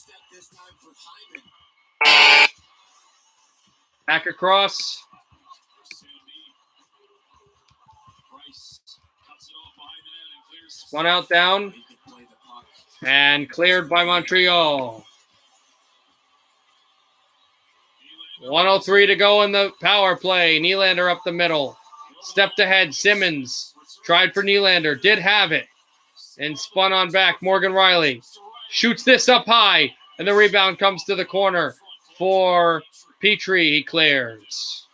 step this time for Hyman. Back across. One out down. And cleared by Montreal. 1:03 to go in the power play. Nylander up the middle. Stepped ahead. Simmons tried for Nylander. Did have it. And spun on back. Morgan Riley shoots this up high. And the rebound comes to the corner for Petrie. He clears.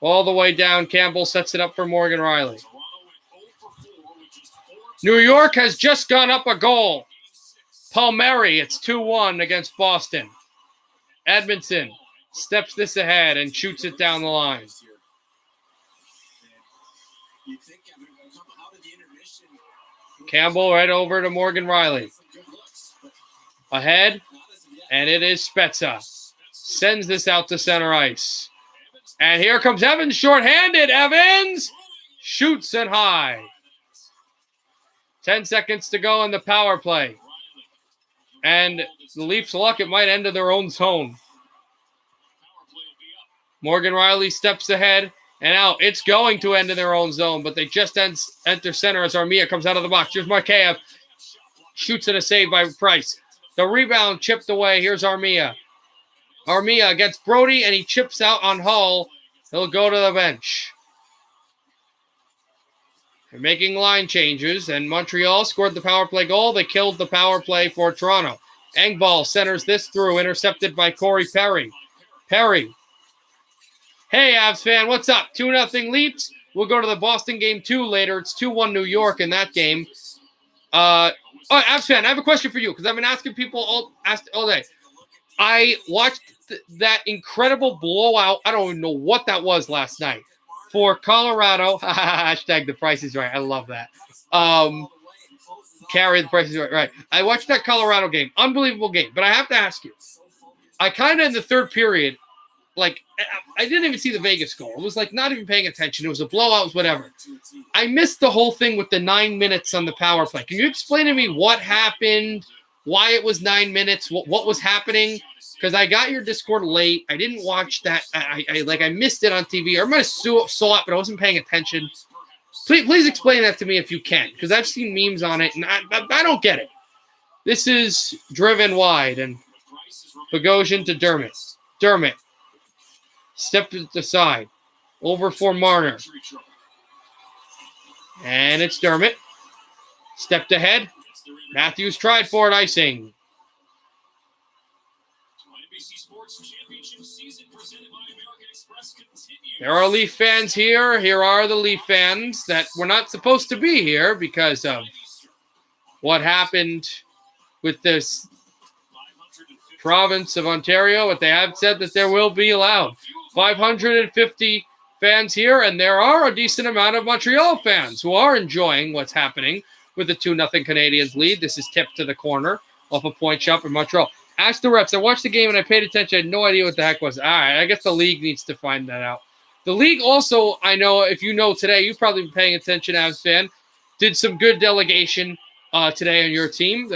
All the way down. Campbell sets it up for Morgan Riley. New York has just gone up a goal. Palmieri, it's 2-1 against Boston. Edmondson steps this ahead and shoots it down the line. Campbell right over to Morgan Riley. Ahead, and it is Spezza. Sends this out to center ice. And here comes Evans, shorthanded. Evans shoots it high. 10 seconds to go in the power play. And the Leafs' luck, it might end in their own zone. Morgan Riley steps ahead and out. It's going to end in their own zone, but they just enter center as Armia comes out of the box. Here's Markeyev. Shoots it a save by Price. The rebound chipped away. Here's Armia. Armia against Brody, and he chips out on Hull. He'll go to the bench. They're making line changes, and Montreal scored the power play goal. They killed the power play for Toronto. Engvall centers this through, intercepted by Corey Perry. Perry. Hey, Avs fan, what's up? 2-0 Leafs. We'll go to the Boston game 2 later. It's 2-1 New York in that game. Avs fan, I have a question for you because I've been asking people all day. I watched that incredible blowout. I don't even know what that was last night. For Colorado, hashtag the price is right. I love that. Carry the price is right. I watched that Colorado game. Unbelievable game. But I have to ask you, I kind of in the third period, like, I didn't even see the Vegas goal. It was like not even paying attention. It was a blowout, it was whatever. I missed the whole thing with the 9 minutes on the power play. Can you explain to me what happened, why it was 9 minutes, what was happening? Because I got your Discord late. I didn't watch that. I missed it on TV. I might have saw it, but I wasn't paying attention. Please explain that to me if you can, because I've seen memes on it, and I don't get it. This is driven wide, and Bogosian to Dermott. Dermott stepped to the side. Over for Marner. And it's Dermott. Stepped ahead. Matthews tried for it, icing. There are Leaf fans here. Here are the Leaf fans that were not supposed to be here because of what happened with this province of Ontario. But they have said that there will be allowed 550 fans here, and there are a decent amount of Montreal fans who are enjoying what's happening with the 2-0 Canadiens lead. This is tipped to the corner off a point shot in Montreal. Ask the refs. I watched the game and I paid attention. I had no idea what the heck was. All right, I guess the league needs to find that out. The league also, I know, if you know today, you've probably been paying attention as a fan, did some good delegation today on your team,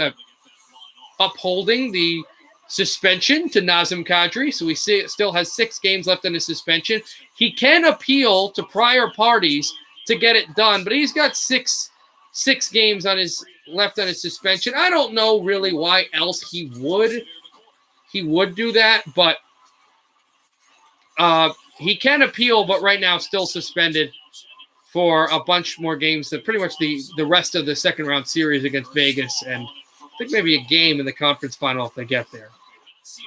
upholding the suspension to Nazem Kadri. So we see it still has 6 games left in his suspension. He can appeal to prior parties to get it done, but he's got six games left on his suspension. I don't know really why else he would do that, but he can appeal, but right now still suspended for a bunch more games, that pretty much the rest of the second round series against Vegas, and I think maybe a game in the conference final if they get there.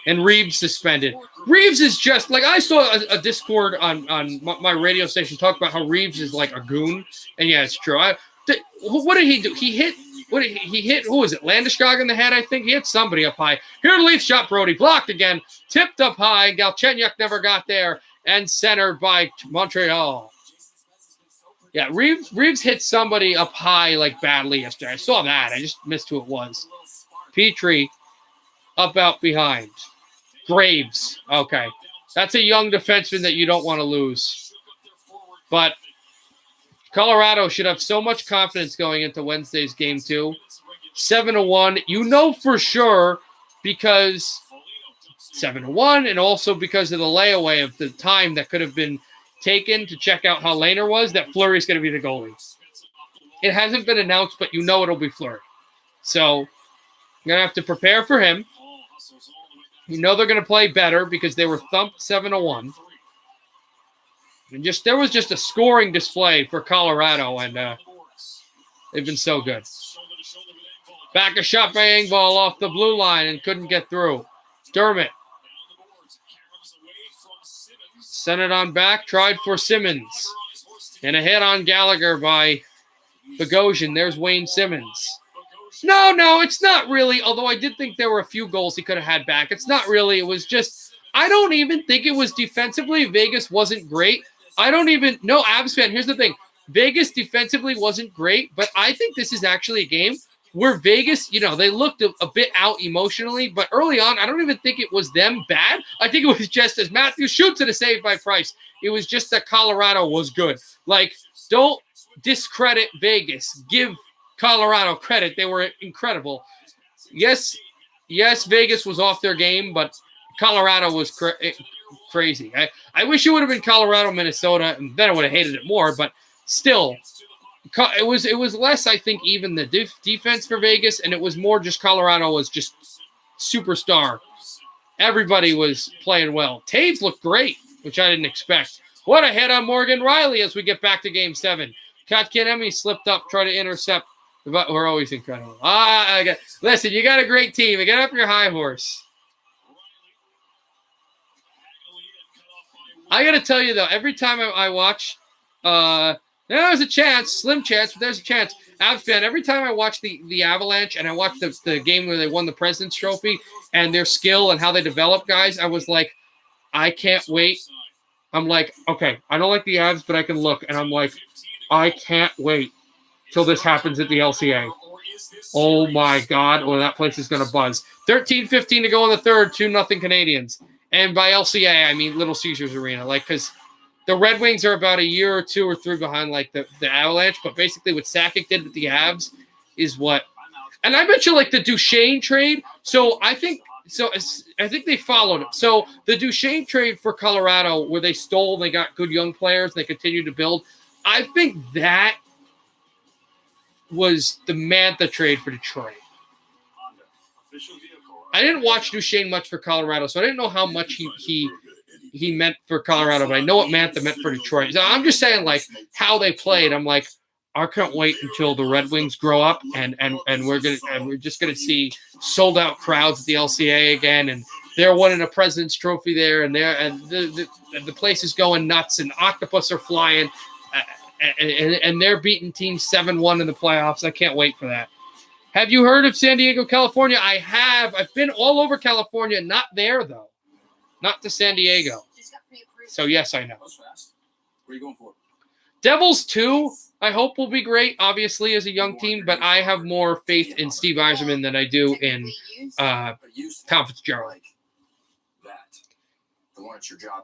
And Reeves suspended. Reeves is just like, I saw a Discord on my radio station talk about how Reeves is like a goon, and yeah, it's true. What did he do? He hit, who was it? Landeskog in the head, I think. He hit somebody up high. Here, the Leaf shot, Brody. Blocked again. Tipped up high. Galchenyuk never got there. And centered by Montreal. Yeah, Reeves hit somebody up high, like, badly yesterday. I saw that. I just missed who it was. Petrie up out behind. Graves. Okay. That's a young defenseman that you don't want to lose. But Colorado should have so much confidence going into Wednesday's game 2. 7-1. You know for sure because 7-1, and also because of the layaway of the time that could have been taken to check out how Lehner was, that Fleury's going to be the goalie. It hasn't been announced, but you know it'll be Fleury. So I'm going to have to prepare for him. You know they're going to play better because they were thumped 7-1. And there was just a scoring display for Colorado, and they've been so good. Back a shot by Engvall off the blue line and couldn't get through. Dermott sent it on back, tried for Simmons. And a hit on Gallagher by Bogosian. There's Wayne Simmons. No, it's not really, although I did think there were a few goals he could have had back. It's not really. It was just, I don't even think it was defensively. Vegas wasn't great. No, Avs fan, here's the thing. Vegas defensively wasn't great, but I think this is actually a game where Vegas, they looked a bit out emotionally, but early on, I don't even think it was them bad. I think it was just as Matthews shoots at a save by Price. It was just that Colorado was good. Like, don't discredit Vegas. Give Colorado credit. They were incredible. Yes, Vegas was off their game, but Colorado was crazy. I wish it would have been Colorado, Minnesota, and then I would have hated it more, but still, it was less, I think, even the defense for Vegas, and it was more just Colorado was just superstar. Everybody was playing well. Taves looked great, which I didn't expect. What a hit on Morgan Riley as we get back to Game 7. Kotkaniemi slipped up, tried to intercept. But we're always incredible. Listen, you got a great team. Get up your high horse. I got to tell you, though, every time I watch, there's a chance, slim chance, but there's a chance. Avs fan, every time I watch the Avalanche and I watch the game where they won the President's Trophy and their skill and how they develop guys, I was like, I can't wait. I'm like, okay, I don't like the Avs, but I can look. And I'm like, I can't wait till this happens at the LCA. Oh, my God. Well, that place is going to buzz. 13:15 to go in the third, 2-0 Canadians. And by LCA, I mean Little Caesars Arena. Because the Red Wings are about a year or 2 or 3 behind, the Avalanche. But basically what Sakic did with the Avs is what. And I bet you, the Duchesne trade. I think they followed it. So the Duchesne trade for Colorado, where they stole, they got good young players, they continued to build. I think that was the Mantha trade for Detroit. I didn't watch Duchesne much for Colorado, so I didn't know how much he meant for Colorado, but I know what Mantha meant for Detroit. So I'm just saying, how they played. I'm like, I can't wait until the Red Wings grow up, and we're just gonna see sold out crowds at the LCA again, and they're winning a President's Trophy there, and the place is going nuts, and octopus are flying. And they're beating teams 7-1 in the playoffs. I can't wait for that. Have you heard of San Diego, California? I have. I've been all over California. Not there, though. Not to San Diego. So, yes, I know. What are you going for? Devils, too, I hope will be great, obviously, as a young team. But I have more faith in Steve Yzerman than I do in Tom Fitzgerald.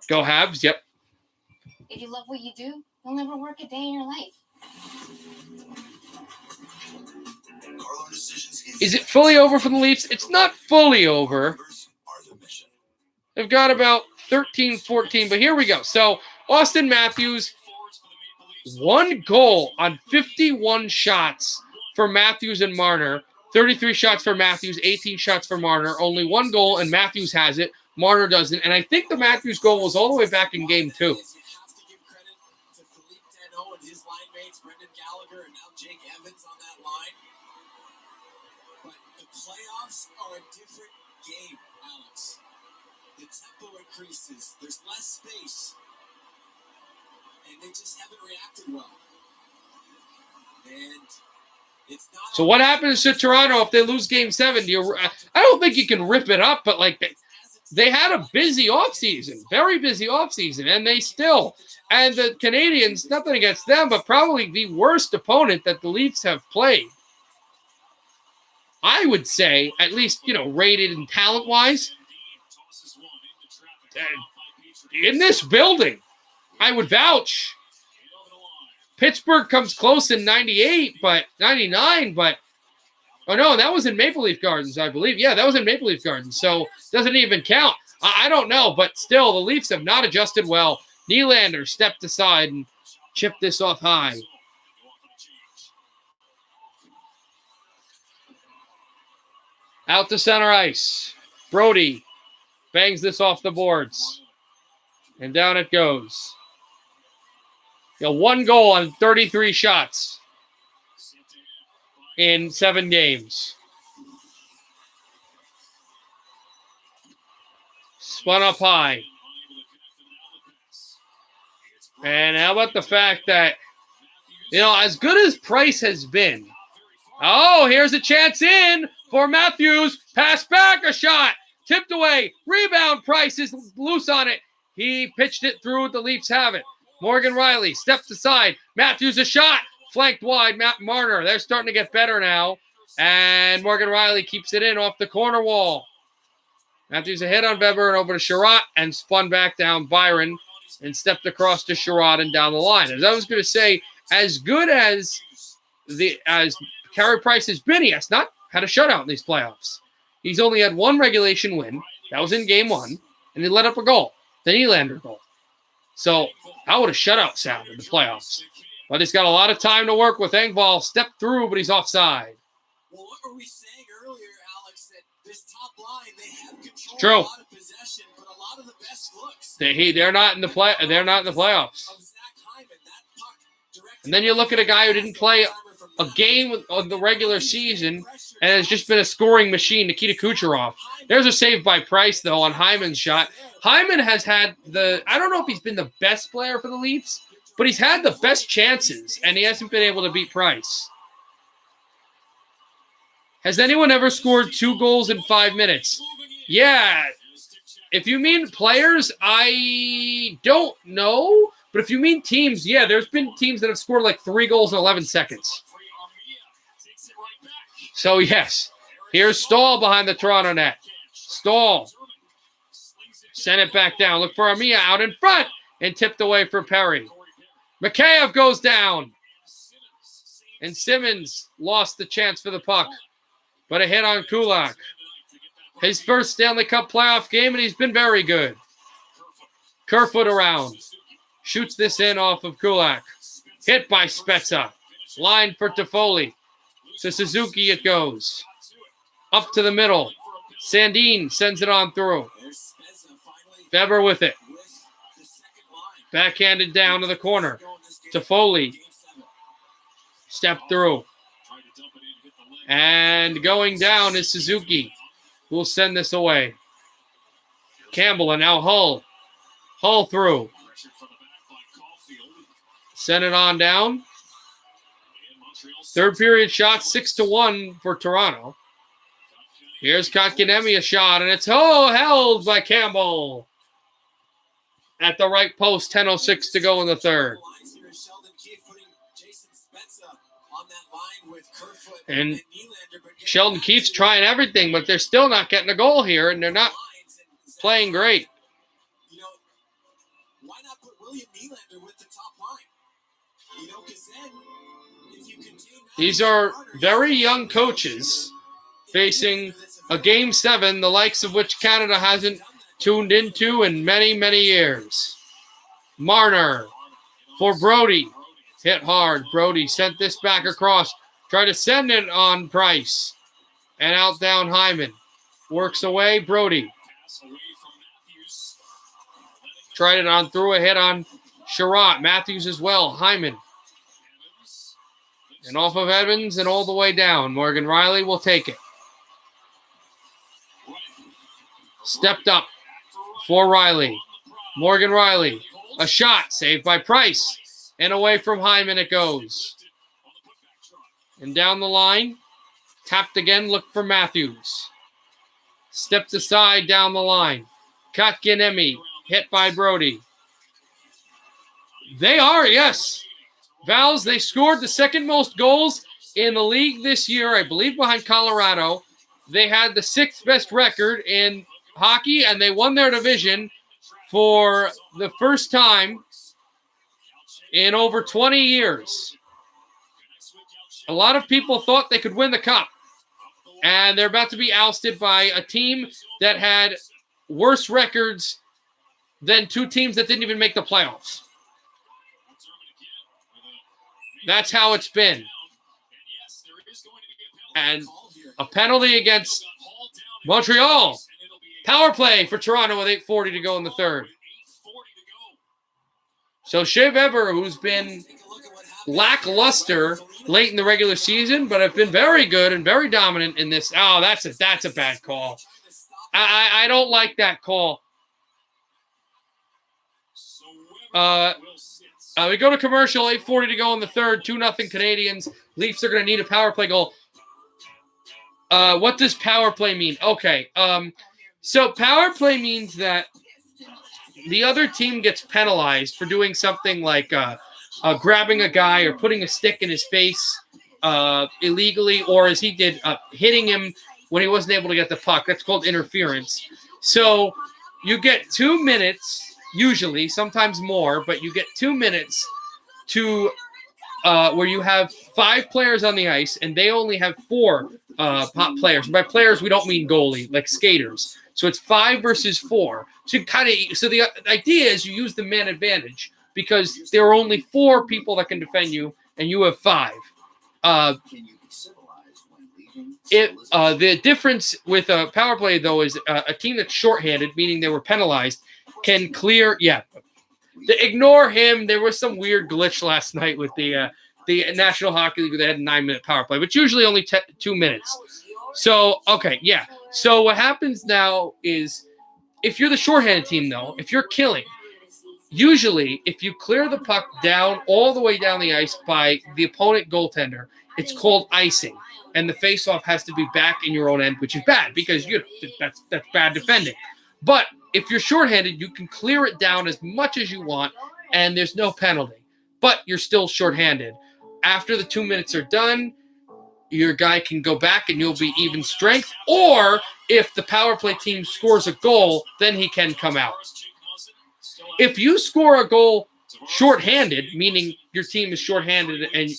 Go Habs, yep. If you love what you do, you'll never work a day in your life. Is it fully over for the Leafs? It's not fully over. They've got about 13, 14, but here we go. So, Austin Matthews, 1 goal on 51 shots for Matthews and Marner. 33 shots for Matthews, 18 shots for Marner. Only 1 goal, and Matthews has it. Marner doesn't. And I think the Matthews goal was all the way back in Game 2. Gallagher and now Jake Evans on that line. But the playoffs are a different game, Alex. The tempo increases. There's less space. And they just haven't reacted well. And it's not. So what happens to Toronto if they lose Game 7? I don't think you can rip it up, but they had a busy offseason, very busy offseason, and they still. And the Canadians, nothing against them, but probably the worst opponent that the Leafs have played. I would say, at least, rated and talent-wise, in this building, I would vouch. Pittsburgh comes close in 99, but Oh, no, that was in Maple Leaf Gardens, I believe. Yeah, that was in Maple Leaf Gardens, so doesn't even count. I don't know, but still, the Leafs have not adjusted well. Nylander stepped aside and chipped this off high. Out to center ice. Brody bangs this off the boards. And down it goes. One goal on 33 shots in 7 games. Spun up high. And how about the fact that, as good as Price has been, here's a chance in for Matthews. Pass back, a shot. Tipped away. Rebound. Price is loose on it. He pitched it through. The Leafs have it. Morgan Riley steps aside. Matthews a shot. Flanked wide. Matt Marner. They're starting to get better now. And Morgan Riley keeps it in off the corner wall. Matthews a hit on Weber and over to Sherratt and spun back down Byron and stepped across to Sherratt and down the line. As I was going to say, as good as Carey Price has been, he has not had a shutout in these playoffs. He's only had 1 regulation win. That was in game 1. And he let up a goal. The Nylander goal. So, how would a shutout sound in the playoffs? But he's got a lot of time to work with. Engvall stepped through, but he's offside. Well, what were we saying earlier, Alex, that this top line, they have control True. a lot of possession, but a lot of the best looks. They're not in the playoffs. And then you look at a guy who didn't play a game of the regular season and has just been a scoring machine, Nikita Kucherov. There's a save by Price, though, on Hyman's shot. Hyman has had I don't know if he's been the best player for the Leafs, but he's had the best chances, and he hasn't been able to beat Price. Has anyone ever scored 2 goals in 5 minutes? Yeah. If you mean players, I don't know. But if you mean teams, yeah, there's been teams that have scored like 3 goals in 11 seconds. So, yes, here's Stahl behind the Toronto net. Stahl. Send it back down. Look for Armia out in front and tipped away for Perry. Mikheyev goes down. And Simmons lost the chance for the puck. But a hit on Kulak. His first Stanley Cup playoff game, and he's been very good. Kerfoot around. Shoots this in off of Kulak. Hit by Spezza. Line for Toffoli. To Suzuki it goes. Up to the middle. Sandin sends it on through. Weber with it. Backhanded down to the corner. Toffoli. Step through. And going down is Suzuki. Who will send this away. Campbell and now Hull. Hull through. Send it on down. Third period shot 6-1 for Toronto. Here's Kotkaniemi a shot, and it's held by Campbell. At the right post, 10:06 to go in the third. And Sheldon Keefe's trying everything, but they're still not getting a goal here, and they're not playing great. Why not put William Nylander with the top line? Because then if you continue. These are very young coaches facing a Game 7, the likes of which Canada hasn't tuned into in many, many years. Marner for Brody. Hit hard. Brody sent this back across. Tried to send it on Price. And out down Hyman. Works away. Brody. Tried it on through a hit on Sherratt. Matthews as well. Hyman. And off of Evans and all the way down. Morgan Riley will take it. Stepped up for Riley. Morgan Riley. A shot saved by Price. And away from Hyman it goes. And down the line. Tapped again. Look for Matthews. Stepped aside down the line. Kotkaniemi. Hit by Brody. They are, yes. Vals, they scored the second most goals in the league this year, I believe behind Colorado. They had the 6th best record in hockey, and they won their division for the first time in over 20 years. A lot of people thought they could win the cup. And they're about to be ousted by a team that had worse records than two teams that didn't even make the playoffs. That's how it's been. And a penalty against Montreal. Power play for Toronto with 8:40 to go in the third. So Shea Weber, who's been lackluster late in the regular season, but have been very good and very dominant in this. Oh, that's a bad call. I don't like that call. We go to commercial, 8:40 to go in the third, 2-0 Canadians. Leafs are going to need a power play goal. What does power play mean? Okay, so power play means that the other team gets penalized for doing something like grabbing a guy or putting a stick in his face illegally, or as he did, hitting him when he wasn't able to get the puck. That's called interference. So you get 2 minutes, usually, sometimes more, but you get 2 minutes to where you have 5 players on the ice, and they only have 4 players. By players, we don't mean goalie, like skaters. So it's 5 versus 4. So the idea is you use the man advantage because there are only 4 people that can defend you, and you have 5. The difference with a power play, though, is a team that's shorthanded, meaning they were penalized, can clear. Yeah, ignore him. There was some weird glitch last night with the National Hockey League. They had a 9-minute power play, but usually only 2 minutes. So, okay, yeah. So what happens now is if you're the shorthanded team, though, if you're killing, usually if you clear the puck down all the way down the ice by the opponent goaltender, it's called icing. And the faceoff has to be back in your own end, which is bad because that's bad defending. But if you're shorthanded, you can clear it down as much as you want, and there's no penalty. But you're still shorthanded. After the 2 minutes are done, your guy can go back and you'll be even strength. Or if the power play team scores a goal, then he can come out. If you score a goal shorthanded, meaning your team is shorthanded and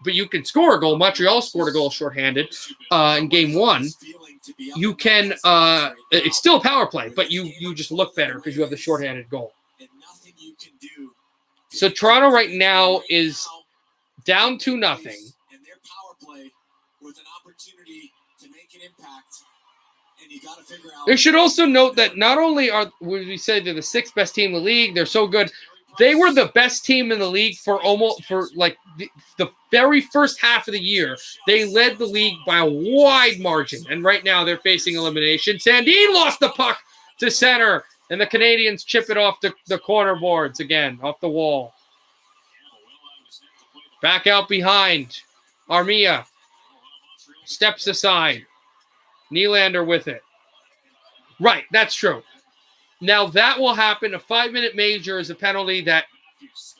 but you can score a goal. Montreal scored a goal shorthanded in game 1. You can it's still a power play, but you just look better because you have the shorthanded goal. So Toronto right now is down 2-0. They should also note that not only would we say they're the 6th best team in the league, they're so good. They were the best team in the league for the very first half of the year. They led the league by a wide margin, and right now they're facing elimination. Sandin lost the puck to center, and the Canadians chip it off the corner boards again, off the wall. Back out behind. Armia steps aside. Nylander with it. Right, that's true. Now that will happen. A 5-minute major is a penalty that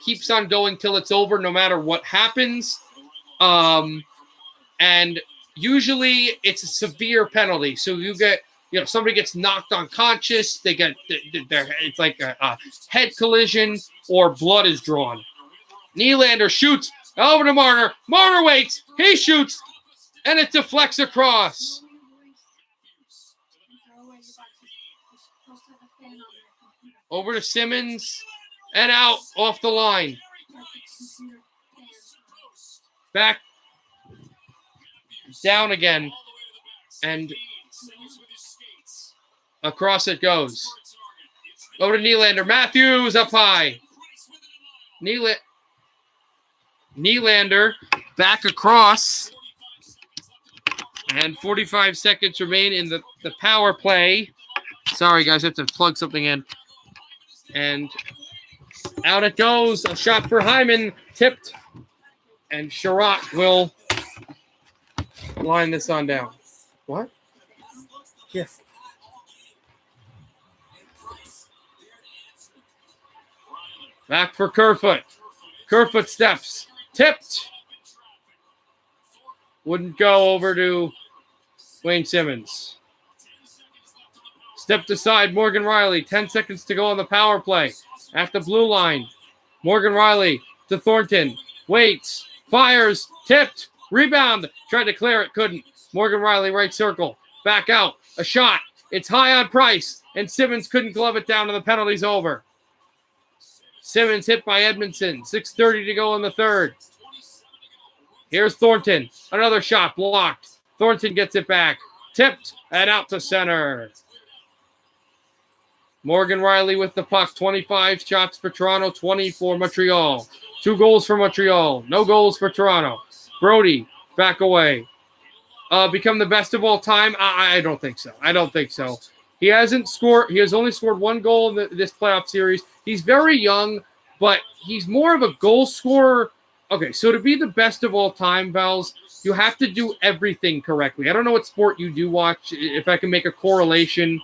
keeps on going till it's over, no matter what happens. And usually it's a severe penalty. So you get, somebody gets knocked unconscious. They get it's like a head collision or blood is drawn. Nylander shoots over to Marner. Marner waits. He shoots, and it deflects across. Over to Simmons, and out off the line. Back down again, and across it goes. Over to Nylander. Matthews up high. Nylander back across, and 45 seconds remain in the power play. Sorry, guys, I have to plug something in. And out it goes. A shot for Hyman. Tipped. And Sherratt will line this on down. What? Yes. Back for Kerfoot. Kerfoot steps. Tipped. Wouldn't go over to Wayne Simmons. Stepped aside, Morgan Rielly. 10 seconds to go on the power play. At the blue line. Morgan Rielly to Thornton. Waits. Fires. Tipped. Rebound. Tried to clear it. Couldn't. Morgan Riley, right circle. Back out. A shot. It's high on Price. And Simmons couldn't glove it down, and the penalty's over. Simmons hit by Edmondson. 6:30 to go in the third. Here's Thornton. Another shot blocked. Thornton gets it back. Tipped and out to center. Morgan Riley with the puck. 25 shots for Toronto, 20 for Montreal. 2 goals for Montreal. No goals for Toronto. Brody, back away. Become the best of all time? I don't think so. I don't think so. He hasn't scored. He has only scored 1 goal in this playoff series. He's very young, but he's more of a goal scorer. Okay, so to be the best of all time, Vals, you have to do everything correctly. I don't know what sport you do watch. If I can make a correlation.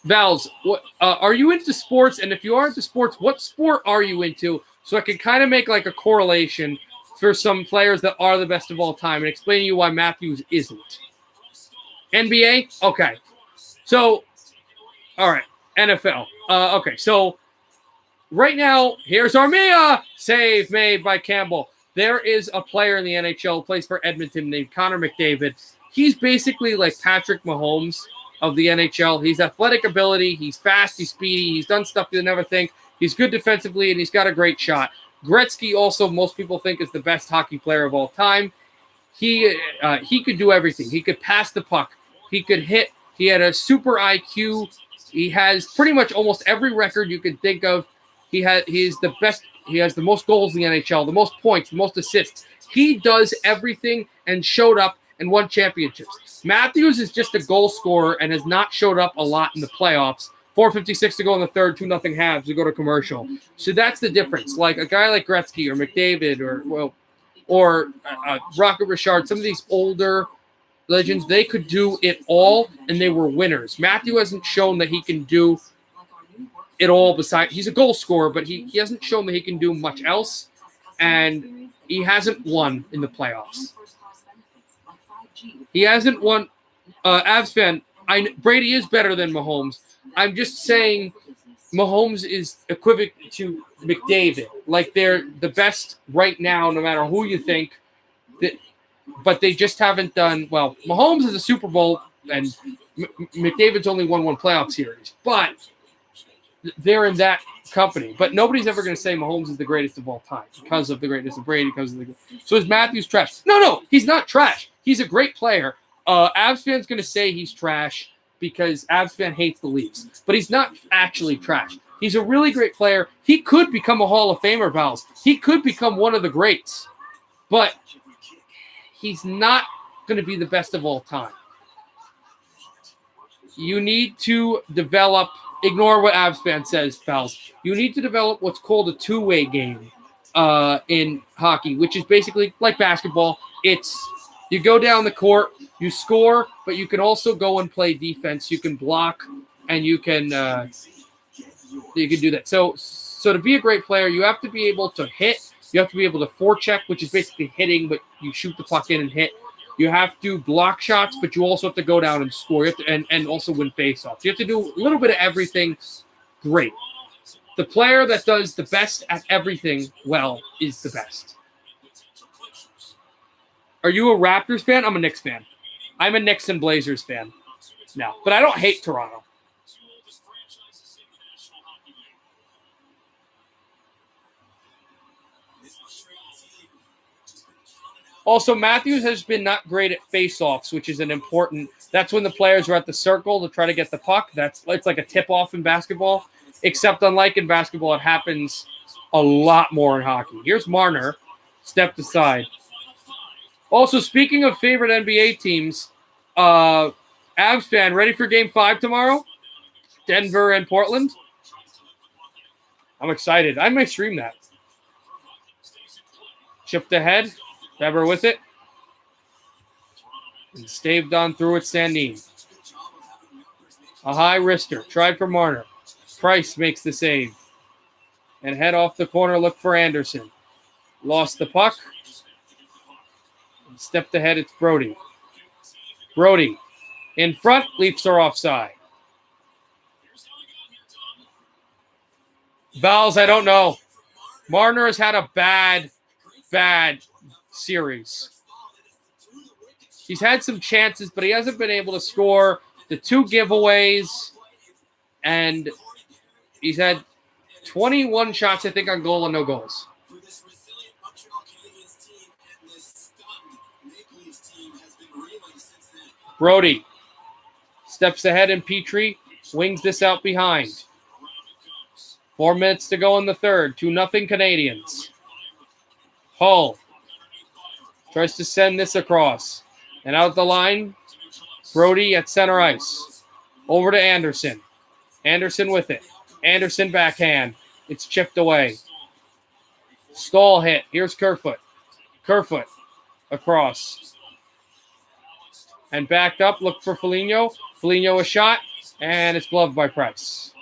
Vals, what are you into sports? And if you are into sports, what sport are you into? So I can kind of make like a correlation for some players that are the best of all time and explain to you why Matthews isn't. NBA? Okay. So, all right. NFL. Okay, so right now, here's Armia. Save made by Campbell. There is a player in the NHL who plays for Edmonton named Connor McDavid. He's basically like Patrick Mahomes of the NHL. He's athletic ability. He's fast. He's speedy. He's done stuff you'll never think. He's good defensively, and he's got a great shot. Gretzky also, most people think, is the best hockey player of all time. He could do everything. He could pass the puck. He could hit. He had a super IQ. He has pretty much almost every record you can think of. He's the best. He has the most goals in the NHL, the most points, the most assists. He does everything and showed up and won championships. Matthews is just a goal scorer and has not showed up a lot in the playoffs. 4:56 to go in the third, 2-0 Habs to go to commercial. So that's the difference. Like a guy like Gretzky or McDavid or Rocket Richard, some of these older legends, they could do it all, and they were winners. Matthew hasn't shown that he can do it all besides. He's a goal scorer, but he hasn't shown that he can do much else, and he hasn't won in the playoffs. He hasn't won. Avs fan, Brady is better than Mahomes. I'm just saying Mahomes is equivalent to McDavid. Like, they're the best right now, no matter who you think. But they just haven't done well. Mahomes is a Super Bowl, and McDavid's only won 1 playoff series. But they're in that company. But nobody's ever going to say Mahomes is the greatest of all time because of the greatness of Brady. So is Matthews trash? No, he's not trash. He's a great player. Avs fan's going to say he's trash because Avs fan hates the Leafs. But he's not actually trash. He's a really great player. He could become a Hall of Famer, Vals. He could become one of the greats. But he's not going to be the best of all time. You need to develop, ignore what Avs fan says, Vals. You need to develop what's called a two-way game in hockey, which is basically like basketball. It's you go down the court, you score, but you can also go and play defense. You can block, and you can do that. So to be a great player, you have to be able to hit. You have to be able to forecheck, which is basically hitting, but you shoot the puck in and hit. You have to block shots, but you also have to go down and score. You have to, and also win faceoffs. You have to do a little bit of everything great. The player that does the best at everything well is the best. Are you a Raptors fan? I'm a Knicks fan. I'm a Knicks and Blazers fan. No, but I don't hate Toronto. Also, Matthews has been not great at face-offs, which is an important. That's when the players are at the circle to try to get the puck. It's like a tip-off in basketball, except unlike in basketball, it happens a lot more in hockey. Here's Marner, stepped aside. Also, speaking of favorite NBA teams, Avs fan, ready for Game 5 tomorrow? Denver and Portland? I'm excited. I may stream that. Chipped ahead. Weber with it. And staved on through it, Sandin. A high wrister. Tried for Marner. Price makes the save. And head off the corner, look for Anderson. Lost the puck. And stepped ahead, it's Brody. Brody. In front, Leafs are offside. Vals, I don't know. Marner has had a bad series. He's had some chances, but he hasn't been able to score. The 2 giveaways, and he's had 21 shots, I think, on goal and no goals. For this resilient Montreal Canadiens team and this stunned Maple Leafs team has been reeling since then. Brody steps ahead, and Petrie wings this out behind. 4 minutes to go in the third. 2-0 Canadians. Hull tries to send this across. And out the line, Brody at center ice. Over to Anderson. Anderson with it. Anderson backhand. It's chipped away. Stall hit. Here's Kerfoot. Kerfoot across. And backed up. Look for Foligno. Foligno a shot. And it's gloved by Price.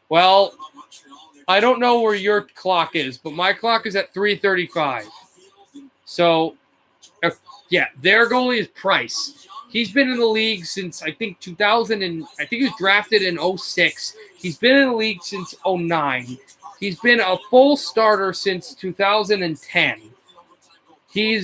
Well, I don't know where your clock is, but my clock is at 3:35. So, yeah, their goalie is Price. He's been in the league since, I think, 2000, and I think he was drafted in 06. He's been in the league since 09. He's been a full starter since 2010. He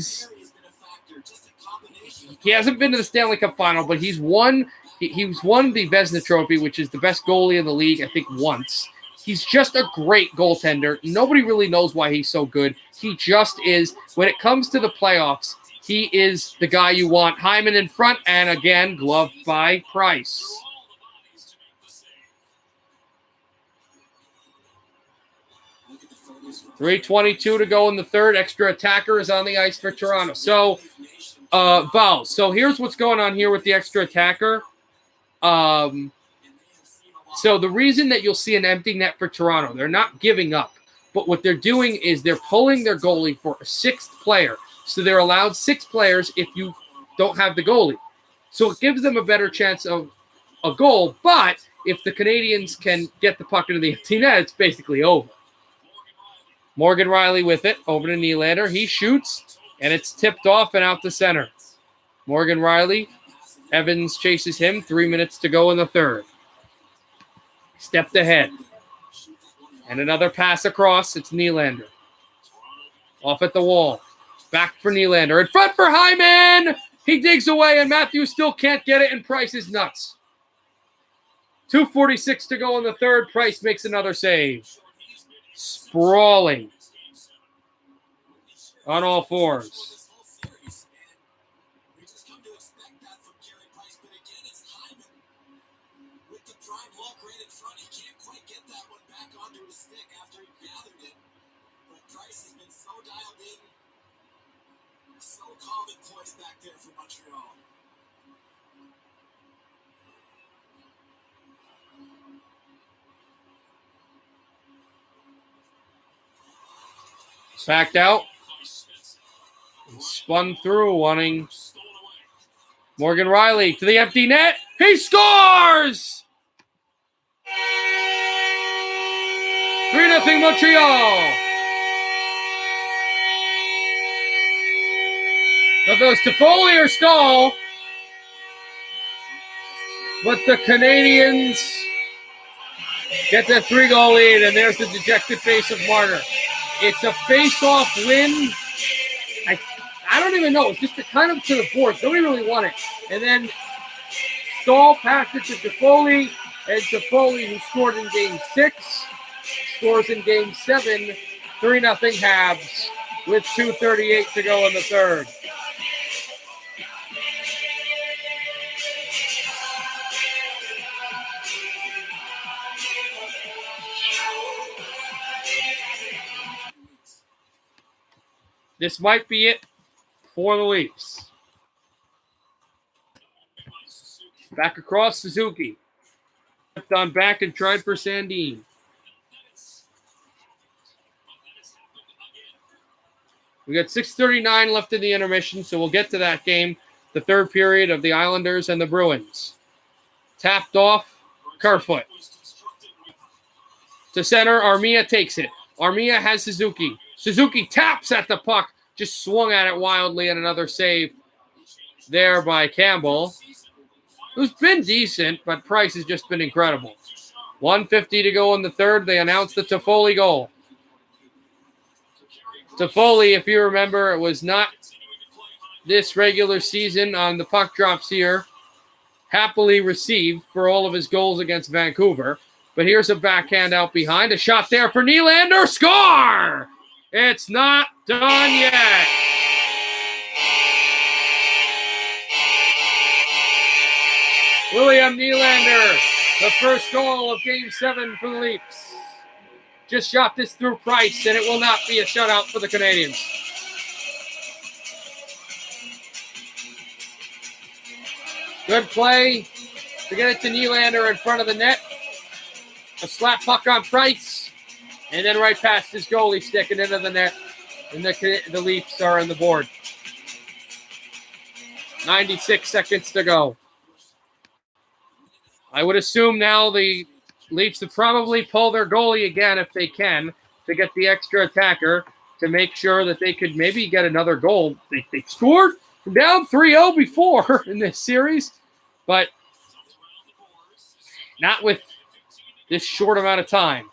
hasn't been to the Stanley Cup final, but he's won. He's won the Vezina Trophy, which is the best goalie in the league, I think, once. He's just a great goaltender. Nobody really knows why he's so good. He just is. When it comes to the playoffs, he is the guy you want. Hyman in front, and again, gloved by Price. .322 to go in the third. Extra attacker is on the ice for Toronto. So, Val, so here's what's going on here with the extra attacker. So the reason that you'll see an empty net for Toronto, they're not giving up. But what they're doing is they're pulling their goalie for a 6th player. So they're allowed 6 players if you don't have the goalie. So it gives them a better chance of a goal. But if the Canadians can get the puck into the empty net, it's basically over. Morgan Riley with it, over to Nylander. He shoots, and it's tipped off and out to center. Morgan Riley, Evans chases him. 3 minutes to go in the third. Stepped ahead. And another pass across. It's Nylander. Off at the wall. Back for Nylander. In front for Hyman! He digs away, and Matthews still can't get it, and Price is nuts. 2:46 to go in the third. Price makes another save. Sprawling. On all fours. Backed out. Spun through, wanting Morgan Riley to the empty net. He scores! 3-0 Montreal. Now goes to Foley or Stahl. But the Canadians get the 3-goal lead, and there's the dejected face of Marner. It's a face-off win. I don't even know. It's just kind of to the boards. Nobody really won it. And then Stahl passed it to Toffoli, and Toffoli, who scored in Game 6, scores in Game 7, 3-0 Habs with 2:38 to go in the third. This might be it for the Leafs. Back across Suzuki. Left on back and tried for Sandin. We got 6:39 left in the intermission, so we'll get to that game. The third period of the Islanders and the Bruins. Tapped off, Kerfoot. To center, Armia takes it. Armia has Suzuki. Suzuki taps at the puck. Just swung at it wildly, and another save there by Campbell, who's been decent, but Price has just been incredible. 1:50 to go in the third. They announced the Toffoli goal. Toffoli, if you remember, was not this regular season on the puck drops here. Happily received for all of his goals against Vancouver. But here's a backhand out behind. A shot there for Nylander. Score! It's not done yet. William Nylander, the first goal of Game 7 for the Leafs. Just shot this through Price, and it will not be a shutout for the Canadiens. Good play to get it to Nylander in front of the net. A slap puck on Price, and then right past his goalie stick and into the net. And the Leafs are on the board. 96 seconds to go. I would assume now the Leafs would probably pull their goalie again if they can to get the extra attacker to make sure that they could maybe get another goal. They scored from down 3-0 before in this series, but not with this short amount of time.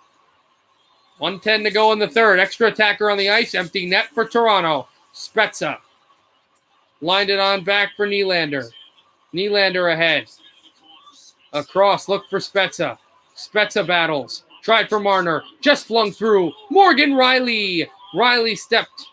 1:10 to go in the third. Extra attacker on the ice. Empty net for Toronto. Spezza lined it on back for Nylander. Nylander ahead. Across, look for Spezza. Spezza battles. Tried for Marner. Just flung through. Morgan Riley. Riley stepped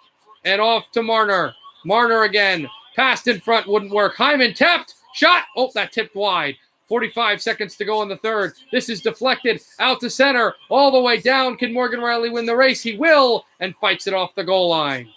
and off to Marner. Marner again. Passed in front. Wouldn't work. Hyman tapped. Shot. Oh, that tipped wide. 45 seconds to go in the third. This is deflected out to center. All the way down. Can Morgan Riley win the race? He will. And fights it off the goal line.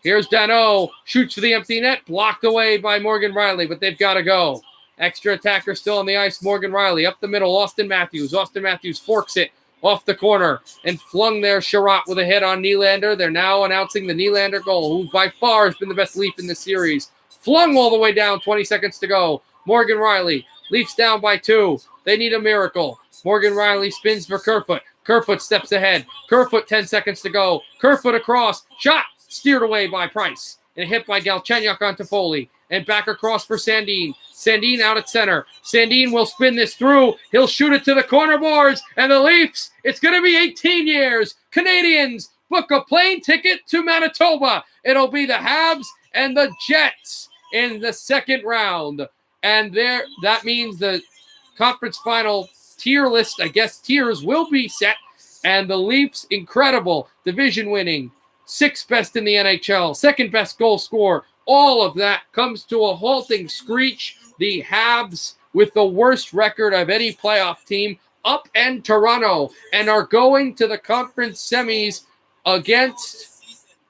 Here's Danault. Shoots for the empty net. Blocked away by Morgan Riley, but they've got to go. Extra attacker still on the ice. Morgan Riley up the middle. Austin Matthews. Austin Matthews forks it off the corner and flung there Sherratt with a hit on Nylander. They're now announcing the Nylander goal, who by far has been the best Leaf in this series. Flung all the way down. 20 seconds to go. Morgan Riley. Leafs down by 2. They need a miracle. Morgan Riley spins for Kerfoot. Kerfoot steps ahead. Kerfoot 10 seconds to go. Kerfoot across. Shot. Steered away by Price. And hit by Galchenyuk on Toffoli. And back across for Sandin. Sandin out at center. Sandin will spin this through. He'll shoot it to the corner boards. And the Leafs, it's going to be 18 years. Canadians book a plane ticket to Manitoba. It'll be the Habs and the Jets in the second round. And there, that means the conference final tier list, I guess tiers will be set. And the Leafs, incredible, division winning, 6th best in the NHL, 2nd best goal scorer. All of that comes to a halting screech. The Habs, with the worst record of any playoff team, up and Toronto, and are going to the conference semis against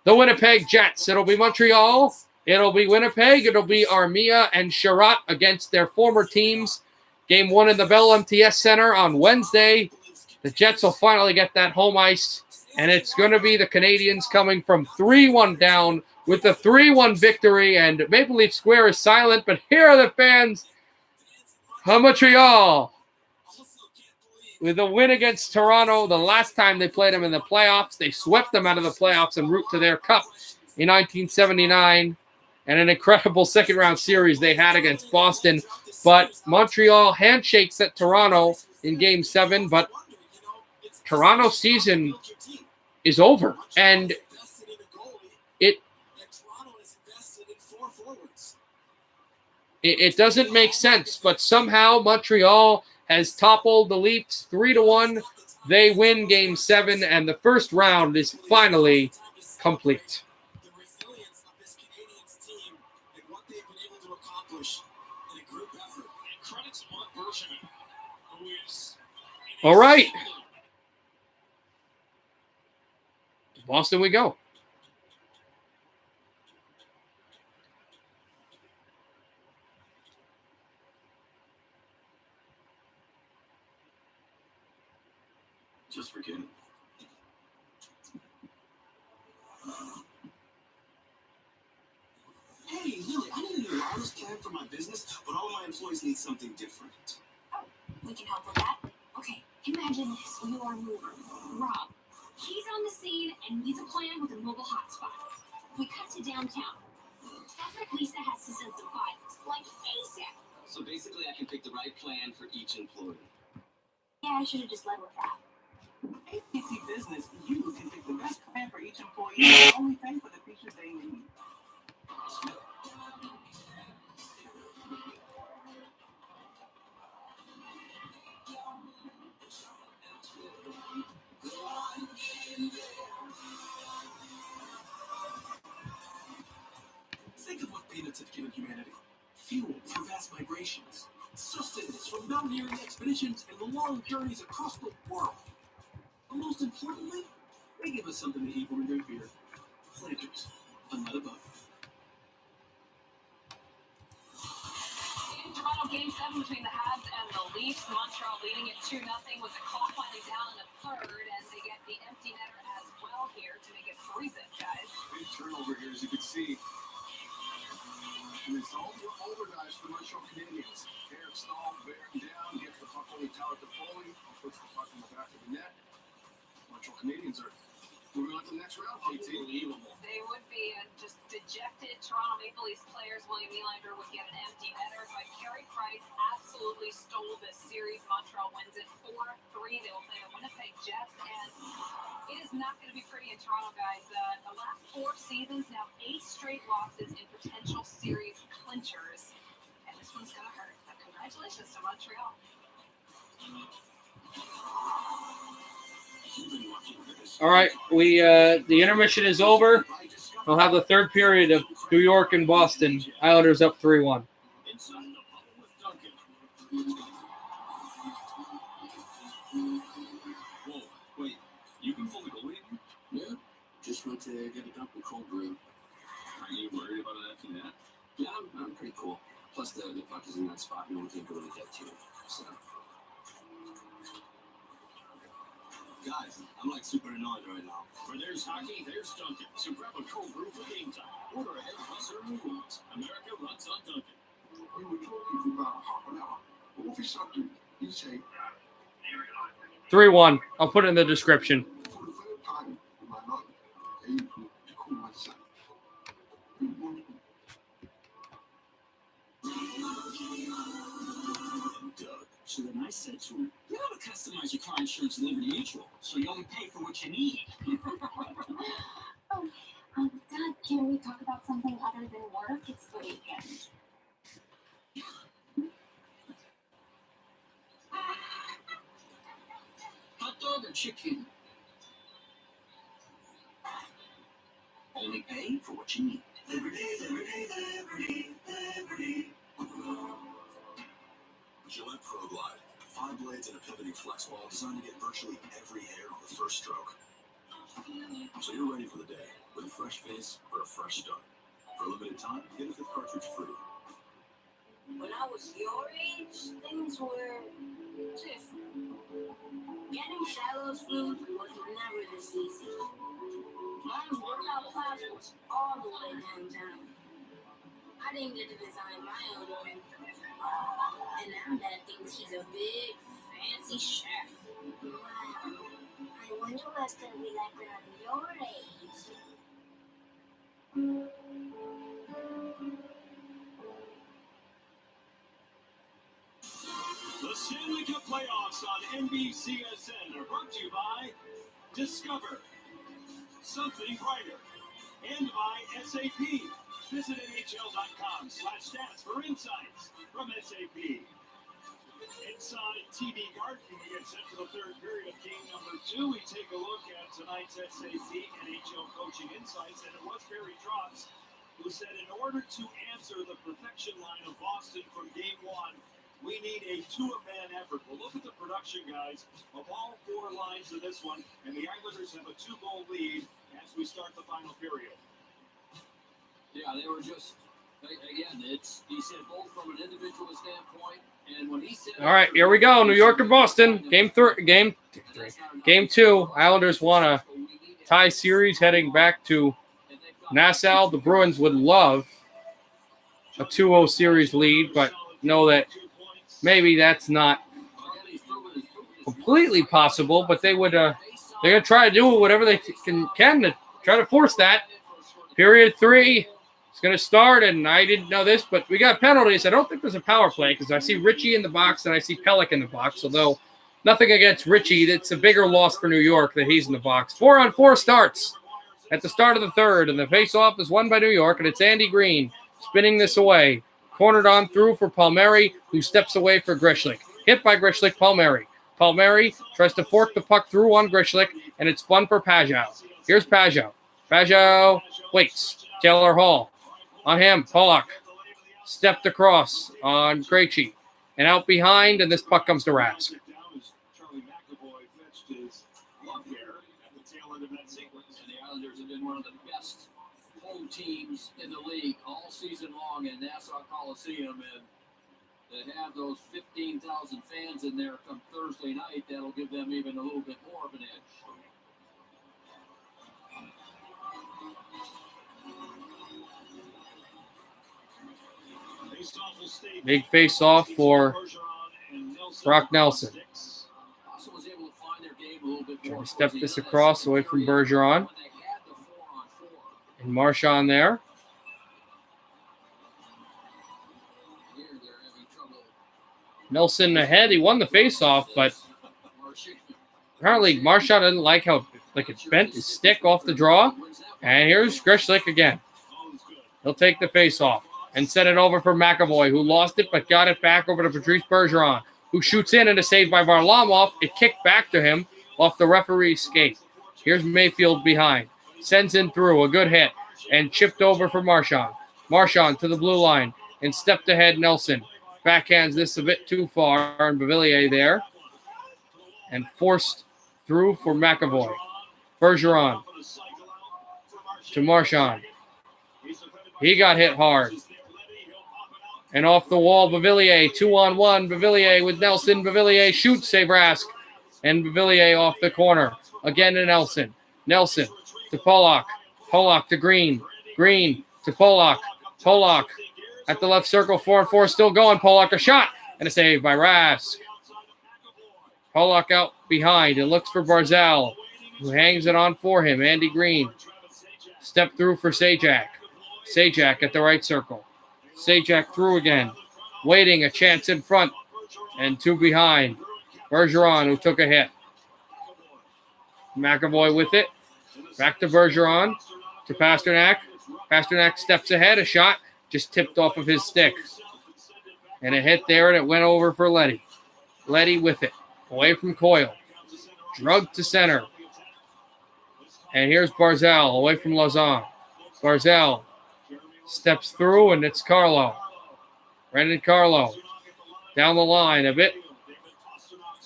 the Winnipeg Jets. It'll be Montreal. It'll be Winnipeg. It'll be Armia and Sherratt against their former teams. Game 1 in the Bell MTS Center on Wednesday. The Jets will finally get that home ice, and it's going to be the Canadiens coming from 3-1 down with the 3-1 victory, and Maple Leaf Square is silent, but here are the fans of Montreal with a win against Toronto. The last time they played them in the playoffs, they swept them out of the playoffs en route to their cup in 1979. And an incredible second-round series they had against Boston. But Montreal handshakes at Toronto in Game 7. But Toronto's season is over. And it doesn't make sense. But somehow Montreal has toppled the Leafs 3-1. They win Game 7. And the first round is finally complete. All right. Boston we go. Just forget it. Hey, Lily, I need a new wireless plan for my business, but all my employees need something different. Oh, we can help with that. Okay, imagine this. You are mover, Rob. He's on the scene and needs a plan with a mobile hotspot. We cut to downtown. Patrick Lisa has to send some files, like ASAP. So basically, I can pick the right plan for each employee. Yeah, I should have just led with that. ACC Business, you can pick the best plan for each employee. Only pay for the pieces they need. Think of what peanuts have given humanity. Fuel for vast migrations, sustenance from mountaineering expeditions and the long journeys across the world. But most importantly, they give us something to eat when we drink beer. Planters, a nut above. In Toronto, Game 7 between the Habs and the Leafs. Montreal leading it 2-0 with the clock winding down in the third, and they get the empty netter as well here to make it freezing, guys. Big turnover here, as you can see. The result were overdrives for the Montreal Canadiens. Eric Stahl bearing down, gets the puck over Tyler Toffoli, puts the puck in the back of the net. Montreal Canadiens are moving on to the next round, KT. Unbelievable. They would be, and just dejected Toronto Maple Leafs players. William Nylander would get an empty netter, but Carey Price absolutely stole this series. Montreal wins it 4-3. They will play the Winnipeg Jets, and it is not going to be pretty in Toronto, guys. The last 4 seasons, now 8 straight losses in potential series clinchers, and this one's going to hurt. But congratulations to Montreal. All right, the intermission is over. We'll have the third period of New York and Boston. Islanders up 3-1. Whoa, wait, you can pull the goalie in? Yeah, just went to get a dump of cold brew. Are you worried about an empty net? Yeah, I'm pretty cool. Plus, the puck is in that spot. No one can really get to it. So. Guys, I'm like super annoyed right now. Where there's hockey, there's Duncan. So grab a cold brew for game time. Order ahead of us or rules. America runs on Duncan. We were talking for about half an hour. But what if it's something you say? 3-1. I'll put it in the description. For the third time in my life, I able to call myself. Doug. So then I said to him, you ought to customize your car insurance at Liberty Mutual, so you only pay for what you need. Dad, can we talk about something other than work? It's the weekend. Hot dog or chicken? Only pay for what you need. Liberty, Liberty, Liberty, Liberty. Gillette Pro Glide. 5 blades and a pivoting flex ball designed to get virtually every hair on the first stroke. So you're ready for the day with a fresh face or a fresh start. For a limited time, get a 5th cartridge free. When I was your age, things were different. Getting Shallow's food was never this easy. Mom's workout class was all the way downtown. I didn't get to design my own one. And now Dad thinks he's a big, fancy chef. Wow. I wonder what it's going to be like when I'm your age. The Stanley Cup playoffs on NBCSN are brought to you by Discover, Something Brighter, and by SAP. Visit NHL.com/stats for insights from SAP. Inside TD Garden, we get set to the third period of game number 2. We take a look at tonight's SAP NHL coaching insights, and it was Barry Trotz who said in order to answer the perfection line of Boston from game 1, we need a 2-man effort. We'll look at the production, guys, of all 4 lines of this one, and the Islanders have a 2-goal lead as we start the final period. Yeah, they were just, again, he said both from an individual standpoint, and when he said... All right, here we go. New York and Boston. Game 2. Islanders want a tie series heading back to Nassau. The Bruins would love a 2-0 series lead, but know that maybe that's not completely possible, but they would they're going to try to do whatever they can to try to force that. Period 3 is going to start, and I didn't know this, but we got penalties. I don't think there's a power play because I see Richie in the box and I see Pellick in the box, although nothing against Richie. It's a bigger loss for New York that he's in the box. 4-on-4 starts. at the start of the third, and the face-off is won by New York, and it's Andy Green spinning this away. Cornered on through for Palmieri, who steps away for Grishlik. Hit by Grishlik, Palmieri. Palmieri tries to fork the puck through on Grishlik, and it's spun for Pajot. Here's Pajot. Pajot waits. Taylor Hall on him. Pollock stepped across on Krejci. And out behind, and this puck comes to Rask. Charlie McAvoy fetched his love there at the tail end of that sequence. And the Islanders have been one of the best home teams in the league all season long in Nassau Coliseum. And to have those 15,000 fans in there come Thursday night, that'll give them even a little bit more of an edge. Big face-off for Brock Nelson. Trying to step this across away from Bergeron. And Marchand there. Nelson ahead. He won the face-off, but apparently Marchand didn't like how it bent his stick off the draw. And here's Grishlik again. He'll take the face-off and send it over for McAvoy, who lost it but got it back over to Patrice Bergeron, who shoots in and is saved by Varlamov. It kicked back to him off the referee's skate. Here's Mayfield behind. Sends in through. A good hit. And chipped over for Marchand. Marchand to the blue line. And stepped ahead Nelson. Backhands this a bit too far. And Beauvillier there. And forced through for McAvoy. Bergeron to Marchand. He got hit hard. And off the wall, Beauvillier, 2-on-1. Beauvillier with Nelson. Beauvillier shoots, save Rask. And Beauvillier off the corner. Again to Nelson. Nelson to Pollock. Pollock to Green. Green to Pollock. Pollock at the left circle, 4-on-4, still going. Pollock a shot and a save by Rask. Pollock out behind and looks for Barzal, who hangs it on for him. Andy Green. Step through for Sajak. Sajak at the right circle. Sajak through again. Waiting, a chance in front. And two behind. Bergeron, who took a hit. McAvoy with it. Back to Bergeron. To Pasternak. Pasternak steps ahead. A shot. Just tipped off of his stick. And a hit there, and it went over for Leddy. Leddy with it. Away from Coyle. Drugged to center. And here's Barzal away from Lausanne. Barzal steps through, and it's Carlo. Brendan Carlo. Down the line a bit.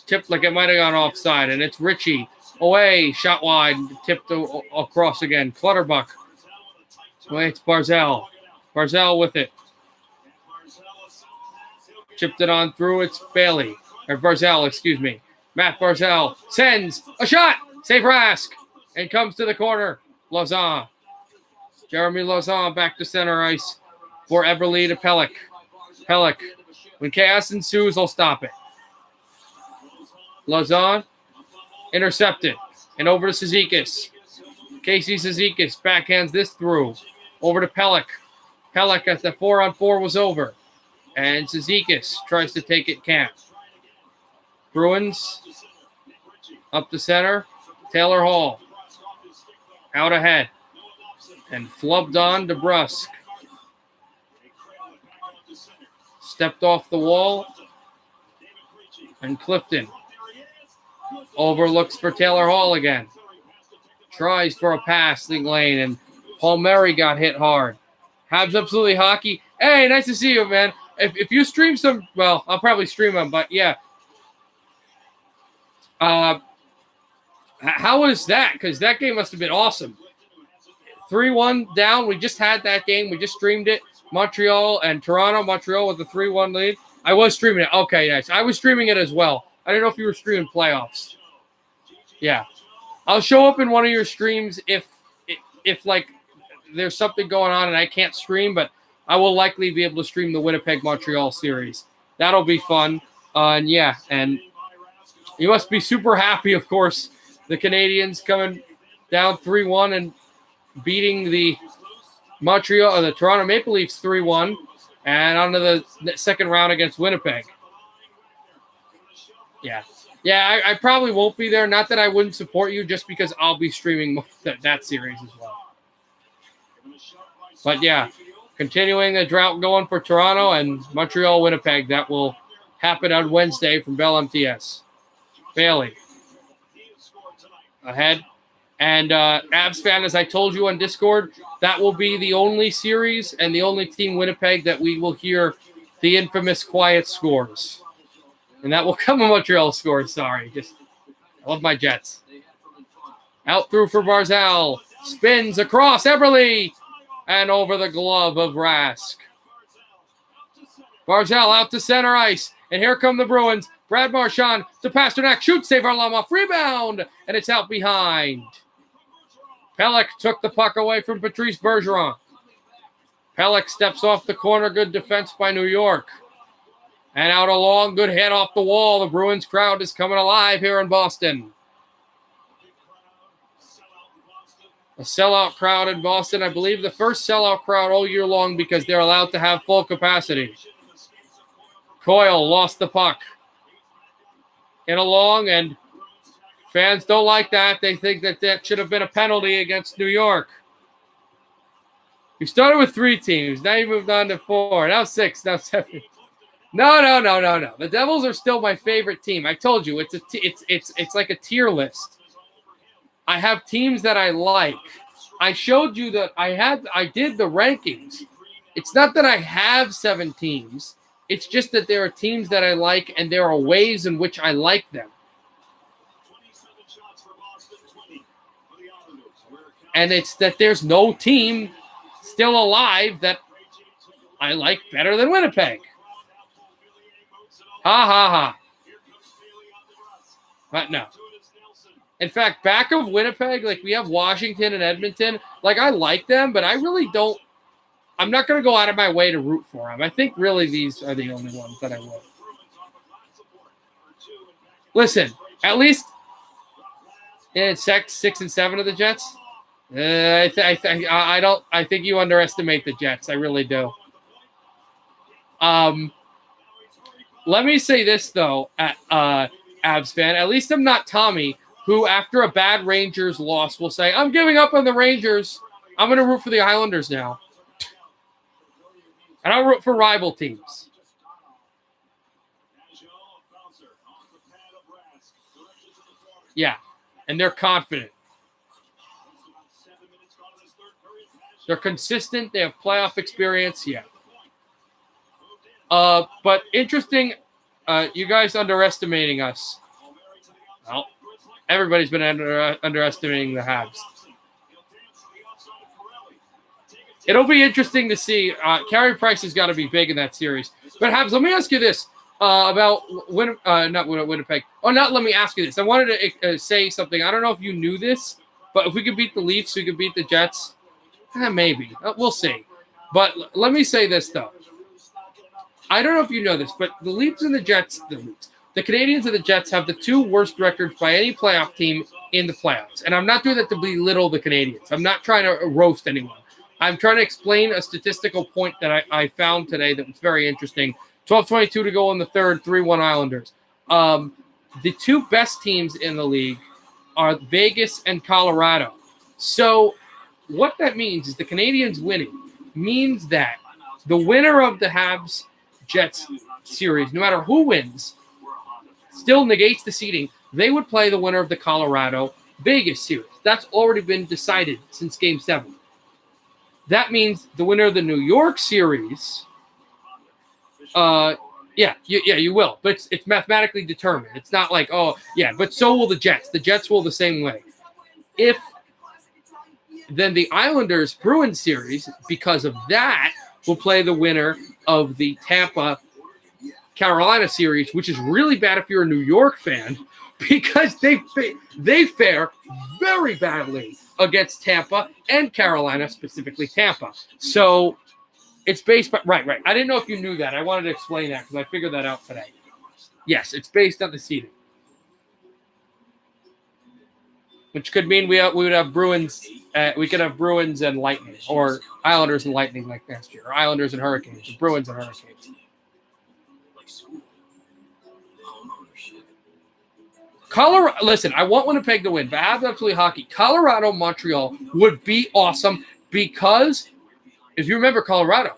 Tipped like it might have gone offside, and it's Ritchie. Away, shot wide, tipped across again. Clutterbuck. Away, it's Barzal. Barzal with it. Chipped it on through, it's Bailey. Or Barzal, excuse me. Matt Barzal sends a shot. Save Rask. And comes to the corner. Lausanne. Jeremy Lausanne back to center ice for Eberle to Pelech. Pelech. When chaos ensues, I'll stop it. Lausanne intercepted. And over to Cizikas. Casey Cizikas backhands this through. Over to Pelech. Pelech at the 4-on-4 was over. And Cizikas tries to take it, can't. Bruins up the center. Taylor Hall out ahead. And flubbed on to Brusk. Stepped off the wall. And Clifton overlooks for Taylor Hall again. Tries for a passing lane, and Palmieri got hit hard. Habs Absolutely Hockey. Hey, nice to see you, man. If you stream some, well, I'll probably stream them, but yeah. How was that? Because that game must have been awesome. 3-1 down. We just had that game. We just streamed it. Montreal and Toronto. Montreal with a 3-1 lead. I was streaming it. Okay, nice. I was streaming it as well. I don't know if you were streaming playoffs. Yeah. I'll show up in one of your streams if like there's something going on and I can't stream, but I will likely be able to stream the Winnipeg-Montreal series. That'll be fun. And yeah, and you must be super happy, of course, the Canadiens coming down 3-1 and beating the Toronto Maple Leafs 3-1 and on to the second round against Winnipeg. Yeah. Yeah, I probably won't be there. Not that I wouldn't support you, just because I'll be streaming that series as well. But yeah, continuing the drought going for Toronto and Montreal, Winnipeg. That will happen on Wednesday from Bell MTS. Bailey ahead. And Abs fan, as I told you on Discord, that will be the only series and the only team, Winnipeg, that we will hear the infamous quiet scores. And that will come when Montreal scores. Sorry. I love my Jets. Out through for Barzal. Spins across Eberle. And over the glove of Rask. Barzal out to center ice. And here come the Bruins. Brad Marchand to Pasternak. Shoots, save Varlamov. Rebound. And it's out behind. Pelech took the puck away from Patrice Bergeron. Pelech steps off the corner. Good defense by New York. And out a long, good hit off the wall. The Bruins crowd is coming alive here in Boston. A sellout crowd in Boston. I believe the first sellout crowd all year long because they're allowed to have full capacity. Coyle lost the puck. In along, and fans don't like that. They think that should have been a penalty against New York. You started with 3 teams. Now you moved on to 4. Now 6. Now 7. No. The Devils are still my favorite team. I told you it's like a tier list. I have teams that I like. I showed you that I did the rankings. It's not that I have 7 teams. It's just that there are teams that I like, and there are ways in which I like them. And it's that there's no team still alive that I like better than Winnipeg. Ha, ha, ha. But no. In fact, back of Winnipeg, like we have Washington and Edmonton. Like I like them, but I really don't. I'm not going to go out of my way to root for them. I think really these are the only ones that I will. Listen, at least in 6 and 7 of the Jets. I think you underestimate the Jets. I really do. Let me say this though, Abs fan. At least I'm not Tommy, who after a bad Rangers loss will say, "I'm giving up on the Rangers. I'm going to root for the Islanders now." And I'll root for rival teams. Yeah, and they're confident. They're consistent. They have playoff experience. Yeah. But interesting, you guys underestimating us. Well, everybody's been underestimating the Habs. It'll be interesting to see. Carey Price has got to be big in that series. But Habs, let me ask you this about not Winnipeg. Oh, not let me ask you this. I wanted to say something. I don't know if you knew this, but if we could beat the Leafs, we could beat the Jets. Maybe. We'll see. But let me say this, though. I don't know if you know this, but the Leafs and the Jets, the Canadians and the Jets have the 2 worst records by any playoff team in the playoffs. And I'm not doing that to belittle the Canadians. I'm not trying to roast anyone. I'm trying to explain a statistical point that I found today that was very interesting. 12:22 to go in the third, 3-1 Islanders. The 2 best teams in the league are Vegas and Colorado. So what that means is the Canadians winning means that the winner of the Habs-Jets series, no matter who wins, still negates the seeding. They would play the winner of the Colorado-Vegas series. That's already been decided since Game 7. That means the winner of the New York series, you will. But it's mathematically determined. It's not like, but so will the Jets. The Jets will the same way. If then the Islanders-Bruins series, because of that, will play the winner of the Tampa-Carolina series, which is really bad if you're a New York fan, because they fare very badly against Tampa and Carolina, specifically Tampa. So it's based – right. I didn't know if you knew that. I wanted to explain that because I figured that out today. Yes, it's based on the seeding. Which could mean we would have Bruins we could have Bruins and Lightning, or Islanders and Lightning like last year, or Islanders and Hurricanes, or Bruins and Hurricanes. Colorado, listen, I want Winnipeg to win, but I have absolutely hockey. Colorado, Montreal would be awesome because if you remember Colorado,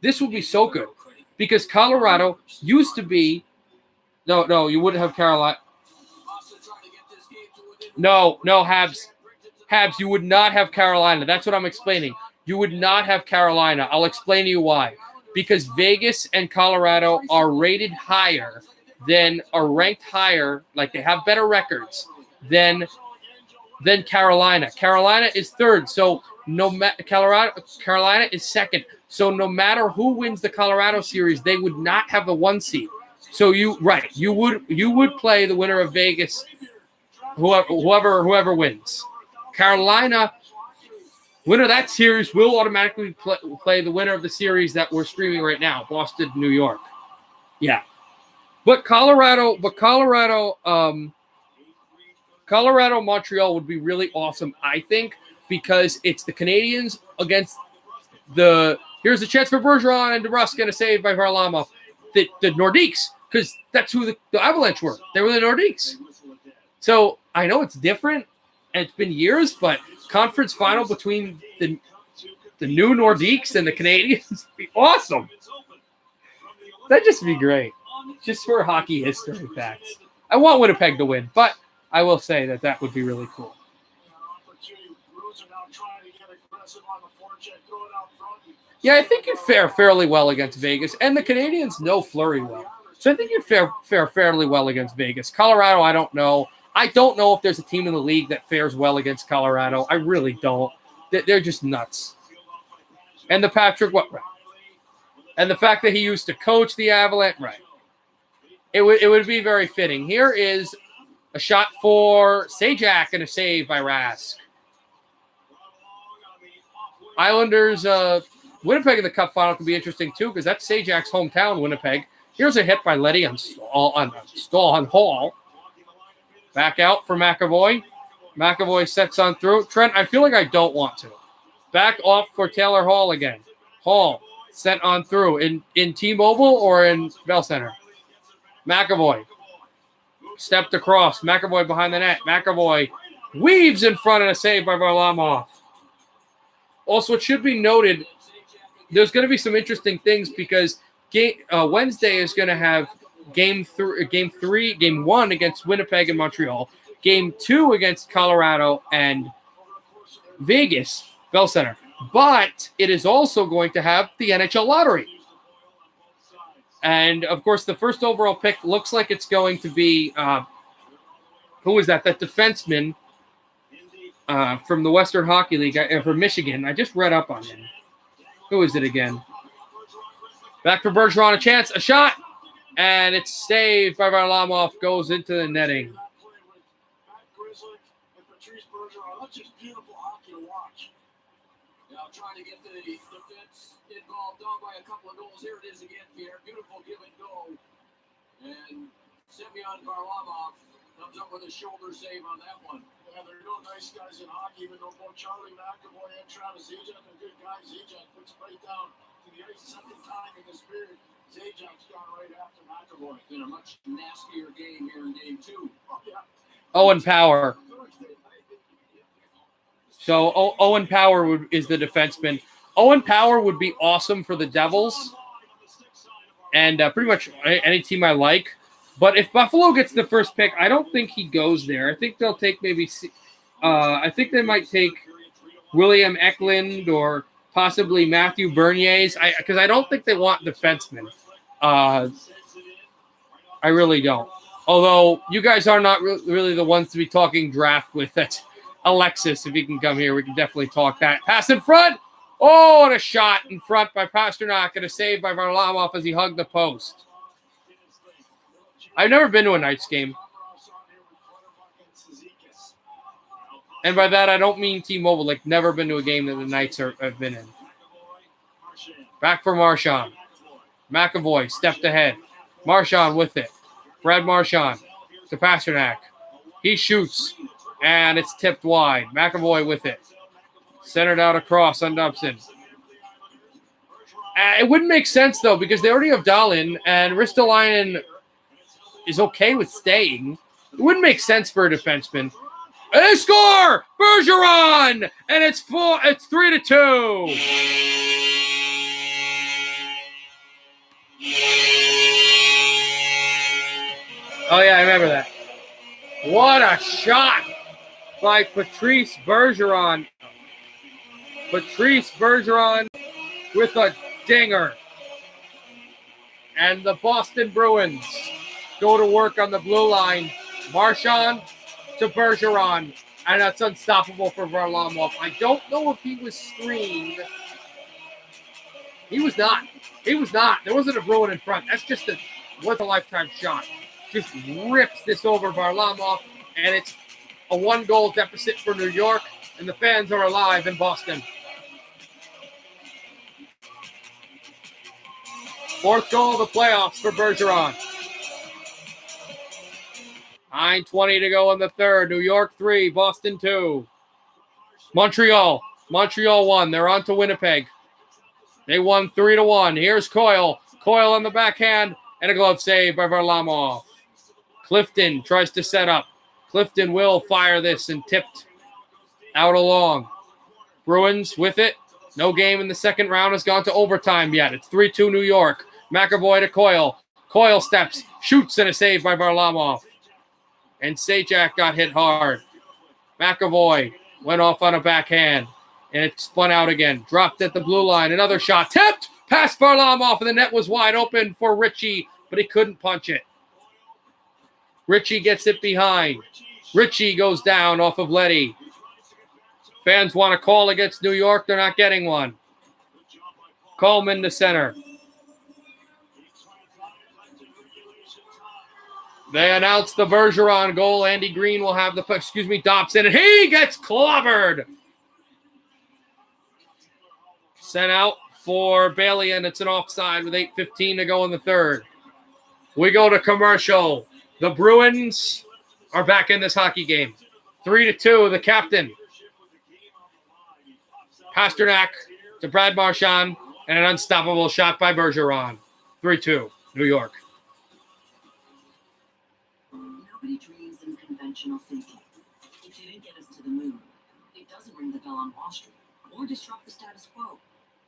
this would be so good because Colorado used to be. No, you wouldn't have Carolina. No, Habs, you would not have Carolina. That's what I'm explaining. You would not have Carolina. I'll explain to you why. Because Vegas and Colorado are rated higher are ranked higher, like they have better records than Carolina. Carolina is third, so Carolina is second. So no matter who wins the Colorado series, they would not have the 1 seed. So you would play the winner of Vegas, whoever wins. Carolina, winner of that series will automatically play the winner of the series that we're streaming right now, Boston, New York. Yeah. But Colorado, Montreal would be really awesome, I think, because it's the Canadians against here's a chance for Bergeron and DeBrusk and a save by Varlamov. The Nordiques, because that's who the Avalanche were. They were the Nordiques. So I know it's different, and it's been years, but conference final between the new Nordiques and the Canadians would be awesome. That'd just be great. Just for hockey history facts. I want Winnipeg to win, but I will say that would be really cool. Yeah, I think you'd fare fairly well against Vegas, and the Canadians know Fleury well. So I think you'd fare fairly well against Vegas. Colorado, I don't know. I don't know if there's a team in the league that fares well against Colorado. I really don't. They're just nuts. And the Patrick, right. And the fact that he used to coach the Avalanche, right. It would be very fitting. Here is a shot for Sajak and a save by Rask. Islanders, Winnipeg in the Cup final could be interesting too because that's Sajak's hometown, Winnipeg. Here's a hit by Leddy on Hall. Back out for McAvoy. McAvoy sets on through. Trent, I feel like I don't want to. Back off for Taylor Hall again. Hall sent on through in T-Mobile or in Bell Center. McAvoy stepped across. McAvoy behind the net. McAvoy weaves in front of a save by Varlamov. Also, it should be noted, there's going to be some interesting things because Wednesday is going to have game 1 against Winnipeg and Montreal, game 2 against Colorado and Vegas, Bell Center. But it is also going to have the NHL lottery. And, of course, the first overall pick looks like it's going to be, who is that? That defenseman from the Western Hockey League from Michigan. I just read up on him. Who is it again? Back for Bergeron, a chance, a shot, and it's saved by Varlamov, goes into the netting. Now trying to get the defense involved, down by a couple of goals. Here it is again, Pierre. Beautiful give and go. And Semyon Varlamov comes up with a shoulder save on that one. Yeah, there are no nice guys in hockey, even though both Charlie McAvoy and Travis Zajac are good guys. Zajac puts it right down to the ice second time in this period. Zajac's gone right after McAvoy. In a much nastier game here in game 2. Oh, yeah. Owen Power. So Owen Power is the defenseman. Owen Power would be awesome for the Devils and pretty much any team I like. But if Buffalo gets the first pick, I don't think he goes there. I think they'll take I think they might take William Eklund or possibly Matthew Berniers because I don't think they want defensemen. I really don't. Although you guys are not really the ones to be talking draft with. That's Alexis. If he can come here, we can definitely talk that. Pass in front. Oh, and a shot in front by Pasternak and a save by Varlamov as he hugged the post. I've never been to a Knights game. And by that, I don't mean T-Mobile. Like, never been to a game that the Knights have been in. Back for Marchand. McAvoy stepped ahead. Marchand with it. Brad Marchand to Pasternak. He shoots, and it's tipped wide. McAvoy with it. Centered out across on Dobson. It wouldn't make sense, though, because they already have Dahlin, and Ristolainen is okay with staying. It wouldn't make sense for a defenseman. And they score! Bergeron! And it's 3-2. Oh, yeah, I remember that. What a shot by Patrice Bergeron. Patrice Bergeron with a dinger. And the Boston Bruins go to work on the blue line. Marchand to Bergeron. And that's unstoppable for Varlamov. I don't know if he was screened. He was not. He was not. There wasn't a Bruin in front. That's just a once-a-lifetime shot. Just rips this over Varlamov. And it's a one-goal deficit for New York. And the fans are alive in Boston. Fourth goal of the playoffs for Bergeron. 9:20 to go in the third. New York 3, Boston 2. Montreal 1. They're on to Winnipeg. They won 3-1. Here's Coyle. Coyle on the backhand and a glove save by Varlamov. Clifton tries to set up. Clifton will fire this and tipped out along. Bruins with it. No game in the second round has gone to overtime yet. It's 3-2 New York. McAvoy to Coyle. Coyle steps, shoots, and a save by Varlamov. And Sajak got hit hard. McAvoy went off on a backhand, and it spun out again. Dropped at the blue line. Another shot. Tipped! Past Varlamov, and the net was wide open for Ritchie, but he couldn't punch it. Ritchie gets it behind. Ritchie goes down off of Leddy. Fans want a call against New York. They're not getting one. Coleman to center. They announce the Bergeron goal. Andy Green will have the Dobson, and he gets clobbered. Sent out for Bailey, and it's an offside with 8:15 to go in the third. We go to commercial. The Bruins are back in this hockey game. 3-2, the captain. Pasternak to Brad Marchand, and an unstoppable shot by Bergeron. 3-2, New York. Nobody dreams in conventional thinking. It didn't get us to the moon. It doesn't ring the bell on Wall Street or disrupt the status quo.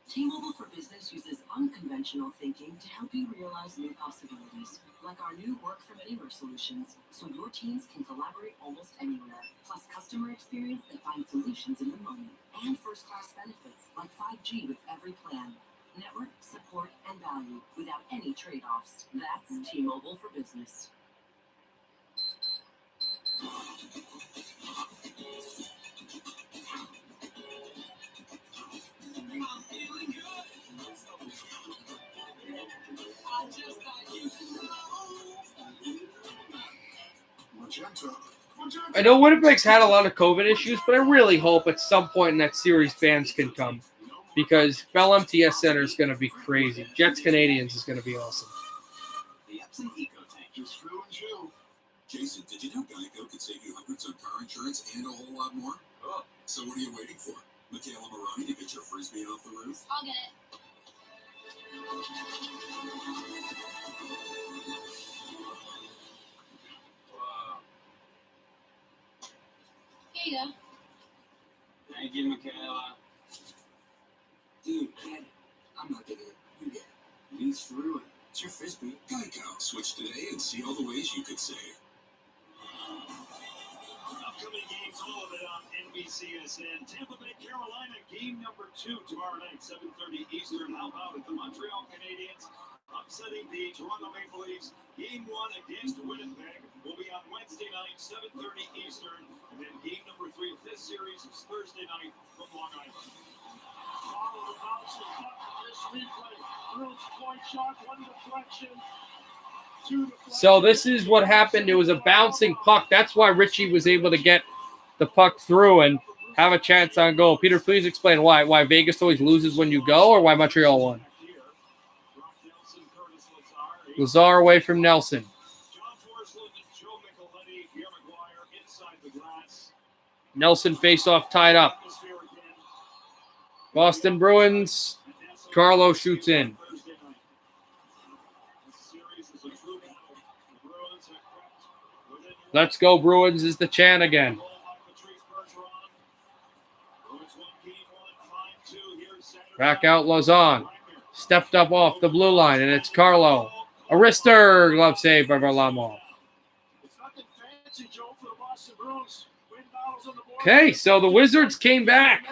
T-Mobile for Business uses unconventional thinking to help you realize new possibilities, like our new Work From Anywhere solutions, so your teams can collaborate almost anywhere. Plus customer experience that finds solutions in the moment, and first-class benefits like 5G with every plan. Network, support, and value without any trade-offs. That's T-Mobile for Business. I know Winnipeg's had a lot of COVID issues, but I really hope at some point in that series fans can come, because Bell MTS Center is going to be crazy. Jets Canadians is going to be awesome. The Epson EcoTank is true and true. Jason, did you know Geico could save you hundreds on car insurance and a whole lot more? Oh, so what are you waiting for? Michaela Maroney to get your frisbee off the roof? I'll get it. Here you go. Thank you, Michaela. Dude, get it. I'm not getting it. You get it. You threw it. It's your frisbee. Geico. Switch today and see all the ways you could save. Upcoming games, all of it on NBCSN. Tampa Bay, Carolina, game number 2 tomorrow night, 7:30 Eastern. How about it? The Montreal Canadiens upsetting the Toronto Maple Leafs. Game 1 against Winnipeg will be on Wednesday night, 7:30 Eastern. And then game number 3 of this series is Thursday night from Long Island. Follow the bounce of the puck. This replay. Bruins point shot, one deflection. So this is what happened. It was a bouncing puck. That's why Ritchie was able to get the puck through and have a chance on goal. Peter, please explain why Vegas always loses when you go, or why Montreal won. Lazar away from Nelson. Nelson face-off tied up. Boston Bruins. Carlo shoots in. Let's go Bruins is the chant again. Back out Lazon. Stepped up off the blue line, and it's Carlo. A wrister glove save by Varlamov. Okay, so the Wizards came back.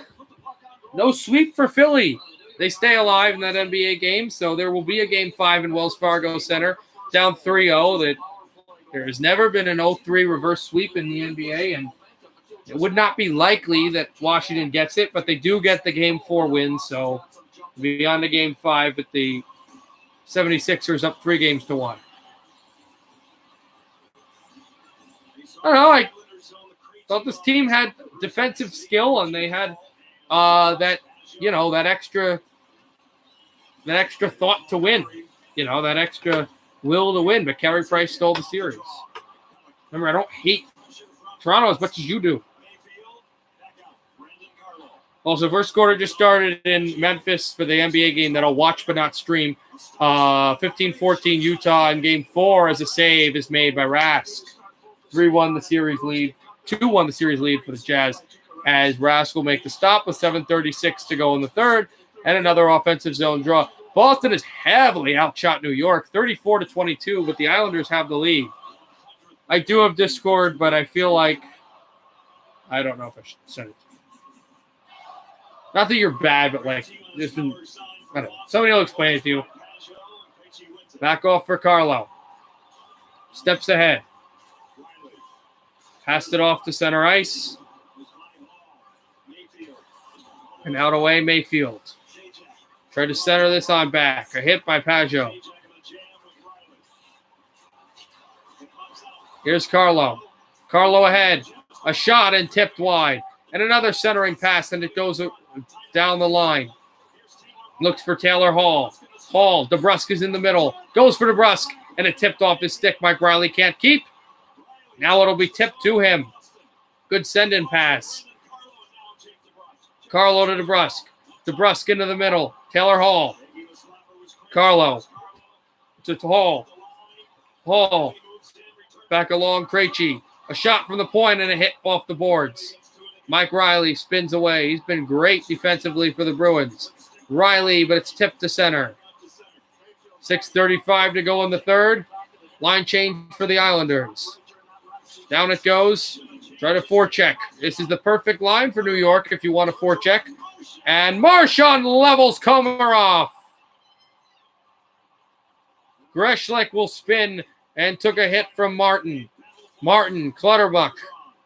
No sweep for Philly. They stay alive in that NBA game, so there will be a Game 5 in Wells Fargo Center, down 3-0. That there has never been an 0-3 reverse sweep in the NBA, and it would not be likely that Washington gets it, but they do get the Game 4 win, so beyond the Game 5 with the 76ers up 3-1. I don't know, I thought this team had defensive skill, and they had that extra thought to win, that extra will to win. But Carey Price stole the series. Remember, I don't hate Toronto as much as you do. Also, first quarter just started in Memphis for the NBA game that I'll watch but not stream. 15-14 Utah in Game 4 as a save is made by Rask. 3-1 the series lead. 2-1 the series lead for the Jazz as Rask will make the stop with 7:36 to go in the third and another offensive zone draw. Boston has heavily outshot New York, 34-22, but the Islanders have the lead. I do have Discord, but I feel like I don't know if I should send it. Not that you're bad, but like there's been, I don't know. Somebody will explain it to you. Back off for Carlo. Steps ahead. Passed it off to center ice. And out away Mayfield. Tried to center this on back. A hit by Pajot. Here's Carlo. Carlo ahead. A shot and tipped wide. And another centering pass, and it goes down the line. Looks for Taylor Hall. Hall. DeBrusque is in the middle. Goes for DeBrusque. And it tipped off his stick. Mike Riley can't keep. Now it'll be tipped to him. Good send-in pass. Carlo to DeBrusque. DeBrusque into the middle. Taylor Hall. Carlo. To Hall. Hall. Back along Krejci. A shot from the point and a hit off the boards. Mike Riley spins away. He's been great defensively for the Bruins. Riley, but it's tipped to center. 6:35 to go in the third. Line change for the Islanders. Down it goes. Try to forecheck. This is the perfect line for New York if you want to forecheck. And Marchand levels Komarov. Greshlik will spin and took a hit from Martin. Martin, Clutterbuck.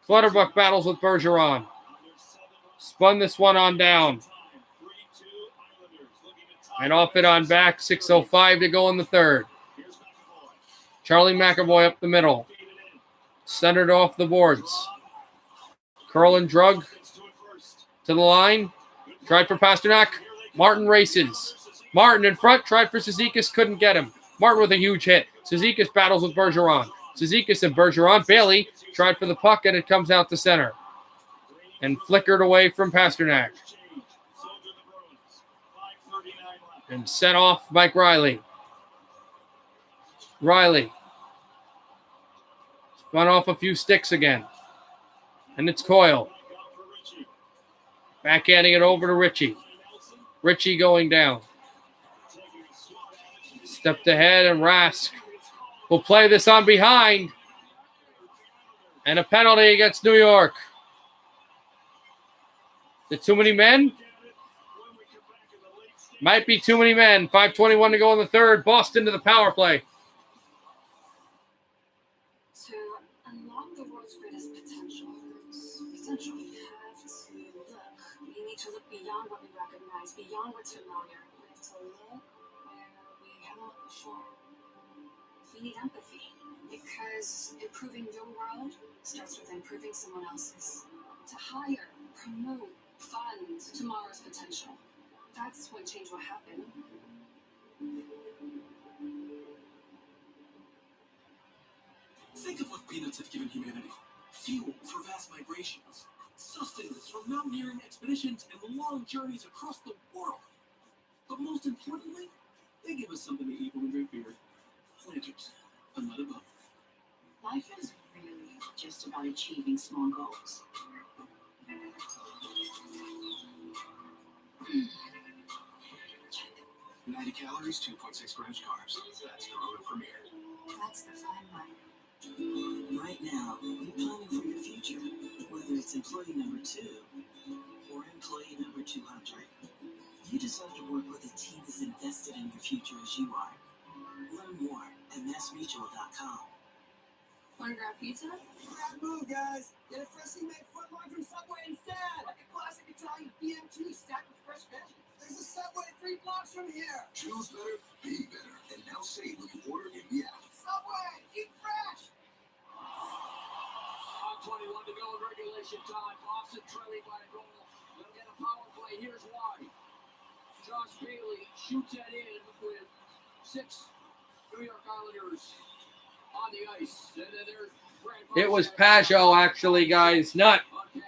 Clutterbuck battles with Bergeron. Spun this one on down. And off it on back. 6:05 to go in the third. Charlie McAvoy up the middle. Centered off the boards. Curl and drug to the line. Tried for Pasternak. Martin races. Martin in front. Tried for Cizikas. Couldn't get him. Martin with a huge hit. Cizikas battles with Bergeron. Cizikas and Bergeron. Bailey tried for the puck, and it comes out to center. And flickered away from Pasternak. And sent off Mike Riley. Riley. Spun off a few sticks again. And it's Coyle. Backhanding it over to Ritchie. Ritchie going down. Stepped ahead, and Rask will play this on behind. And a penalty against New York. Is it too many men? Might be too many men. 5:21 to go in the third. Boston to the power play. To unlock the world's greatest potential, we have to look. We need to look beyond what we recognize, beyond what's familiar. We have to look where we haven't looked before. We need empathy because improving your world starts with improving someone else's. To hire, promote, fund tomorrow's potential. That's when change will happen. Think of what peanuts have given humanity. Fuel for vast migrations, sustenance for mountaineering expeditions and long journeys across the world. But most importantly, they give us something to eat when we drink beer. Planters, another book. Life is really just about achieving small goals. 90 calories, 2.6 grams carbs. That's Corona Premier. That's the fine line. Right now, you're planning for your future, whether it's employee number 2 or employee number 200. You deserve to work with a team as invested in your future as you are. Learn more at massmutual.com. Want to grab pizza? Grab move, guys. Get a freshly made footlong from Subway instead. Like a classic Italian BMT stacked with fresh veggies. There's a Subway 3 blocks from here. Choose better, be better, and now save when you order in the app. Subway, eat fresh. 21 to go in regulation time. Boston trailing by a goal. They'll get a power play. Here's why. Josh Bailey shoots that in with 6 New York Islanders on the ice. And then there's Brad It was Pajot, actually, guys. Not You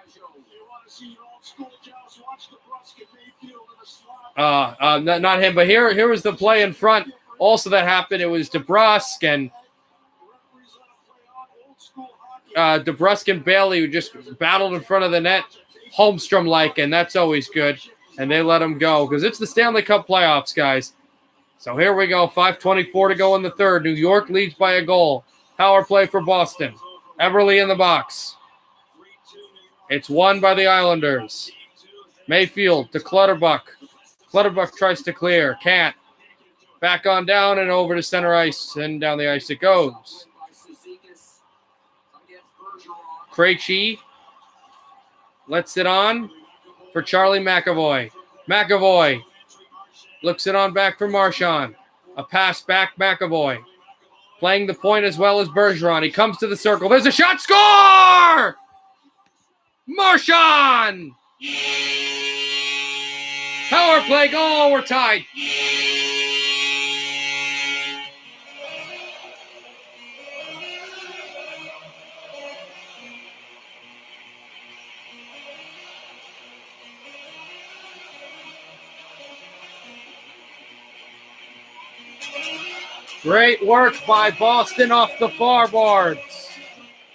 want to see old school Jones? Watch DeBrusque and Mayfield in the slot. not him, but here was the play in front. Also, that happened. It was DeBrusque and Bailey who just battled in front of the net, Holmstrom-like, and that's always good. And they let him go because it's the Stanley Cup playoffs, guys. So here we go. 5:24 to go in the third. New York leads by a goal. Power play for Boston. Eberle in the box. It's won by the Islanders. Mayfield to Clutterbuck. Clutterbuck tries to clear. Can't. Back on down and over to center ice. And down the ice it goes. Krejci lets it on for Charlie McAvoy. McAvoy looks it on back for Marchand. A pass back, McAvoy. Playing the point as well as Bergeron. He comes to the circle. There's a shot. Score! Marchand! Power play goal. We're tied. Great work by Boston off the far boards.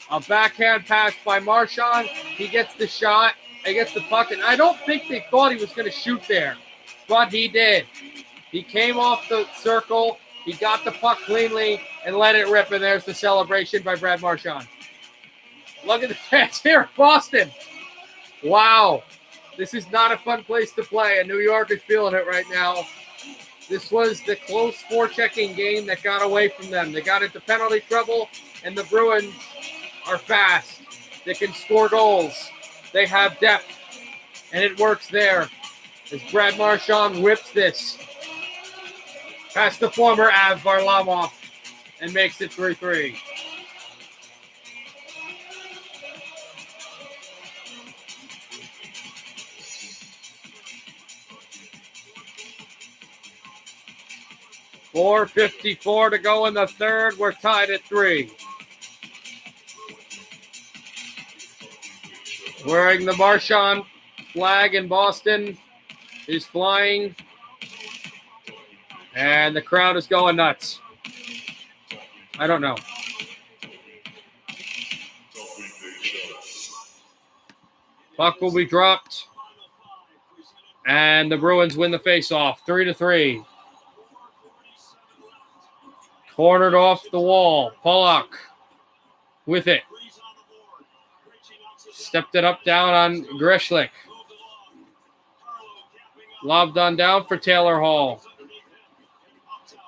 A backhand pass by Marchand. He gets the shot. He gets the puck. And I don't think they thought he was going to shoot there, but he did. He came off the circle. He got the puck cleanly and let it rip. And there's the celebration by Brad Marchand. Look at the fans here at Boston. Wow. This is not a fun place to play, and New York is feeling it right now. This was the close forechecking game that got away from them. They got into penalty trouble, and the Bruins are fast. They can score goals. They have depth, and it works there as Brad Marchand whips this past the former Av Varlamov and makes it 3-3. .454 to go in the third. We're tied at 3. Wearing the Marchand flag in Boston is flying. And the crowd is going nuts. I don't know. Puck will be dropped. And the Bruins win the faceoff. 3-3. Cornered off the wall. Pollock with it. Stepped it up down on Grishlik. Lobbed on down for Taylor Hall.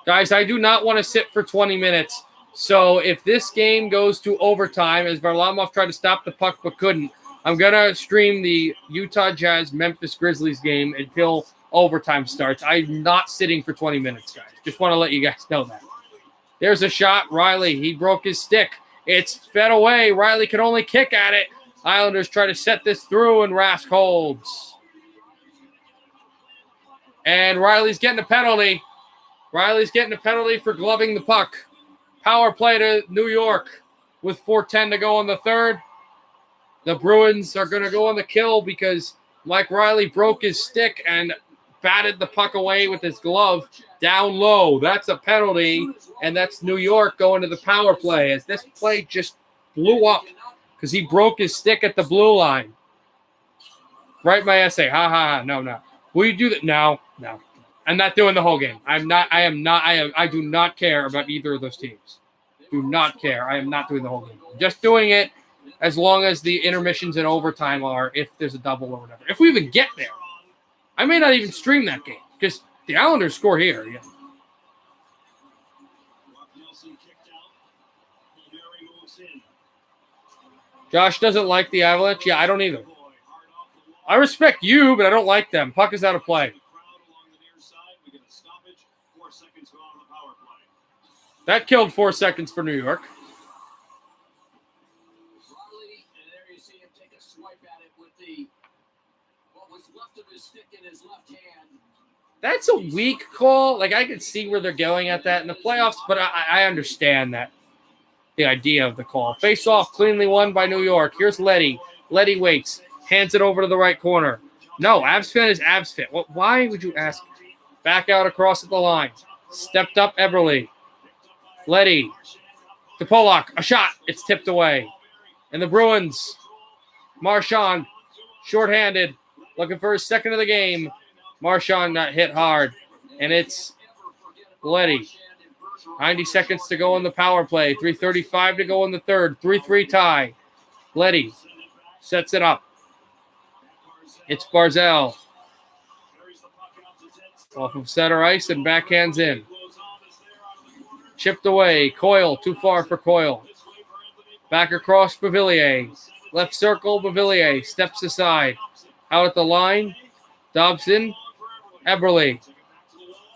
Guys, I do not want to sit for 20 minutes. So if this game goes to overtime, as Varlamov tried to stop the puck but couldn't, I'm going to stream the Utah Jazz Memphis Grizzlies game until overtime starts. I'm not sitting for 20 minutes, guys. Just want to let you guys know that. There's a shot. Riley, he broke his stick. It's fed away. Riley can only kick at it. Islanders try to set this through, and Rask holds. And Riley's getting a penalty. Riley's getting a penalty for gloving the puck. Power play to New York with 4:10 to go in the third. The Bruins are going to go on the kill because Mike Riley broke his stick and batted the puck away with his glove down low. That's a penalty, and that's New York going to the power play as this play just blew up because he broke his stick at the blue line. Write my essay. Ha, ha, ha. No. Will you do that? No. I'm not doing the whole game. I do not care about either of those teams. Do not care. I am not doing the whole game. I'm just doing it as long as the intermissions and overtime are, if there's a double or whatever. If we even get there, I may not even stream that game because the Islanders score here. Yeah. Josh doesn't like the Avalanche. Yeah, I don't either. I respect you, but I don't like them. Puck is out of play. That killed 4 seconds for New York. Riley, and there you see him take a swipe at it with the what was left of his stick in his left hand. That's a weak call. Like, I can see where they're going at that in the playoffs, but I understand that. The idea of the call. Face off, cleanly won by New York. Here's Letty. Letty waits. Hands it over to the right corner. No, Avs fit is Avs fit. Why would you ask? Back out across at the line. Stepped up Eberle. Letty. To Polak. A shot. It's tipped away. And the Bruins. Marchand. Shorthanded. Looking for his second of the game. Marchand got hit hard. And it's Letty. 90 seconds to go in the power play. 3:35 to go in the third. 3-3 tie. Letty sets it up. It's Barzal. Off of center ice and backhands in. Chipped away. Coyle, too far for Coyle. Back across Beauvillier. Left circle, Beauvillier. Steps aside. Out at the line. Dobson. Eberle.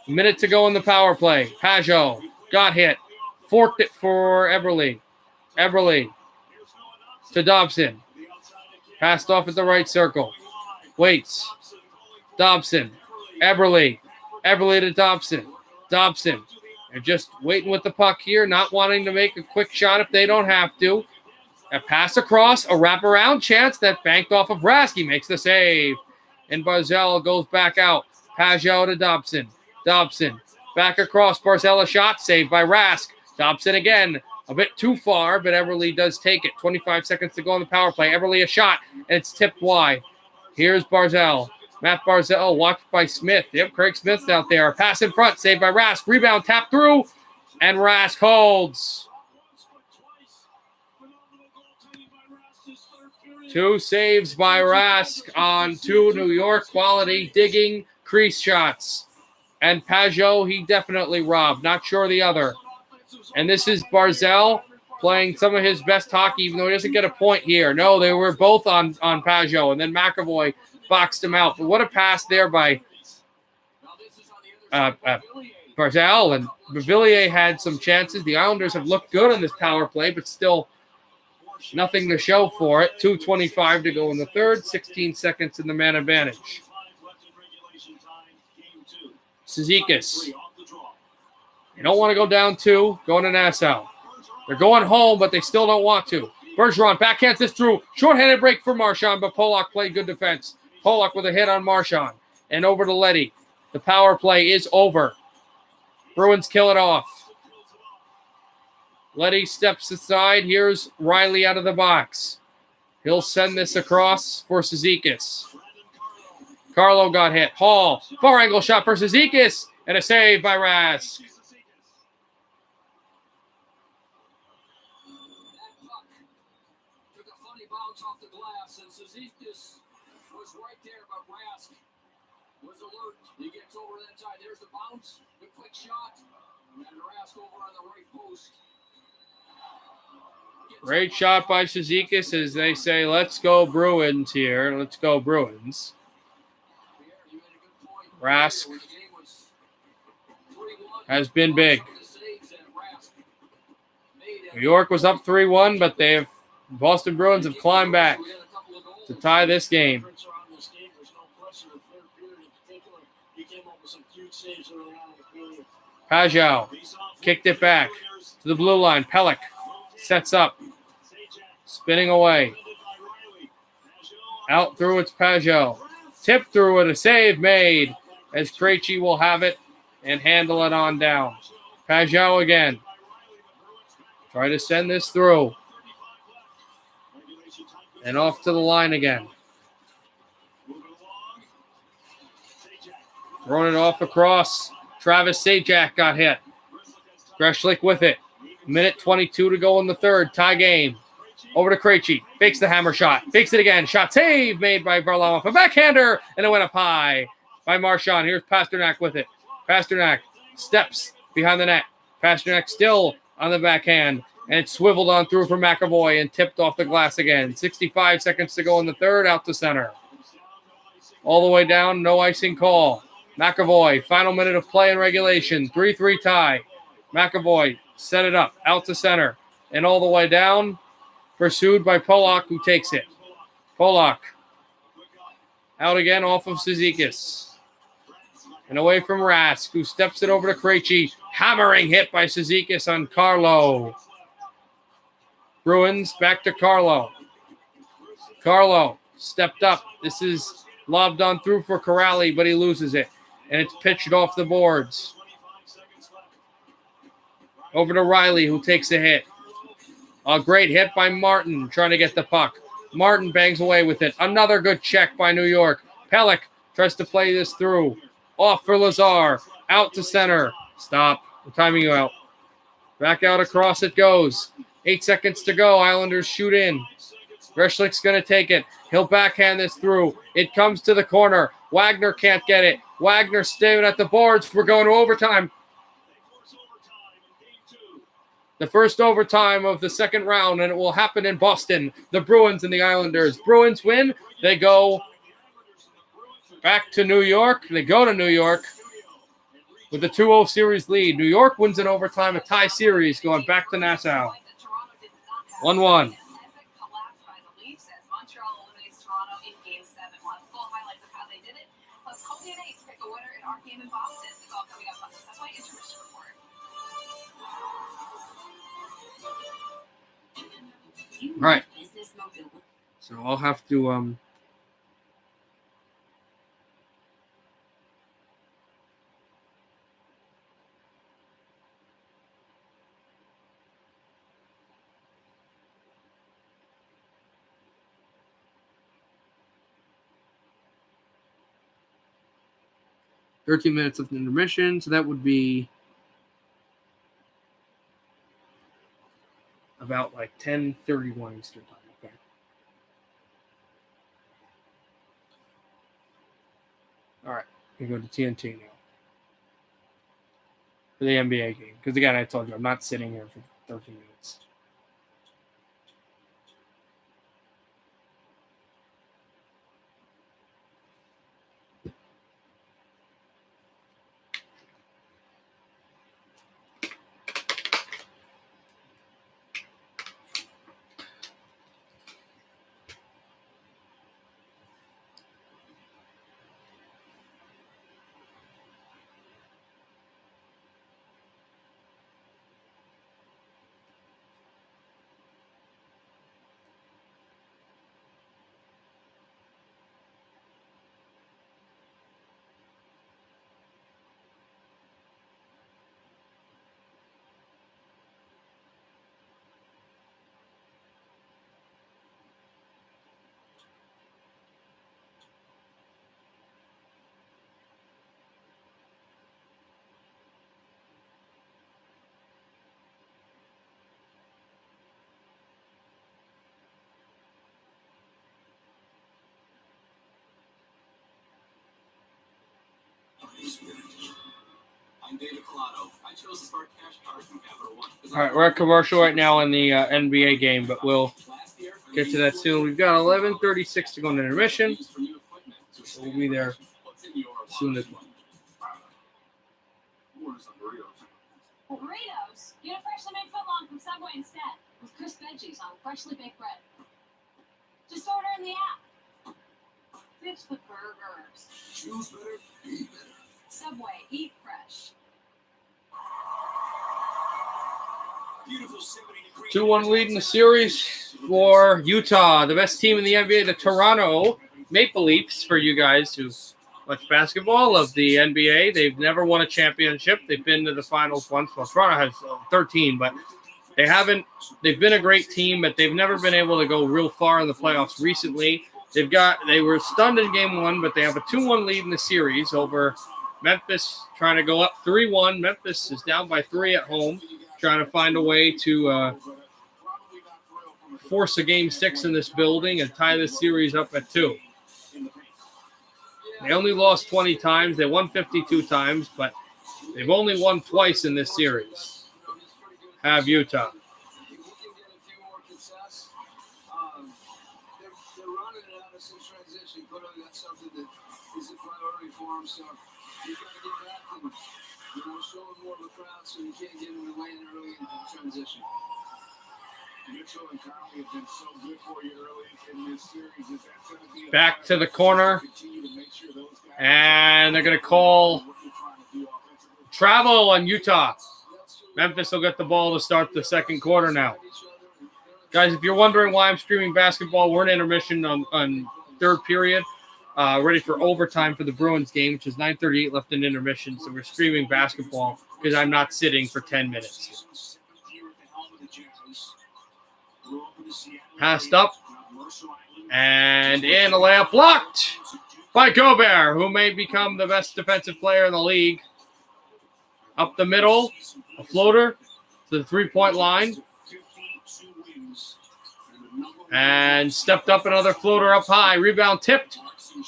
Minute to go in the power play. Pajot. Got hit. Forked it for Eberle. Eberle. To Dobson. Passed off at the right circle. Waits. Dobson. Eberle. Eberle to Dobson. Dobson. They're just waiting with the puck here, not wanting to make a quick shot if they don't have to. A pass across, a wraparound chance that banked off of Rask. He makes the save. And Barzal goes back out. Pajot to Dobson. Dobson. Back across. Barzal shot. Saved by Rask. Dobson again. A bit too far, but Eberle does take it. 25 seconds to go on the power play. Eberle a shot, and it's tipped wide. Here's Barzal. Matt Barzal watched by Smith. Yep, Craig Smith's out there. Pass in front. Saved by Rask. Rebound. Tap through. And Rask holds. 2 saves by Rask on 2 New York quality digging crease shots. And Pajot, he definitely robbed. Not sure the other. And this is Barzal playing some of his best hockey, even though he doesn't get a point here. No, they were both on Pajot. And then McAvoy boxed him out. But what a pass there by Barzal. And Beauvillier had some chances. The Islanders have looked good on this power play, but still nothing to show for it. 2:25 to go in the third. 16 seconds in the man advantage. Cizikas. They don't want to go down 2, going to Nassau. They're going home, but they still don't want to. Bergeron backhands this through. Shorthanded break for Marchand, but Polak played good defense. Polak with a hit on Marchand. And over to Letty. The power play is over. Bruins kill it off. Letty steps aside. Here's Riley out of the box. He'll send this across for Cizikas. Carlo got hit. Hall. Far angle shot for Cizikas. And a save by Rask. Took a funny bounce off the glass, and Cizikas was right there, but Rask was alert. He gets over that side. There's the bounce, the quick shot, and Rask over on the right post. Great shot by Cizikas as they say, let's go Bruins here. Let's go Bruins. Rask has been big. New York was up 3-1, but Boston Bruins have climbed back to tie this game. Pajot kicked it back to the blue line. Pelech sets up. Spinning away. Out through it's Pajot. Tipped through it. A save made as Krejci will have it and handle it on down. Pajot again. Try to send this through. And off to the line again. Throwing it off across. Travis Sajak got hit. Greshlik with it. Minute 22 to go in the third. Tie game. Over to Krejci. Fakes the hammer shot. Fakes it again. Shot save made by Varlamov. A backhander. And it went up high by Marchand. Here's Pasternak with it. Pasternak steps behind the net. Pasternak still on the backhand. And it swiveled on through for McAvoy and tipped off the glass again. 65 seconds to go in the third. Out to center. All the way down. No icing call. McAvoy. Final minute of play in regulation. 3-3 tie. McAvoy set it up. Out to center. And all the way down. Pursued by Polak, who takes it. Polak. Out again off of Cizikas. And away from Rask, who steps it over to Krejci. Hammering hit by Cizikas on Carlo. Bruins back to Carlo. Carlo stepped up. This is lobbed on through for Corrali, but he loses it. And it's pitched off the boards. Over to Riley, who takes a hit. A great hit by Martin, trying to get the puck. Martin bangs away with it. Another good check by New York. Pelech tries to play this through. Off for Lazar. Out to center. Stop. I'm timing you out. Back out across it goes. 8 seconds to go. Islanders shoot in. Greshlick's going to take it. He'll backhand this through. It comes to the corner. Wagner can't get it. Wagner staying at the boards. We're going to overtime. The first overtime of the second round, and it will happen in Boston. The Bruins and the Islanders. Bruins win. They go back to New York. They go to New York with a 2-0 series lead. New York wins in overtime, a tie series going back to Nassau. 1-1. Right. So I'll have to 13 minutes of intermission, so that would be about like 10:31 Eastern time. Okay. All right, we go to TNT now for the NBA game. Because again, I told you I'm not sitting here for 13 minutes. I'm David Collado. I chose the Spark Cash card from Capital One. All right, we're at commercial right now in the NBA game, but we'll get to that soon. We've got 11:36 to go into intermission. So we'll be there soon as well. Burritos? Get a freshly made footlong from Subway instead, with crisp veggies on freshly baked bread. Just order in the app. Ditch the burgers. Choose better, be better. Subway, eat fresh. 2-1 lead in the series for Utah, the best team in the NBA, the Toronto Maple Leafs. For you guys who watch basketball of the NBA, they've never won a championship. They've been to the finals once. Well, Toronto has 13, but they haven't. They've been a great team, but they've never been able to go real far in the playoffs recently. They were stunned in game one, but they have a 2-1 lead in the series over Memphis, trying to go up 3-1. Memphis is down by 3 at home. trying to find a way to force a Game 6 in this building and tie this series up at 2. They only lost 20 times. They won 52 times, but they've only won twice in this series. Have Utah. If we can get a few more success, they're running it out of some transition. Clearly, that's something that is a priority for them. So you got to get back and show them more of a crowd so you can't get them to lane early in transition. Mitchell and Conley have been so good for you early in this series. Is that going to be back to the corner, and they're going to call travel on Utah. Memphis will get the ball to start the second quarter now. Guys, if you're wondering why I'm streaming basketball, we're in intermission on third period, ready for overtime for the Bruins game, which is 9:38 left in intermission, so we're streaming basketball because I'm not sitting for 10 minutes. Passed up, and in a layup blocked by Gobert, who may become the best defensive player in the league. Up the middle, a floater to the three-point line. And stepped up another floater up high. Rebound tipped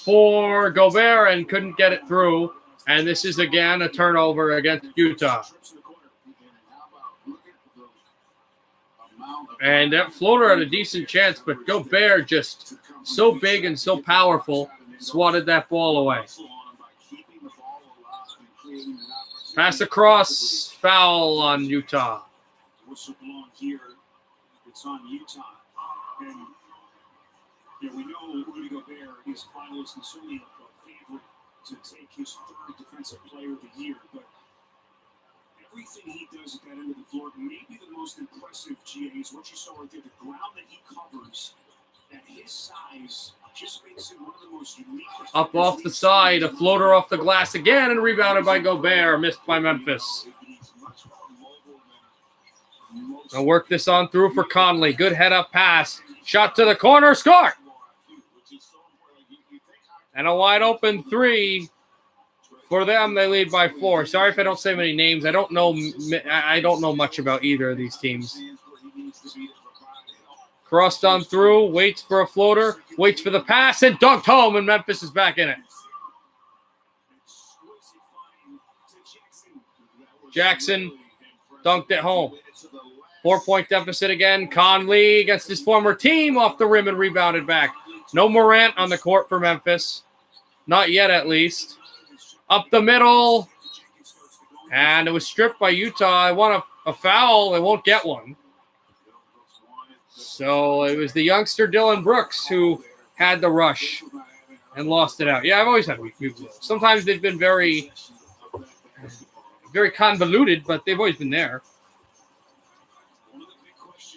for Gobert and couldn't get it through. And this is, again, a turnover against Utah. And that floater had a decent chance, but Gobert, just so big and so powerful, swatted that ball away. Pass across, foul on Utah. Whistle blown here. It's on Utah. And we know Rudy Gobert is finalist and certainly a favorite to take his third defensive player of the year, but everything he does at that end of the floor, maybe the most impressive, GA, is what you saw right there. The ground that he covers at his size just makes him one of the most unique. Up off the side, a floater off the glass again, and rebounded by Gobert, missed by Memphis. I'll work this on through for Conley. Good head-up pass. Shot to the corner, score! And a wide-open three. For them, they lead by 4. Sorry if I don't say many names. I don't know much about either of these teams. Crossed on through, waits for a floater, waits for the pass, and dunked home, and Memphis is back in it. Jackson dunked it home. 4-point deficit again. Conley against his former team off the rim and rebounded back. No Morant on the court for Memphis. Not yet, at least. Up the middle. And it was stripped by Utah. I want a foul. They won't get one. So it was the youngster Dylan Brooks who had the rush and lost it out. Yeah, I've always had weak moves. Sometimes they've been very, very convoluted, but they've always been there.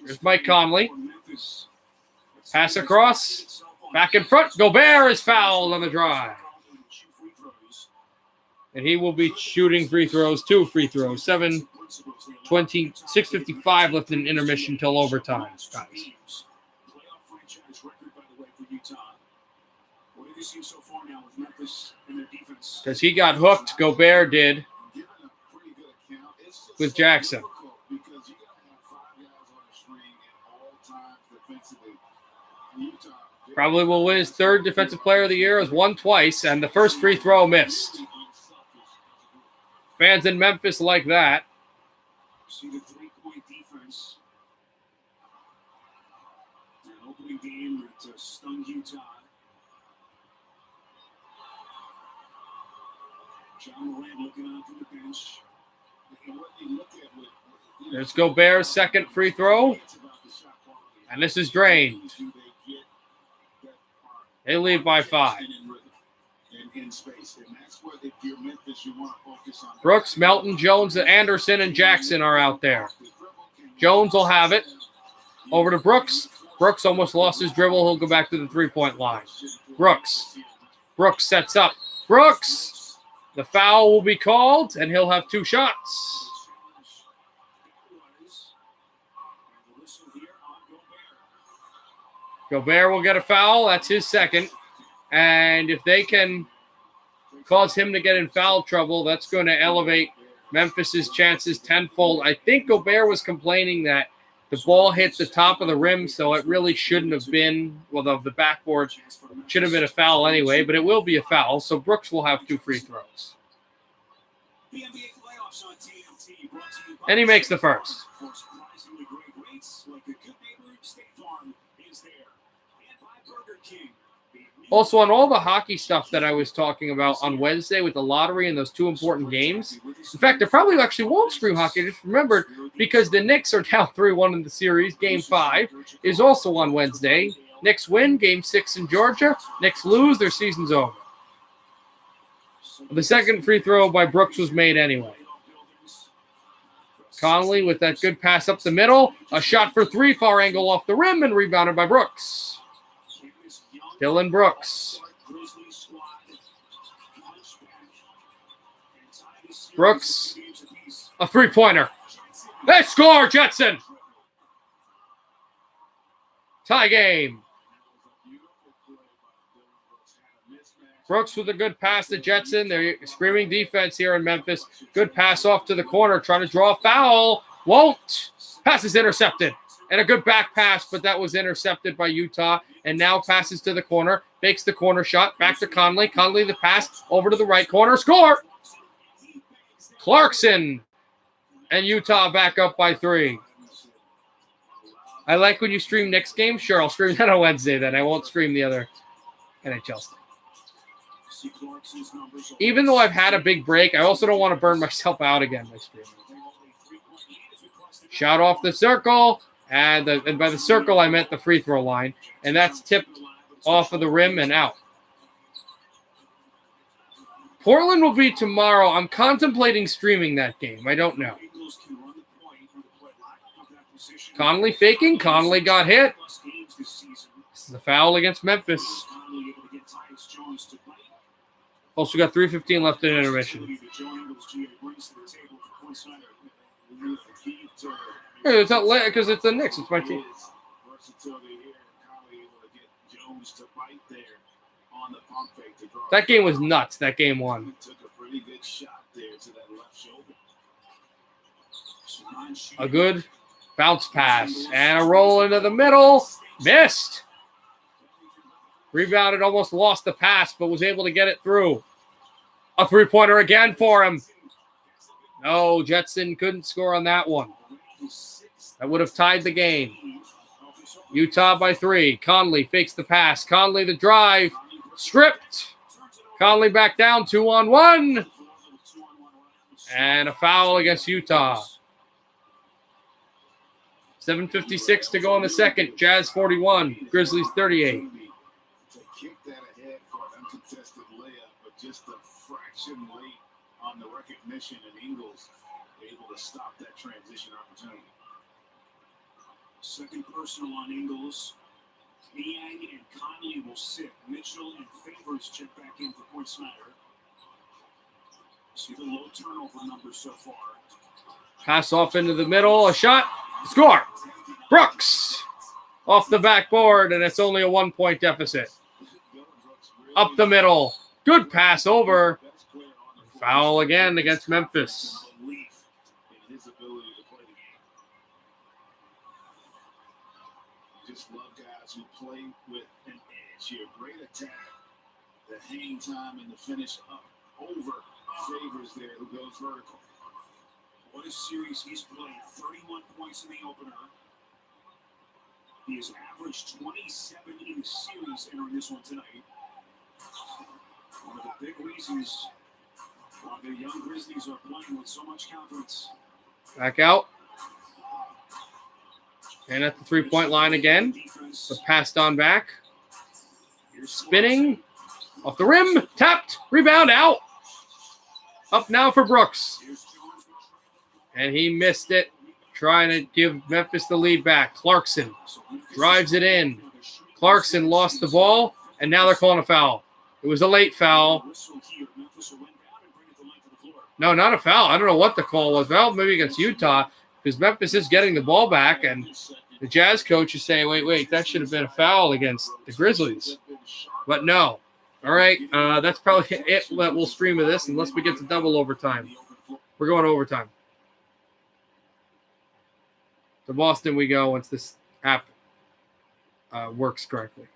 There's Mike Conley. Pass across. Back in front. Gobert is fouled on the drive. And he will be shooting free throws, 2 free throws. 6:55 left in intermission till overtime, guys. Because he got hooked, Gobert did, with Jackson. Probably will win his third defensive player of the year. Has won twice, and the first free throw missed. Fans in Memphis like that. See the 3-point defense. An opening game that stung Utah. John Morant looking on from the bench. And what they look at with There's Gobert's second free throw. And this is drained. They lead by 5. Brooks, Melton, Jones, Anderson, and Jackson are out there. Jones will have it. Over to Brooks. Brooks almost lost his dribble. He'll go back to the 3-point line. Brooks. Brooks sets up. Brooks. The foul will be called, and he'll have 2 shots. Gobert will get a foul. That's his second. And if they can cause him to get in foul trouble, that's going to elevate Memphis's chances tenfold. I think Gobert was complaining that the ball hit the top of the rim, so it really shouldn't have been, well, the backboard should have been a foul anyway, but it will be a foul, so Brooks will have 2 free throws. And he makes the first. Also, on all the hockey stuff that I was talking about on Wednesday with the lottery and those 2 important games, in fact, I probably actually won't stream hockey. I just remembered because the Knicks are down 3-1 in the series. Game 5 is also on Wednesday. Knicks win, Game 6 in Georgia. Knicks lose, their season's over. The second free throw by Brooks was made anyway. Conley with that good pass up the middle. A shot for 3, far angle off the rim, and rebounded by Brooks. Dylan Brooks. Brooks, a 3-pointer. They score, Jetson. Tie game. Brooks with a good pass to Jetson. They're screaming defense here in Memphis. Good pass off to the corner, trying to draw a foul. Won't. Pass is intercepted. And a good back pass, but that was intercepted by Utah. And now passes to the corner. Fakes the corner shot. Back to Conley. Conley the pass over to the right corner. Score! Clarkson. And Utah back up by 3. I like when you stream Knicks games. Sure, I'll stream that on Wednesday then. I won't stream the other NHL stuff. Even though I've had a big break, I also don't want to burn myself out again by streaming. Shot off the circle. And by the circle, I meant the free throw line. And that's tipped off of the rim and out. Portland will be tomorrow. I'm contemplating streaming that game. I don't know. Conley faking. Conley got hit. This is a foul against Memphis. Also got 3:15 left in intermission. Hey, it's not late because it's the Knicks. It's my team. That game was nuts. That game 1. A good bounce pass and a roll into the middle. Missed. Rebounded, almost lost the pass, but was able to get it through. A 3-pointer again for him. No, Jetson couldn't score on that one. That would have tied the game. Utah by 3. Conley fakes the pass. Conley the drive. Stripped. Conley back down 2-on-1. And a foul against Utah. 7:56 to go in the second. Jazz 41. Grizzlies 38. Just a fraction late on the recognition, and Ingles able to stop that transition opportunity. Second personal on Ingles. Niang and Conley will sit. Mitchell and Favors check back in for Point Snyder. See the low turnover numbers so far. Pass off into the middle. A shot. Score. Brooks off the backboard, and it's only a 1-point deficit. Up the middle. Good pass over. Foul again against Memphis. Just love guys who play with an edge here. Great attack. The hang time and the finish up over Favors there, who goes vertical. What a series he's played. 31 points in the opener. He has averaged 27 in the series entering this one tonight. One of the big reasons why the young Grizzlies are playing with so much confidence. Back out. And at the 3-point line again. The pass on back. Spinning. Off the rim. Tapped. Rebound out. Up now for Brooks. And he missed it. Trying to give Memphis the lead back. Clarkson drives it in. Clarkson lost the ball. And now they're calling a foul. It was a late foul. No, not a foul. I don't know what the call was. Well, maybe against Utah, because Memphis is getting the ball back, and the Jazz coach is saying, wait, that should have been a foul against the Grizzlies. But no. All right, that's probably it that we'll stream of this unless we get to double overtime. We're going to overtime. To Boston we go once this app works correctly.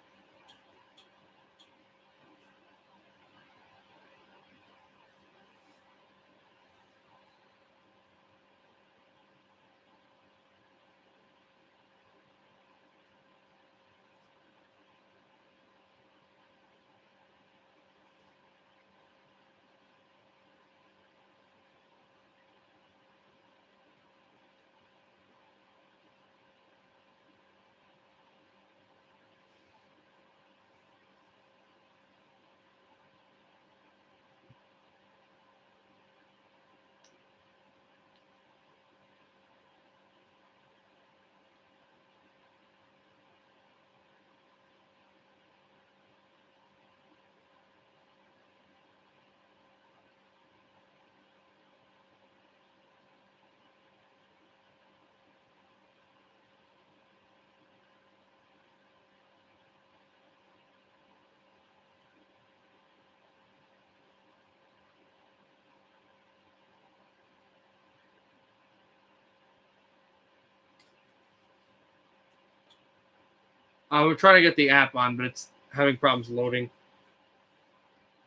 We're trying to get the app on, but it's having problems loading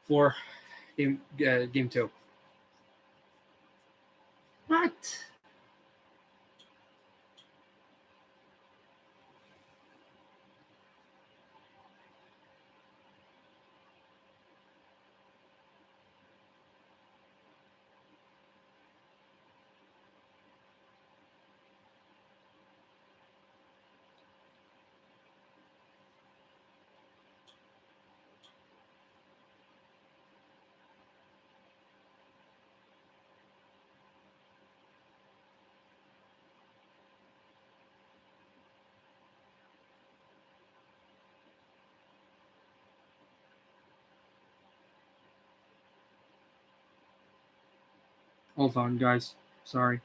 for game 2. What? Hold on, guys. Sorry.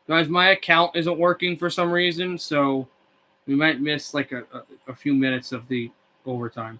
Guys, my account isn't working for some reason, so we might miss like a few minutes of the overtime.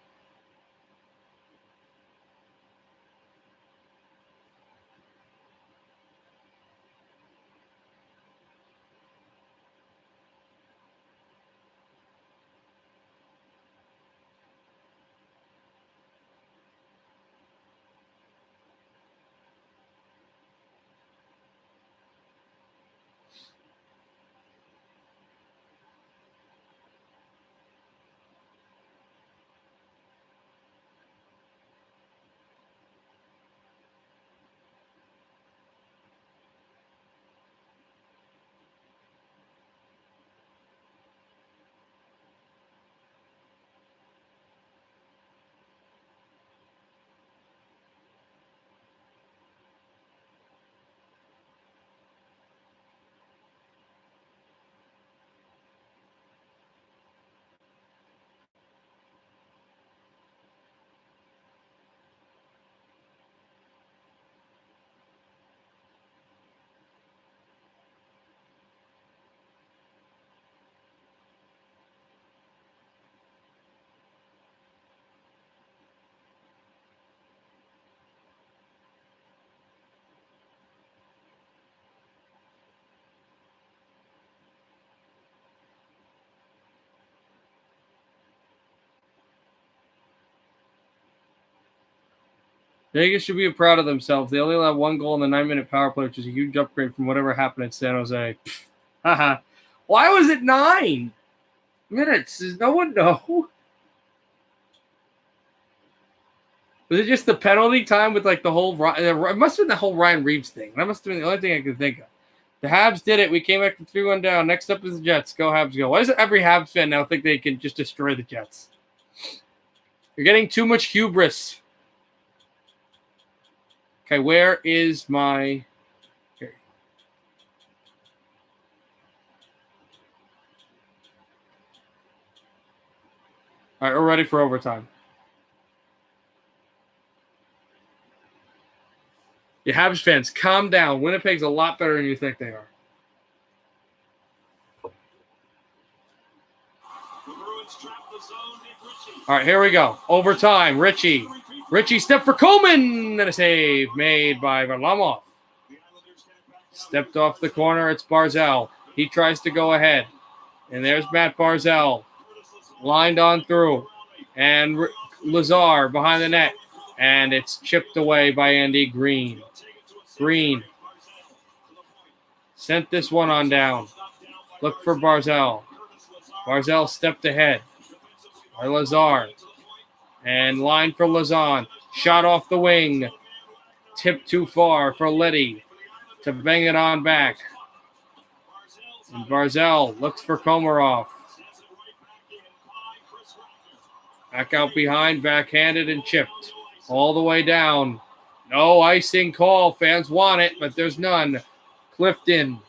Vegas should be proud of themselves. They only allowed 1 goal in the 9-minute power play, which is a huge upgrade from whatever happened at San Jose. Haha. Why was it 9 minutes? Does no one know? Was it just the penalty time with like the whole? It must have been the whole Ryan Reeves thing. That must have been the only thing I could think of. The Habs did it. We came back to 3-1 down. Next up is the Jets. Go Habs, go! Why does every Habs fan now think they can just destroy the Jets? You're getting too much hubris. Okay, where is my? Here. All right, we're ready for overtime. You Habs fans, calm down. Winnipeg's a lot better than you think they are. All right, here we go. Overtime. Richie step for Coleman. And a save made by Varlamov. Stepped off the corner. It's Barzal. He tries to go ahead. And there's Matt Barzal. Lined on through. And Lazar behind the net. And it's chipped away by Andy Green. Green sent this one on down. Look for Barzal. Barzal stepped ahead. By Lazar. And line for Lazon. Shot off the wing. Tipped too far for Letty to bang it on back. And Barzal looks for Komarov. Back out behind, backhanded and chipped. All the way down. No icing call. Fans want it, but there's none. Clifton.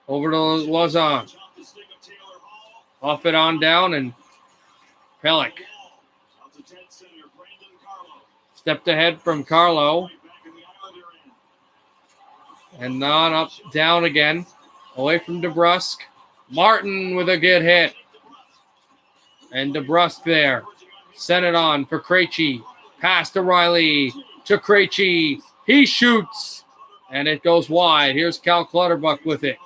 Over to Lausanne. Off it on down, and Pellick. Stepped ahead from Carlo. And on up, down again. Away from DeBrusque. Martin with a good hit. And DeBrusque there. Sent it on for Krejci. Pass to Riley. To Krejci. He shoots. And it goes wide. Here's Cal Clutterbuck with it.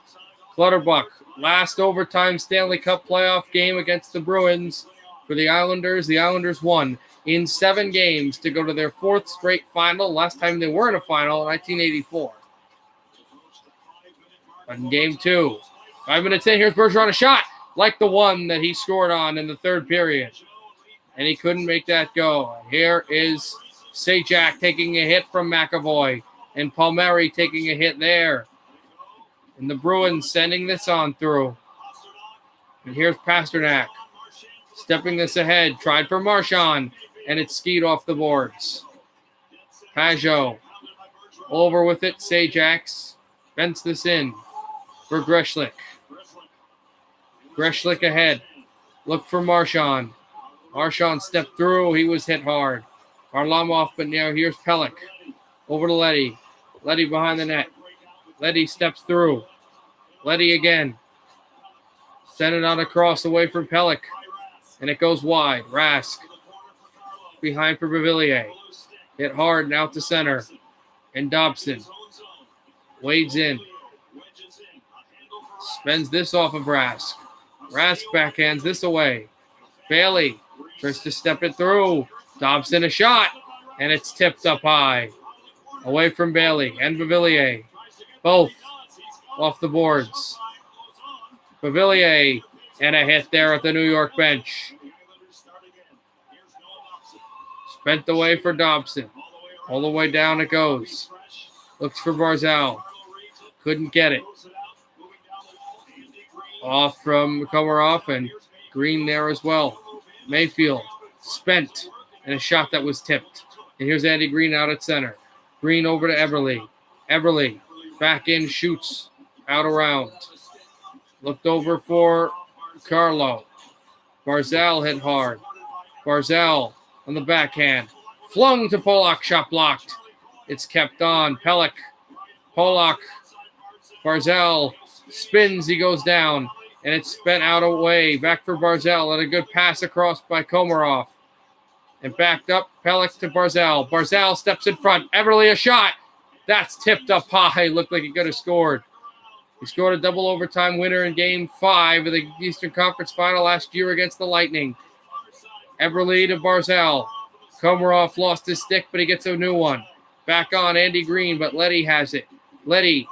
Clutterbuck. Last overtime Stanley Cup playoff game against the Bruins for the Islanders. The Islanders won in 7 games to go to their 4th straight final. Last time they were in a final in 1984. But in game 2, 5 minutes in, here's Bergeron, a shot like the one that he scored on in the 3rd period. And he couldn't make that go. Here is Sajak taking a hit from McAvoy. And Palmieri taking a hit there. And the Bruins sending this on through. And here's Pasternak. Stepping this ahead. Tried for Marchand. And it's skied off the boards. Pajot. Over with it. Sajak. Vents this in for Greshlik. Greshlik ahead. Look for Marchand. Marchand stepped through. He was hit hard. Varlamov, but now here's Pellick. Over to Letty. Letty behind the net. Letty steps through. Letty again. Send it on across away from Pellick. And it goes wide. Rask. Behind for Beauvillier. Hit hard and out to center. And Dobson. Wades in. Spends this off of Rask. Rask backhands this away. Bailey tries to step it through. Dobson a shot. And it's tipped up high. Away from Bailey and Beauvillier. Both off the boards. Beauvillier and a hit there at the New York bench. Spent away for Dobson. All the way down it goes. Looks for Barzal. Couldn't get it. Off from Komarov and Green there as well. Mayfield spent and a shot that was tipped. And here's Andy Green out at center. Green over to Eberle. Eberle back in, shoots out around. Looked over for Carlo. Barzal hit hard. Barzal on the backhand. Flung to Polak, shot blocked. It's kept on. Pellick. Polak. Barzal spins, he goes down. And it's spent out away. Back for Barzal. And a good pass across by Komarov. And backed up, Pellick to Barzal. Barzal steps in front. Eberle a shot. That's tipped up high. Looked like he could have scored. He scored a double overtime winner in Game 5 of the Eastern Conference Final last year against the Lightning. Eberle to Barzal. Komarov lost his stick, but he gets a new one. Back on Andy Green, but Letty has it. Letty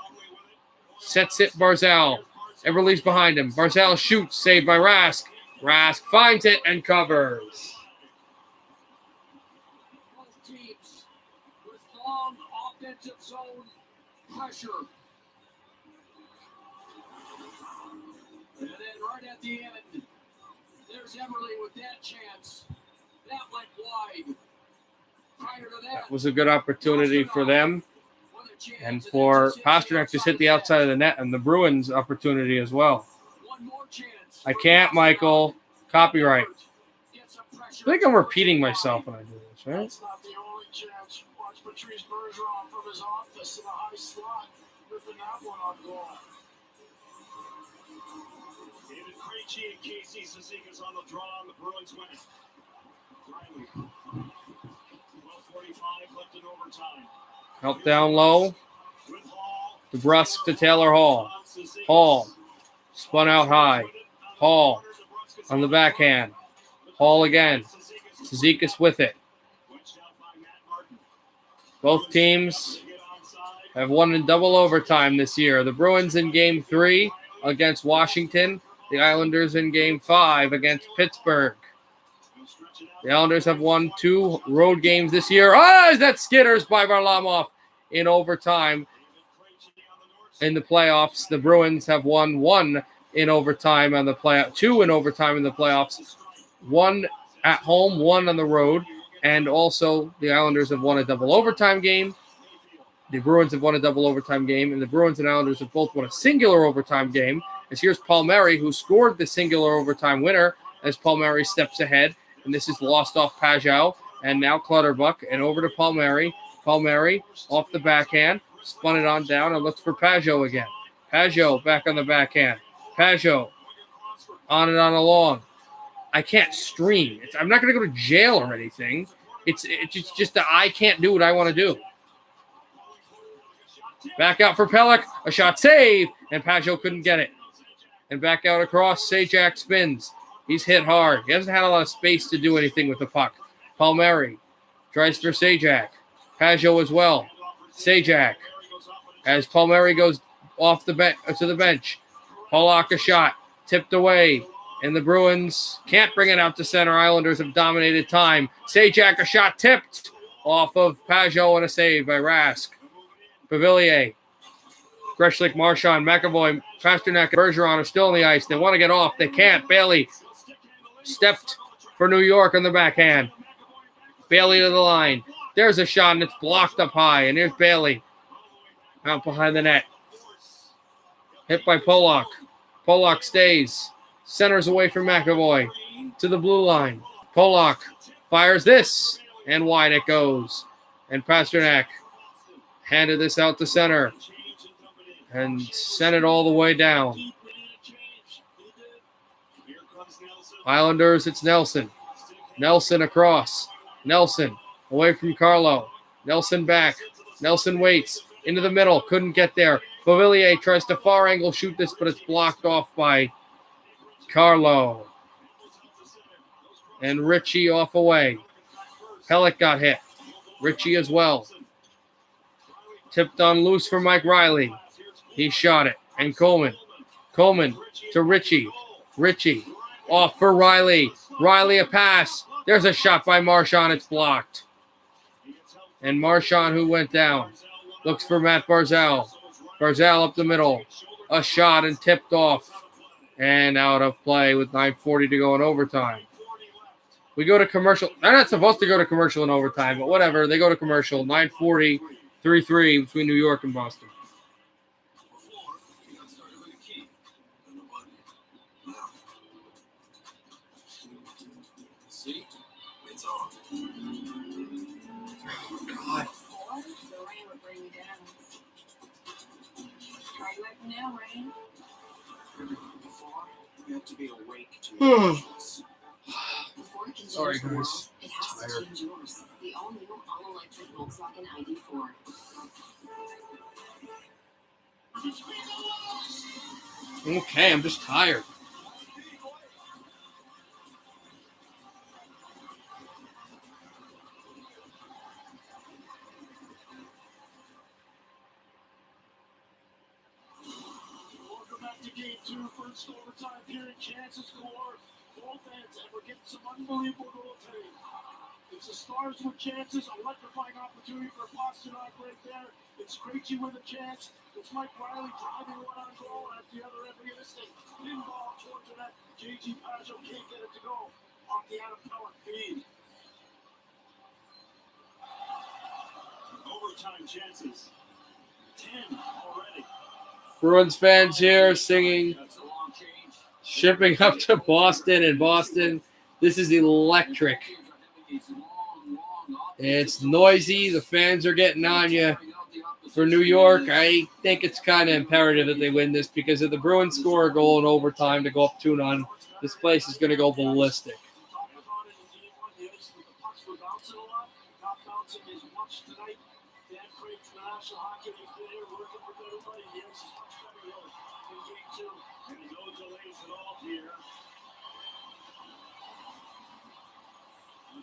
sets it Barzal. Everly's behind him. Barzal shoots, saved by Rask. Rask finds it and covers. Both teams with long offensive zone pressure. And then right at the end, there's Everly with that chance. That went wide. Prior to That was a good opportunity for them. And for Pasternak just hit the outside of the net, and the Bruins opportunity as well. I can't, Michael. Copyright. I think I'm repeating myself when I do this, right? That's not the only chance. Watch Patrice Bergeron from his office in a high slot, ripping that one on goal. David Krejci and Casey Cizikas on the draw, and the Bruins win it. Riley. 12:45 left in overtime. Help down low. DeBrusque to Taylor Hall. Hall spun out high. Hall on the backhand. Hall again. Cizikas with it. Both teams have won in double overtime this year. The Bruins in Game 3 against Washington. The Islanders in Game 5 against Pittsburgh. The Islanders have won 2 road games this year. That's skitters by Varlamov in overtime. In the playoffs, the Bruins have won 1 in overtime on the playoff, 2 in overtime in the playoffs, 1 at home, 1 on the road, and also the Islanders have won a double overtime game. The Bruins have won a double overtime game, and the Bruins and Islanders have both won a singular overtime game. As here's Palmieri, who scored the singular overtime winner, as Palmieri steps ahead. And this is lost off Pajot, and now Clutterbuck, and over to Palmieri. Palmieri off the backhand, spun it on down, and looks for Pajot again. Pajot back on the backhand. Pajot on and on along. I can't stream. I'm not going to go to jail or anything. It's just that I can't do what I want to do. Back out for Pelech. A shot save, and Pajot couldn't get it. And back out across. Sajak spins. He's hit hard. He hasn't had a lot of space to do anything with the puck. Palmieri tries for Sajak. Pajot as well. Sajak as Palmieri goes off the to the bench. Pollock a shot. Tipped away. And the Bruins can't bring it out to center. Islanders have dominated time. Sajak a shot tipped off of Pajot and a save by Rask. Pavillier. Greshlik, Marchand, McAvoy, Pasternak, and Bergeron are still on the ice. They want to get off. They can't. Bailey stepped for New York on the backhand. Bailey to the line. There's a shot, and it's blocked up high. And here's Bailey out behind the net. Hit by Pollock. Pollock stays. Centers away from McAvoy to the blue line. Pollock fires this, and wide it goes. And Pasternak handed this out to center and sent it all the way down. Islanders, it's Nelson. Nelson across. Nelson away from Carlo. Nelson back. Nelson waits. Into the middle. Couldn't get there. Pavillier tries to far angle shoot this, but it's blocked off by Carlo. And Ritchie off away. Pelech got hit. Ritchie as well. Tipped on loose for Mike Riley. He shot it. And Coleman. Coleman to Ritchie. Ritchie off for Riley. Riley a pass. There's a shot by Marchand. It's blocked. And Marchand, who went down, looks for Matt Barzal. Barzal up the middle. A shot and tipped off. And out of play with 9:40 to go in overtime. We go to commercial. They're not supposed to go to commercial in overtime, but whatever. They go to commercial. 9:40, 3-3 between New York and Boston. See? It's on. God. The rain would bring you down. Try to wake now, rain. You have to be awake to Before it can Sorry, change the guys. world, it has Tired. to change yours. The all-new, all-electric Volkswagen ID4. Okay, I'm just tired. First overtime period, chances galore. Both ends, and we're getting some unbelievable goaltending. It's the Stars with chances, electrifying opportunity for Pasternak right there. It's Krejci with a chance. It's Mike Riley driving one on goal, and at the other end of this thing, pinball towards the net. J.G. Pageau can't get it to go off the Adam Pellet feed. Overtime chances. 10 already. Bruins fans here singing, shipping up to Boston. In Boston, this is electric. It's noisy. The fans are getting on you. For New York, I think it's kind of imperative that they win this because if the Bruins score a goal in overtime to go up 2-0, this place is going to go ballistic.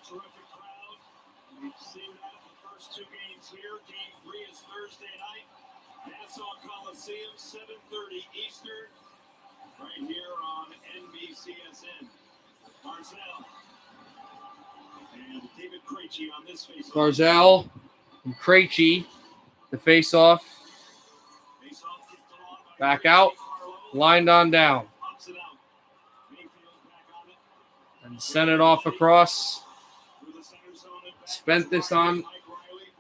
Terrific crowd. We've seen that in the first two games here. Game 3 is Thursday night. Nassau Coliseum, 7:30 Eastern. Right here on NBCSN. Barzal. And David Krejci on this face. Barzal and Krejci, the face-off. Back out. Lined on down. And sent it off across. Spent this on.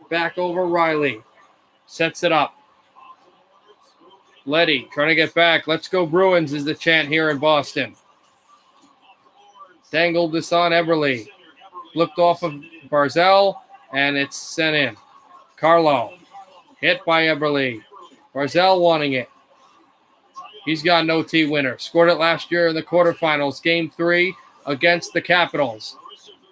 Back over Riley. Sets it up. Leddy trying to get back. Let's go Bruins is the chant here in Boston. Dangled this on Eberle. Looked off of Barzal. And it's sent in. Carlo. Hit by Eberle. Barzal wanting it. He's got an OT winner. Scored it last year in the quarterfinals. Game 3 against the Capitals.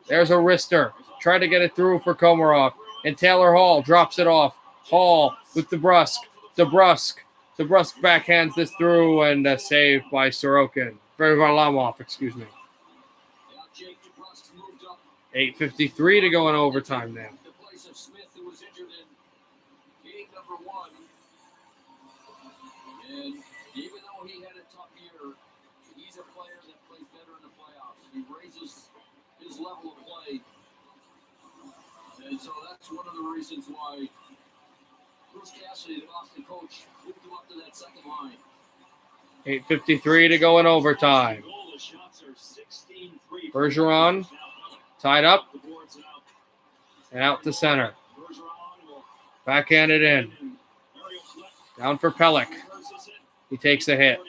There's a wrister. Tried to get it through for Komarov. And Taylor Hall drops it off. Hall with DeBrusk. DeBrusk backhands this through and saved by Sorokin. Varlamov, excuse me. 8:53 to go in overtime now. And even though he had a tough year, he's a player that plays better in the playoffs. He raises his level of play. And so that's one of the reasons why Bruce Cassidy, the Boston coach, moved him up to that second line. 8:53 to go in overtime. Bergeron tied up and out to center. Backhanded in. Down for Pelech. He takes a hit.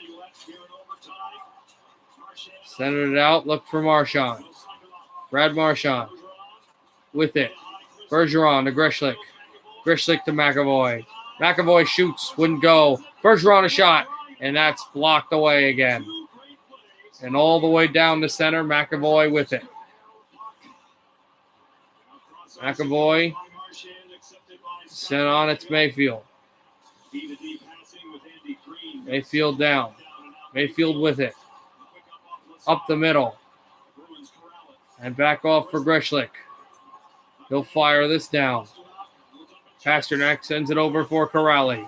Sending it out. Look for Marchand. Brad Marchand with it. Bergeron to Grishlik. Grishlik to McAvoy. McAvoy shoots. Wouldn't go. Bergeron a shot. And that's blocked away again. And all the way down to center. McAvoy with it. McAvoy sent on. It's Mayfield. Mayfield down. Mayfield with it. Up the middle. And back off for Grishlik. He'll fire this down. Pasternak sends it over for Corrali.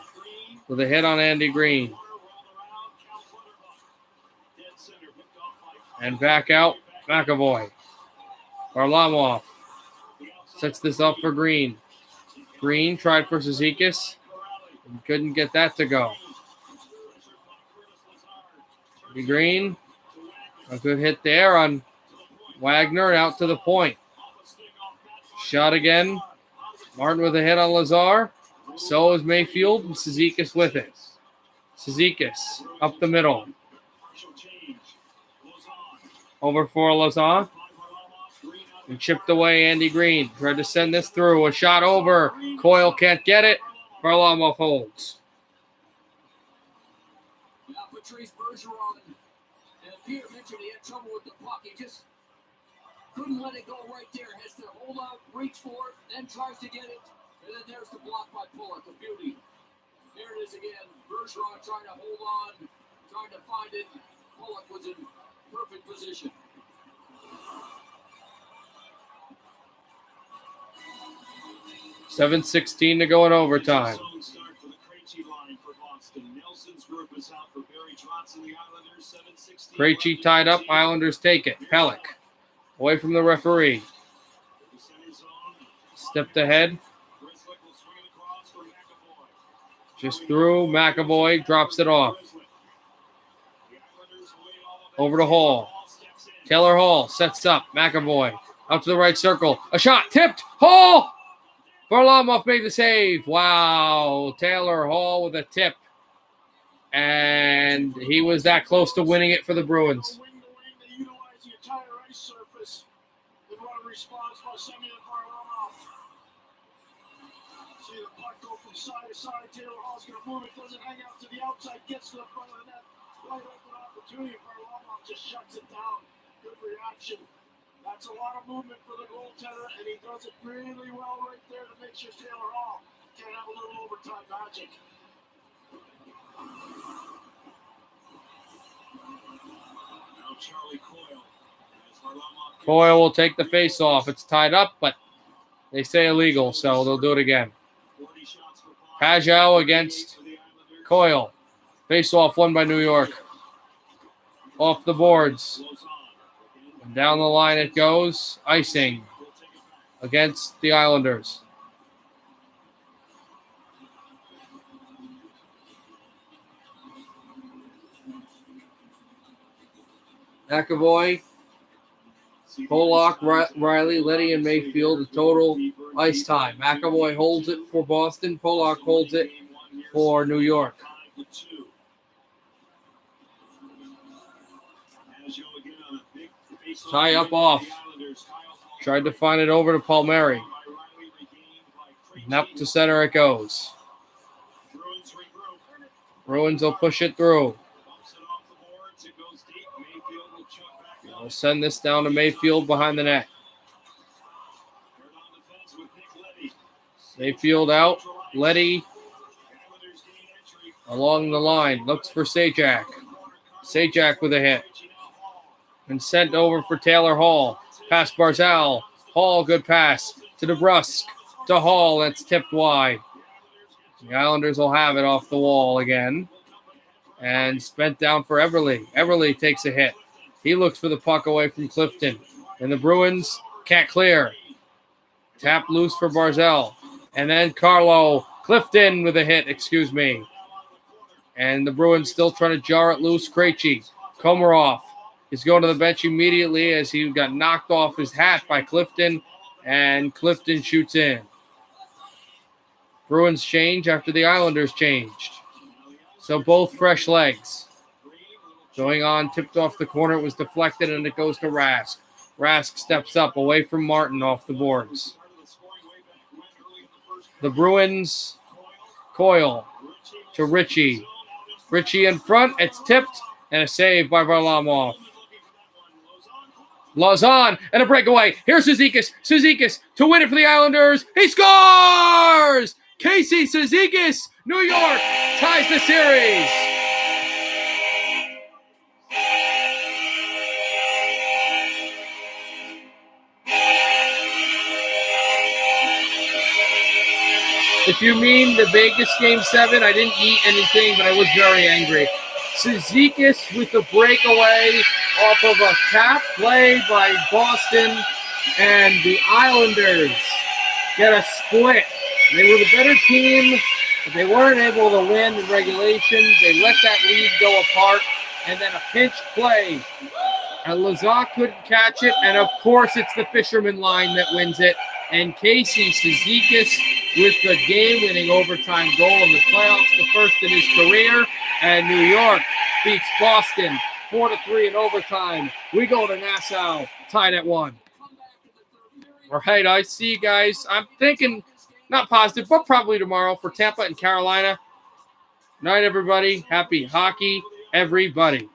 With a hit on Andy Green. And back out, McAvoy. Varlamov sets this up for Green. Green tried for Zizekas. And couldn't get that to go. Green. A good hit there on Wagner out to the point. Shot again. Martin with a hit on Lazar. So is Mayfield and Zizekas with it. Zizekas up the middle. Over for Lazar. And chipped away Andy Green. Tried to send this through. A shot over. Coyle can't get it. Varlamov holds. Now Patrice Bergeron, and Peter mentioned he had trouble with the puck. He just couldn't let it go right there. Has to hold out, reach for it, then tries to get it. And then there's the block by Pulock, a beauty. There it is again. Bergeron trying to hold on, trying to find it. Pulock was in perfect position. $7:16 to go in overtime. Krejci tied up. Islanders take it. Pelech away from the referee. Stepped ahead. Just through. McAvoy drops it off. Over to Hall. Taylor Hall sets up. McAvoy out to the right circle. A shot. Tipped. Hall! Varlamov made the save. Wow. Taylor Hall with a tip. And he was that close to winning it for the Bruins. See the puck go from side to side. Taylor Hall's going to move it. Doesn't hang out to the outside. Gets to the front of the net. Wide open opportunity. Varlamov just shuts it down. Good reaction. That's a lot of movement for the goaltender, and he does it really well right there to make sure Taylor Hall can have a little overtime magic. Now Charlie Coyle. Coyle will take the face off. It's tied up, but they say illegal, so they'll do it again. Pajot against Coyle. Face off won by New York. Off the boards. And down the line it goes. Icing against the Islanders. McAvoy, Pollock, Riley, Letty, and Mayfield. The total ice time. McAvoy holds it for Boston. Pollock holds it for New York. Tie up off. Tried to find it over to Palmieri. And up to center it goes. Bruins will push it through. We'll send this down to Mayfield behind the net. Mayfield out. Letty along the line. Looks for Sajak. Sajak with a hit. And sent over for Taylor Hall. Pass Barzal. Hall, good pass to DeBrusk. To Hall, that's tipped wide. The Islanders will have it off the wall again. And spent down for Everly. Everly takes a hit. He looks for the puck away from Clifton. And the Bruins can't clear. Tap loose for Barzal. And then Carlo. Clifton with a hit, excuse me. And the Bruins still trying to jar it loose. Krejci. Komarov is going to the bench immediately as he got knocked off his hat by Clifton. And Clifton shoots in. Bruins change after the Islanders changed. So both fresh legs. Going on, tipped off the corner. It was deflected, and it goes to Rask. Rask steps up away from Martin off the boards. The Bruins, Coyle to Ritchie. Ritchie in front. It's tipped, and a save by Varlamov. Lauzon, and a breakaway. Here's Cizikas. Cizikas to win it for the Islanders. He scores! Casey Cizikas, New York, ties the series. If you mean the Vegas Game 7, I didn't eat anything, but I was very angry. Cizikas with the breakaway off of a tap play by Boston, and the Islanders get a split. They were the better team, but they weren't able to win in regulation. They let that lead go apart, and then a pinch play. And Lazar couldn't catch it, and of course it's the Fisherman line that wins it. And Casey Cizikas with the game-winning overtime goal in the playoffs, the first in his career. And New York beats Boston 4-3 in overtime. We go to Nassau, tied at 1. All right, I see you guys. I'm thinking, not positive, but probably tomorrow for Tampa and Carolina. Night, everybody. Happy hockey, everybody.